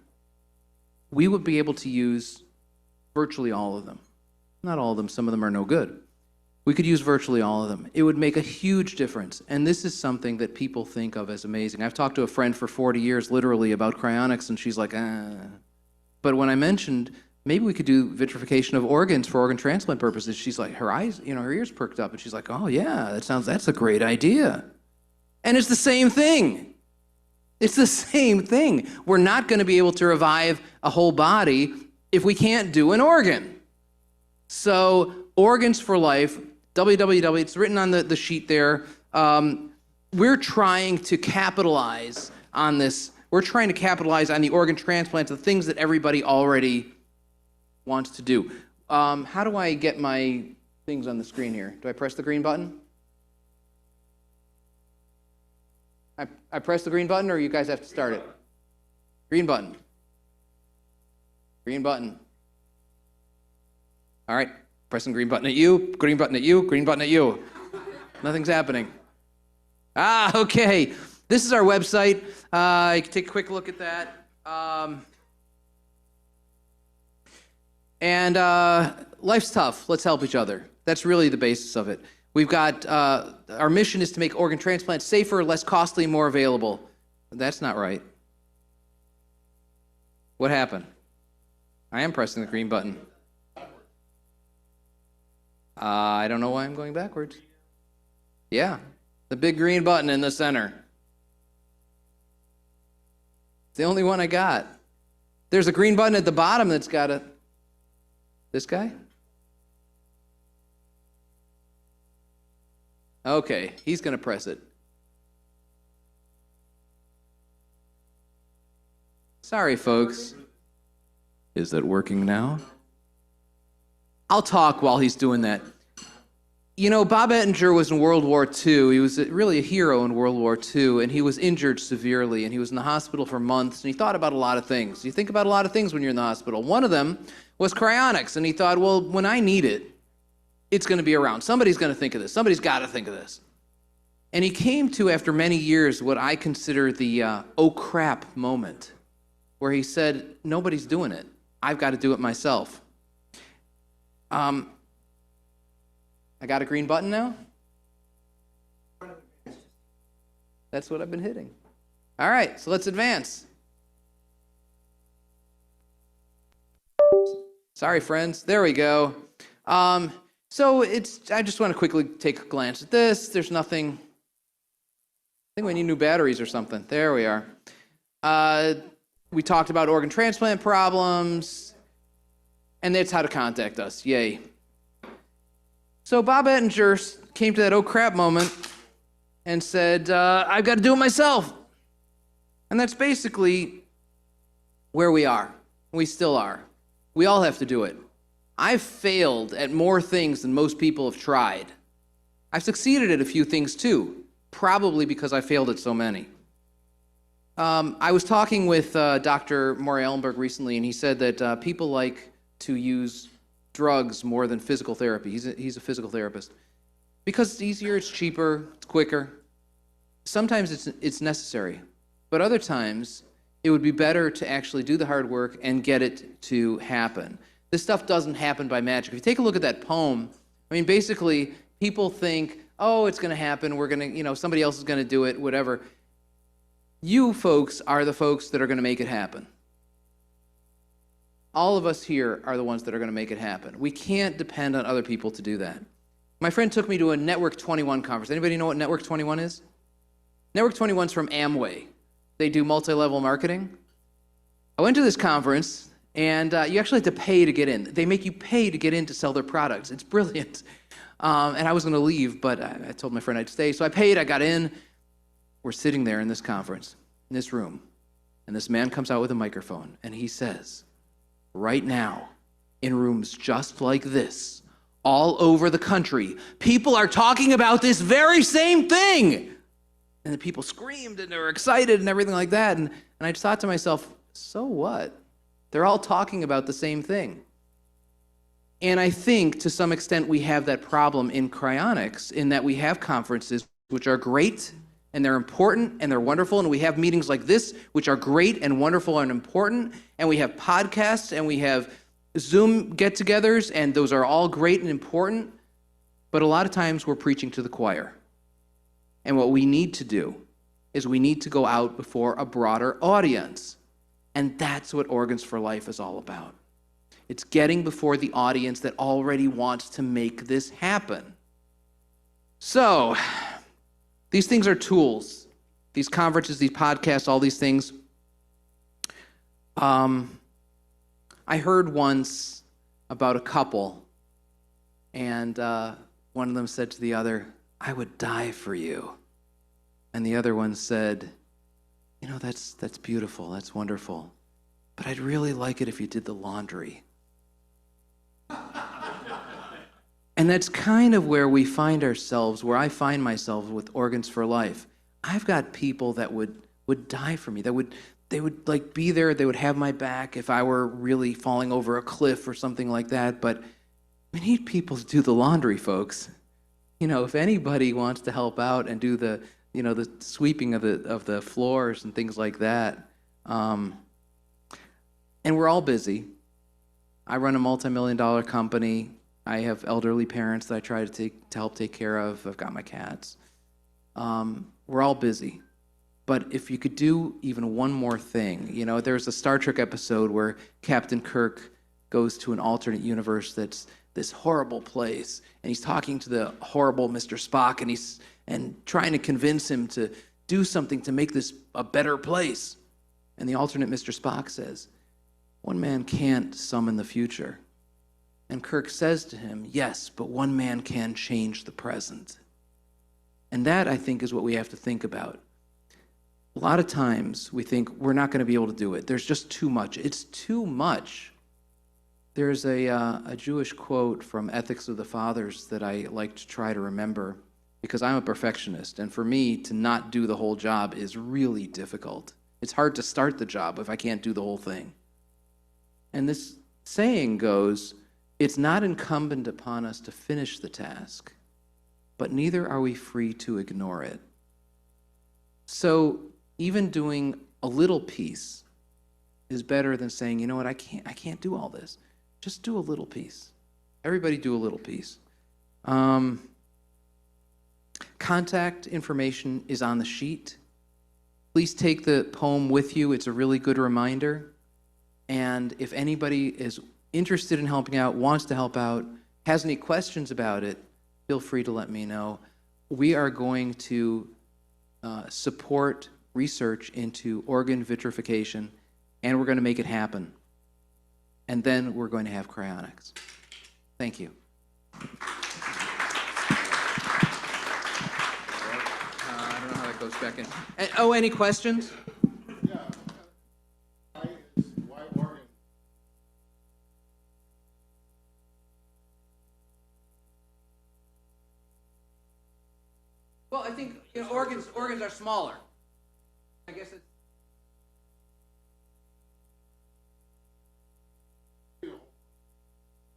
we would be able to use virtually all of them. Not all of them, some of them are no good. We could use virtually all of them. It would make a huge difference. And this is something that people think of as amazing. I've talked to a friend for 40 years, literally, about cryonics, and she's like, ah. But when I mentioned, maybe we could do vitrification of organs for organ transplant purposes, she's like, her eyes, her ears perked up, and she's like, oh yeah, that's a great idea. And it's the same thing. It's the same thing. We're not going to be able to revive a whole body if we can't do an organ. So, Organs for Life, www, it's written on the sheet there. We're trying to capitalize on this. We're trying to capitalize on the organ transplants, the things that everybody already wants to do. How do I get my things on the screen here? Do I press the green button? I press the green button, or you guys have to start it? Green button. Green button. All right, pressing green button at you, green button at you, green button at you. Nothing's happening. Okay. This is our website. You can take a quick look at that. Life's tough. Let's help each other. That's really the basis of it. We've got, our mission is to make organ transplants safer, less costly, more available. That's not right. What happened? I am pressing the green button. I don't know why I'm going backwards. Yeah, the big green button in the center. It's the only one I got. There's a green button at the bottom that's got a... This guy? Okay, he's going to press it. Sorry, folks. Is that working now? I'll talk while he's doing that. Bob Ettinger was in World War II. He was really a hero in World War II, and he was injured severely, and he was in the hospital for months, and he thought about a lot of things. You think about a lot of things when you're in the hospital. One of them was cryonics, and he thought, well, when I need it, it's going to be around. Somebody's going to think of this. Somebody's got to think of this. And he came to, after many years, what I consider the oh crap moment, where he said, nobody's doing it. I've got to do it myself. I got a green button now? That's what I've been hitting. All right, so let's advance. Sorry, friends. There we go. I just want to quickly take a glance at this. There's nothing. I think we need new batteries or something. There we are. We talked about organ transplant problems, and that's how to contact us. Yay. So Bob Ettinger came to that oh crap moment and said, I've got to do it myself. And that's basically where we are. We still are. We all have to do it. I've failed at more things than most people have tried. I've succeeded at a few things too, probably because I failed at so many. I was talking with Dr. Maury Ellenberg recently, and he said that people like to use drugs more than physical therapy. He's a physical therapist. Because it's easier, it's cheaper, it's quicker. Sometimes it's necessary, but other times it would be better to actually do the hard work and get it to happen. This stuff doesn't happen by magic. If you take a look at that poem, basically people think, oh, it's going to happen, we're going to, somebody else is going to do it, whatever. You folks are the folks that are going to make it happen. All of us here are the ones that are going to make it happen. We can't depend on other people to do that. My friend took me to a Network 21 conference. Anybody know what Network 21 is? Network 21 is from Amway. They do multi-level marketing. I went to this conference, and you actually have to pay to get in. They make you pay to get in to sell their products. It's brilliant. And I was going to leave, but I told my friend I'd stay. So I paid, I got in. We're sitting there in this conference, in this room, and this man comes out with a microphone, and he says, right now, in rooms just like this, all over the country, people are talking about this very same thing. And the people screamed and they were excited and everything like that. And I just thought to myself, so what? They're all talking about the same thing. And I think to some extent we have that problem in cryonics in that we have conferences which are great and they're important, and they're wonderful, and we have meetings like this, which are great and wonderful and important, and we have podcasts, and we have Zoom get-togethers, and those are all great and important, but a lot of times we're preaching to the choir. And what we need to do is we need to go out before a broader audience, and that's what Organs for Life is all about. It's getting before the audience that already wants to make this happen. So, these things are tools. These conferences, these podcasts, all these things. I heard once about a couple, and one of them said to the other, "I would die for you." And the other one said, "You know, that's beautiful, that's wonderful, but I'd really like it if you did the laundry." And that's kind of where we find ourselves, where I find myself with Organs for Life. I've got people that would die for me, they would like be there, they would have my back if I were really falling over a cliff or something like that, but we need people to do the laundry, folks. You know, if anybody wants to help out and do the sweeping of the floors and things like that, and we're all busy. I run a multi-million-dollar company. I have elderly parents that I try to help take care of. I've got my cats. We're all busy. But if you could do even one more thing, you know, there's a Star Trek episode where Captain Kirk goes to an alternate universe that's this horrible place, and he's talking to the horrible Mr. Spock, and trying to convince him to do something to make this a better place. And the alternate Mr. Spock says, "One man can't summon the future." And Kirk says to him, "Yes, but one man can change the present." And that, I think, is what we have to think about. A lot of times we think we're not going to be able to do it. There's just too much. It's too much. There's a Jewish quote from Ethics of the Fathers that I like to try to remember, because I'm a perfectionist, and for me to not do the whole job is really difficult. It's hard to start the job if I can't do the whole thing. And this saying goes, "It's not incumbent upon us to finish the task, but neither are we free to ignore it." So even doing a little piece is better than saying, "You know what, I can't do all this." Just do a little piece. Everybody do a little piece. Contact information is on the sheet. Please take the poem with you. It's a really good reminder. And if anybody is interested in helping out, wants to help out, has any questions about it, feel free to let me know. We are going to support research into organ vitrification, and we're going to make it happen. And then we're going to have cryonics. Thank you. I don't know how that goes back in. Any questions? Yeah. Why organ? Well, I think organs are smaller. I guess it's.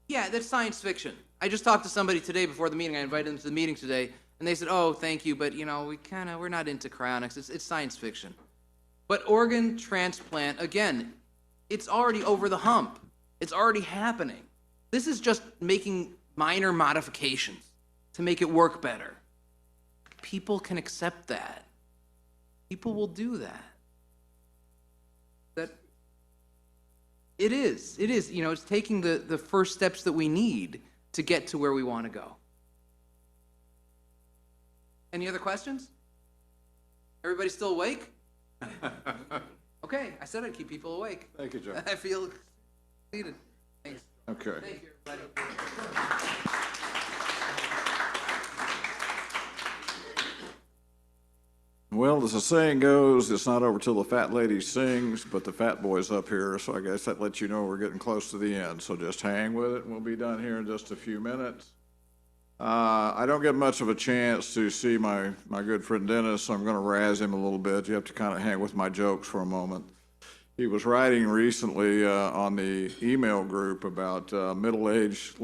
Yeah, that's science fiction. I just talked to somebody today before the meeting. I invited them to the meeting today, and they said, "Oh, thank you, but we're not into cryonics. It's science fiction." But organ transplant, again, it's already over the hump. It's already happening. This is just making minor modifications to make it work better. People can accept that. People will do that. It is. It's taking the first steps that we need to get to where we want to go. Any other questions? Everybody still awake? Okay, I said I'd keep people awake. Thank you, Joe. I feel completed. Thanks. Okay. Thank you, everybody. Well, as the saying goes, it's not over till the fat lady sings, but the fat boy's up here, so I guess that lets you know we're getting close to the end. So just hang with it, and we'll be done here in just a few minutes. I don't get much of a chance to see my good friend Dennis, so I'm going to razz him a little bit. You have to kind of hang with my jokes for a moment. He was writing recently on the email group about middle-aged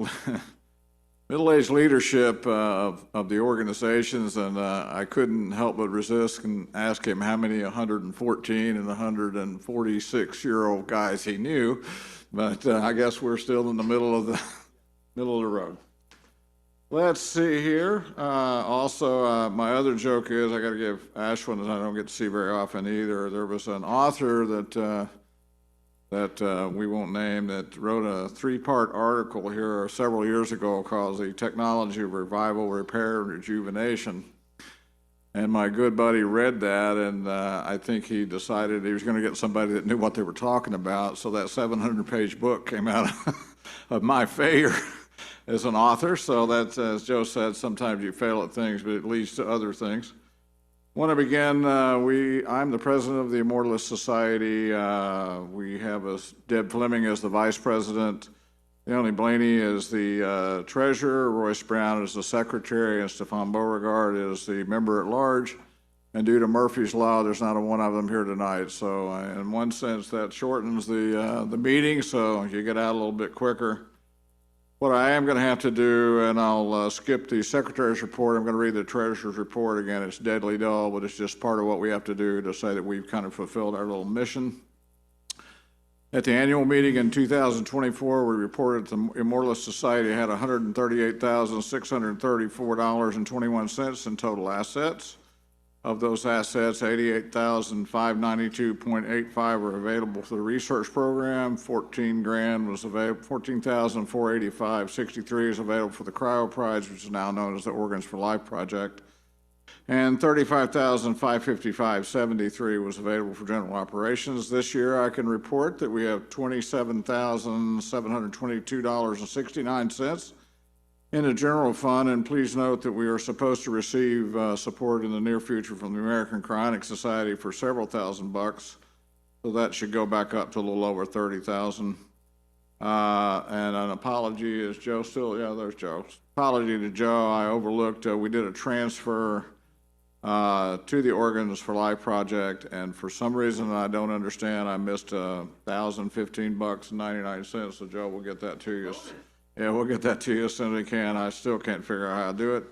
middle-aged leadership of the organizations, and I couldn't help but resist and ask him how many 114 and 146-year-old guys he knew, but I guess we're still in the middle of the road. Let's see here. Also, my other joke is I got to give Ashwin, that I don't get to see very often either. There was an author that we won't name that wrote a 3-part article here several years ago called The Technology of Revival, Repair, and Rejuvenation. And my good buddy read that, and I think he decided he was going to get somebody that knew what they were talking about. So that 700-page book came out of my failure as an author. So that's, as Joe said, sometimes you fail at things, but it leads to other things. I want to begin. I'm the president of the Immortalist Society. We have Deb Fleming as the vice president. Leonie Blaney is the treasurer. Royce Brown is the secretary, and Stefan Beauregard is the member at large. And due to Murphy's Law, there's not a one of them here tonight. So in one sense, that shortens the meeting, so you get out a little bit quicker. What I am going to have to do, and I'll skip the secretary's report, I'm going to read the treasurer's report again. It's deadly dull, but it's just part of what we have to do to say that we've kind of fulfilled our little mission. At the annual meeting in 2024, we reported the Immortalist Society had $138,634.21 in total assets. Of those assets, $88,592.85 are available for the research program. $14,000 was available. $14,485.63 is available for the Cryo Prize, which is now known as the Organs for Life Project, and $35,555.73 was available for general operations. This year, I can report that we have $27,722.69 in the general fund, and please note that we are supposed to receive support in the near future from the American Cryonics Society for several $1,000s, so that should go back up to a little over $30,000. And an apology, is Joe still? Yeah, there's Joe. Apology to Joe, I overlooked, we did a transfer to the Organs for Life project, and for some reason I don't understand, I missed $1,015.99, so Joe, we'll get that to you. Yeah, we'll get that to you as soon as we can. I still can't figure out how to do it.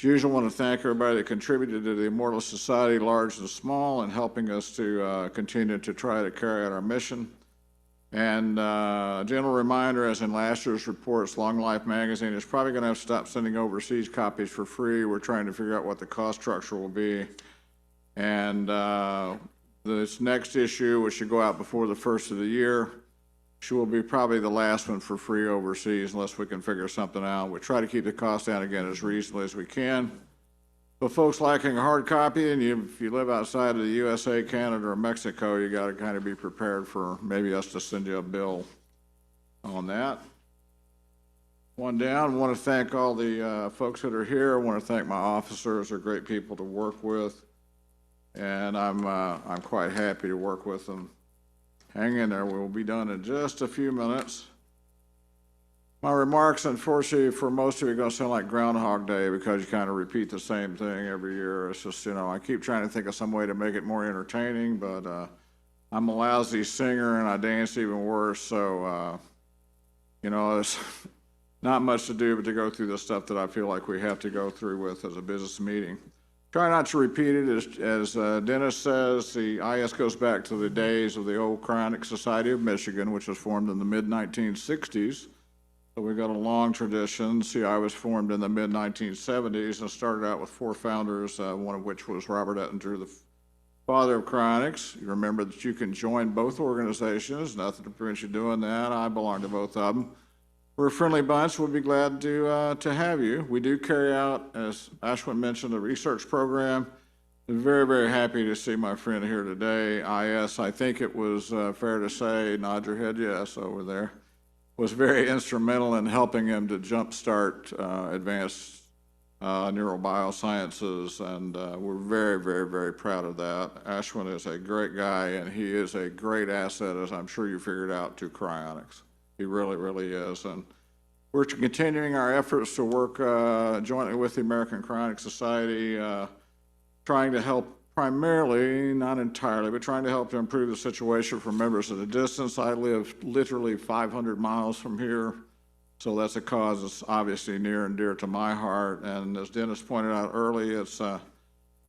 As usual, I want to thank everybody that contributed to the Immortalist Society, large and small, and helping us to continue to try to carry out our mission. And a general reminder, as in last year's reports, Long Life Magazine is probably going to have to stop sending overseas copies for free. We're trying to figure out what the cost structure will be. And this next issue, which should go out before the first of the year, she will be probably the last one for free overseas unless we can figure something out. We try to keep the cost down again as reasonably as we can. But folks lacking a hard copy, and if you live outside of the USA, Canada, or Mexico, you got to kind of be prepared for maybe us to send you a bill on that. One down. I want to thank all the folks that are here. I want to thank my officers. They're great people to work with, and I'm quite happy to work with them. Hang in there, we'll be done in just a few minutes. My remarks, unfortunately, for most of you are going to sound like Groundhog Day because you kind of repeat the same thing every year. It's just, I keep trying to think of some way to make it more entertaining, but I'm a lousy singer and I dance even worse, so, it's not much to do but to go through the stuff that I feel like we have to go through with as a business meeting. Try not to repeat it. As Dennis says, the IS goes back to the days of the old Cryonics Society of Michigan, which was formed in the mid-1960s. So we've got a long tradition. CI was formed in the mid-1970s and started out with 4 founders, one of which was Robert Ettinger, the father of Cryonics. You remember that you can join both organizations. Nothing to prevent you doing that. I belong to both of them. We're a friendly bunch. We'll be glad to have you. We do carry out, as Ashwin mentioned, the research program. I'm very, very happy to see my friend here today. IS, I think it was fair to say, nod your head yes over there, was very instrumental in helping him to jumpstart advanced neurobiosciences, and we're very, very, very proud of that. Ashwin is a great guy, and he is a great asset, as I'm sure you figured out, to Cryonics. He really, really is. And we're continuing our efforts to work jointly with the American Cryonics Society, trying to help primarily, not entirely, but trying to help to improve the situation for members at a distance. I live literally 500 miles from here. So that's a cause that's obviously near and dear to my heart. And as Dennis pointed out early, it's a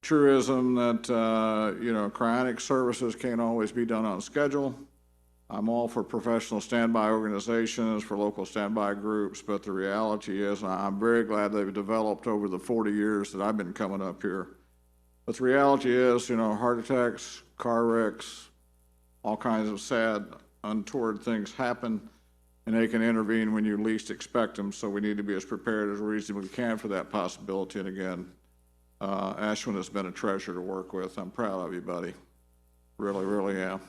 truism that, cryonic services can't always be done on schedule. I'm all for professional standby organizations, for local standby groups, but the reality is, I'm very glad they've developed over the 40 years that I've been coming up here. But the reality is, heart attacks, car wrecks, all kinds of sad, untoward things happen, and they can intervene when you least expect them, so we need to be as prepared as we reasonably can for that possibility. And again, Ashwin has been a treasure to work with. I'm proud of you, buddy. Really, really am.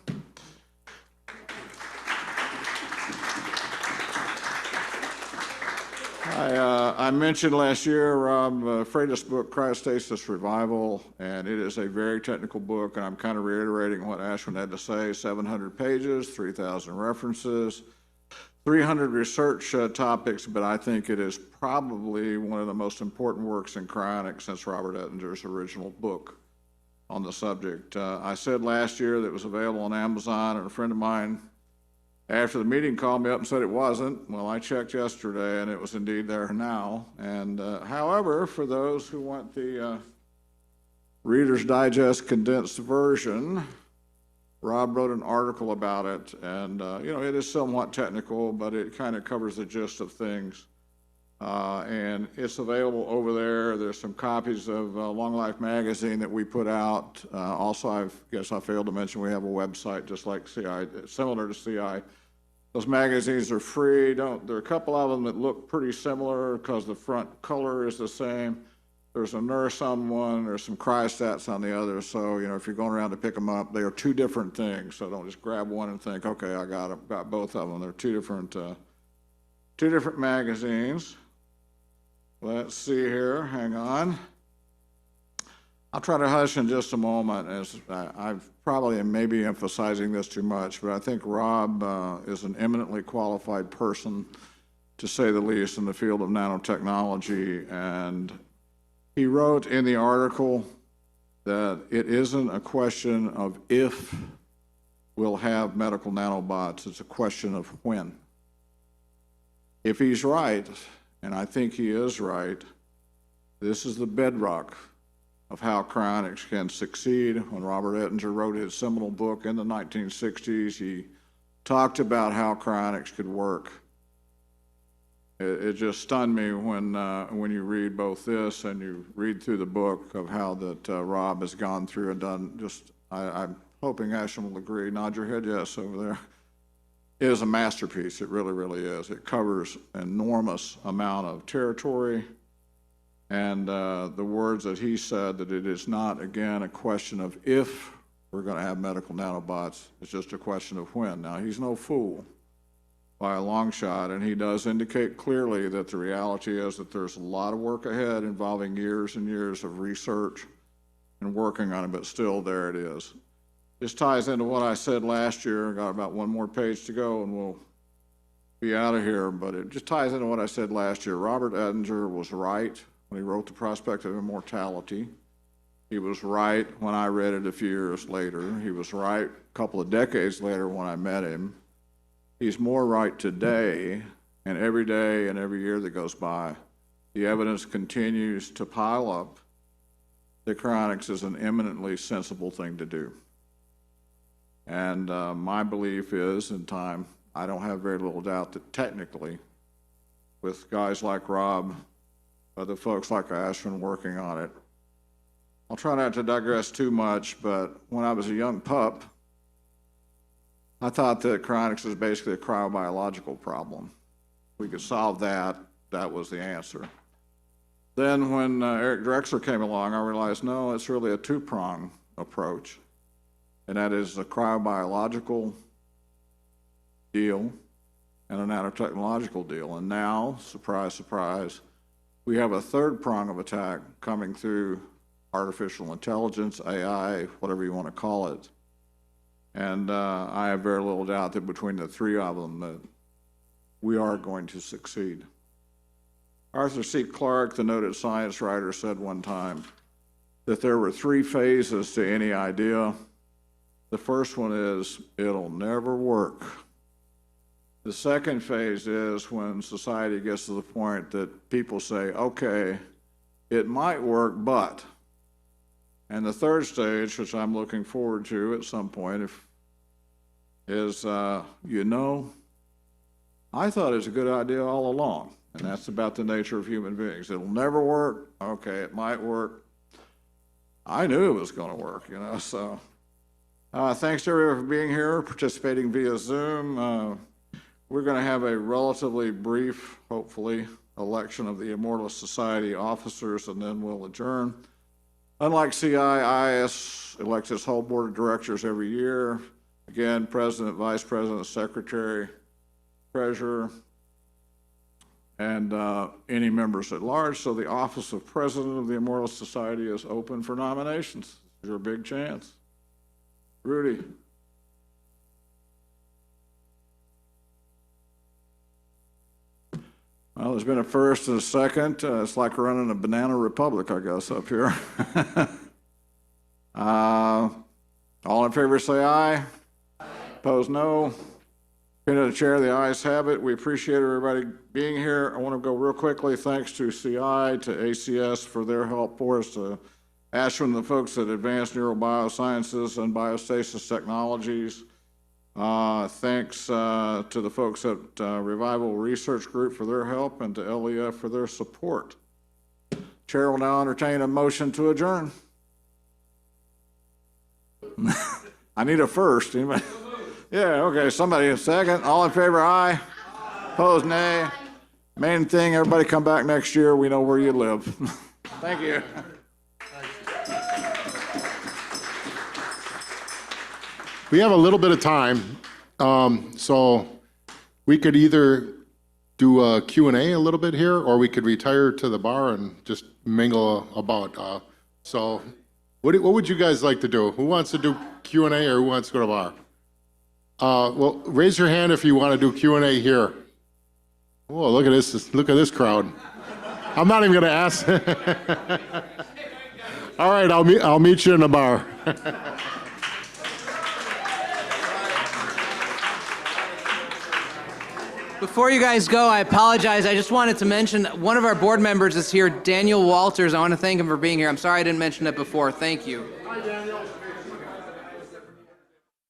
I mentioned last year, Rob, Freitas' book, Cryostasis Revival, and it is a very technical book, and I'm kind of reiterating what Ashwin had to say, 700 pages, 3,000 references, 300 research topics, but I think it is probably one of the most important works in cryonics since Robert Ettinger's original book on the subject. I said last year that it was available on Amazon, and a friend of mine after the meeting called me up and said it wasn't. Well, I checked yesterday, and it was indeed there now. And however, for those who want the Reader's Digest condensed version, Rob wrote an article about it, and it is somewhat technical, but it kind of covers the gist of things. And it's available over there. There's some copies of Long Life magazine that we put out. Also, I guess I failed to mention we have a website just like CI, similar to CI. Those magazines are free. There are a couple of them that look pretty similar because the front color is the same. There's a nurse on one, there's some cryostats on the other, so if you're going around to pick them up, they are two different things, so don't just grab one and think, okay, I got both of them. They're two different magazines. Let's see here, hang on. I'll try to hush in just a moment, as I've probably am maybe emphasizing this too much, but I think Rob is an eminently qualified person, to say the least, in the field of nanotechnology, and he wrote in the article that it isn't a question of if we'll have medical nanobots, it's a question of when. If he's right, and I think he is right, this is the bedrock of how cryonics can succeed. When Robert Ettinger wrote his seminal book in the 1960s, he talked about how cryonics could work. It just stunned me when you read both this and you read through the book of how that Rob has gone through and done just, I'm hoping Ashwin will agree, nod your head yes over there. It is a masterpiece, it really, really is. It covers an enormous amount of territory, and the words that he said, that it is not, again, a question of if we're gonna have medical nanobots, it's just a question of when. Now, he's no fool by a long shot, and he does indicate clearly that the reality is that there's a lot of work ahead involving years and years of research and working on it, but still there it is. This ties into what I said last year. I got about one more page to go and we'll be out of here, but it just ties into what I said last year. Robert Ettinger was right when he wrote The Prospect of Immortality. He was right when I read it a few years later. He was right a couple of decades later when I met him. He's more right today, and every day and every year that goes by, the evidence continues to pile up that cryonics is an eminently sensible thing to do. And my belief is, in time, I don't have very little doubt that technically, with guys like Rob, other folks like Ashwin working on it, I'll try not to digress too much, but when I was a young pup, I thought that cryonics was basically a cryobiological problem. We could solve that, that was the answer. Then when Eric Drexler came along, I realized, no, it's really a two-prong approach, and that is a cryobiological deal and a nanotechnological deal. And now, surprise, surprise, we have a third prong of attack coming through artificial intelligence, AI, whatever you want to call it. And I have very little doubt that between the three of them that we are going to succeed. Arthur C. Clarke, the noted science writer, said one time that there were three phases to any idea. The first one is, it'll never work. The second phase is when society gets to the point that people say, okay, it might work, but. And the third stage, which I'm looking forward to at some point, is, you know, I thought it was a good idea all along, and that's about the nature of human beings. It'll never work. Okay, it might work. I knew it was going to work, you know, so. Thanks to everyone for being here, participating via Zoom. We're going to have a relatively brief, hopefully, election of the Immortalist Society officers, and then we'll adjourn. Unlike CIIS elects its whole board of directors every year. Again, president, vice president, secretary, treasurer, and any members at large. So the office of president of the Immortalist Society is open for nominations. It's your big chance. Rudy. Well, there's been a first and a second. It's like running a banana republic, I guess, up here. All in favor say aye. Opposed, no. Opinion of the chair, the ayes have it. We appreciate everybody being here. I want to go real quickly. Thanks to CI, to ACS for their help for us, to Ashwin, the folks at Advanced Neurobiosciences and Biostasis Technologies. Thanks to the folks at Revival Research Group for their help, and to LEF for their support. Chair will now entertain a motion to adjourn. I need a first. Anybody? Yeah, okay, somebody a second. All in favor, aye. Opposed, nay. Main thing, everybody come back next year. We know where you live. Thank you. We have a little bit of time, so we could either do a Q&A a little bit here, or we could retire to the bar and just mingle about. So what would you guys like to do? Who wants to do Q&A, or who wants to go to the bar? Well, raise your hand if you want to do Q&A here. Oh, look at this! Look at this crowd. I'm not even going to ask. All right, I'll meet you in the bar. Before you guys go, I apologize. I just wanted to mention one of our board members is here, Daniel Walters. I want to thank him for being here. I'm sorry I didn't mention it before. Thank you. Hi, Daniel.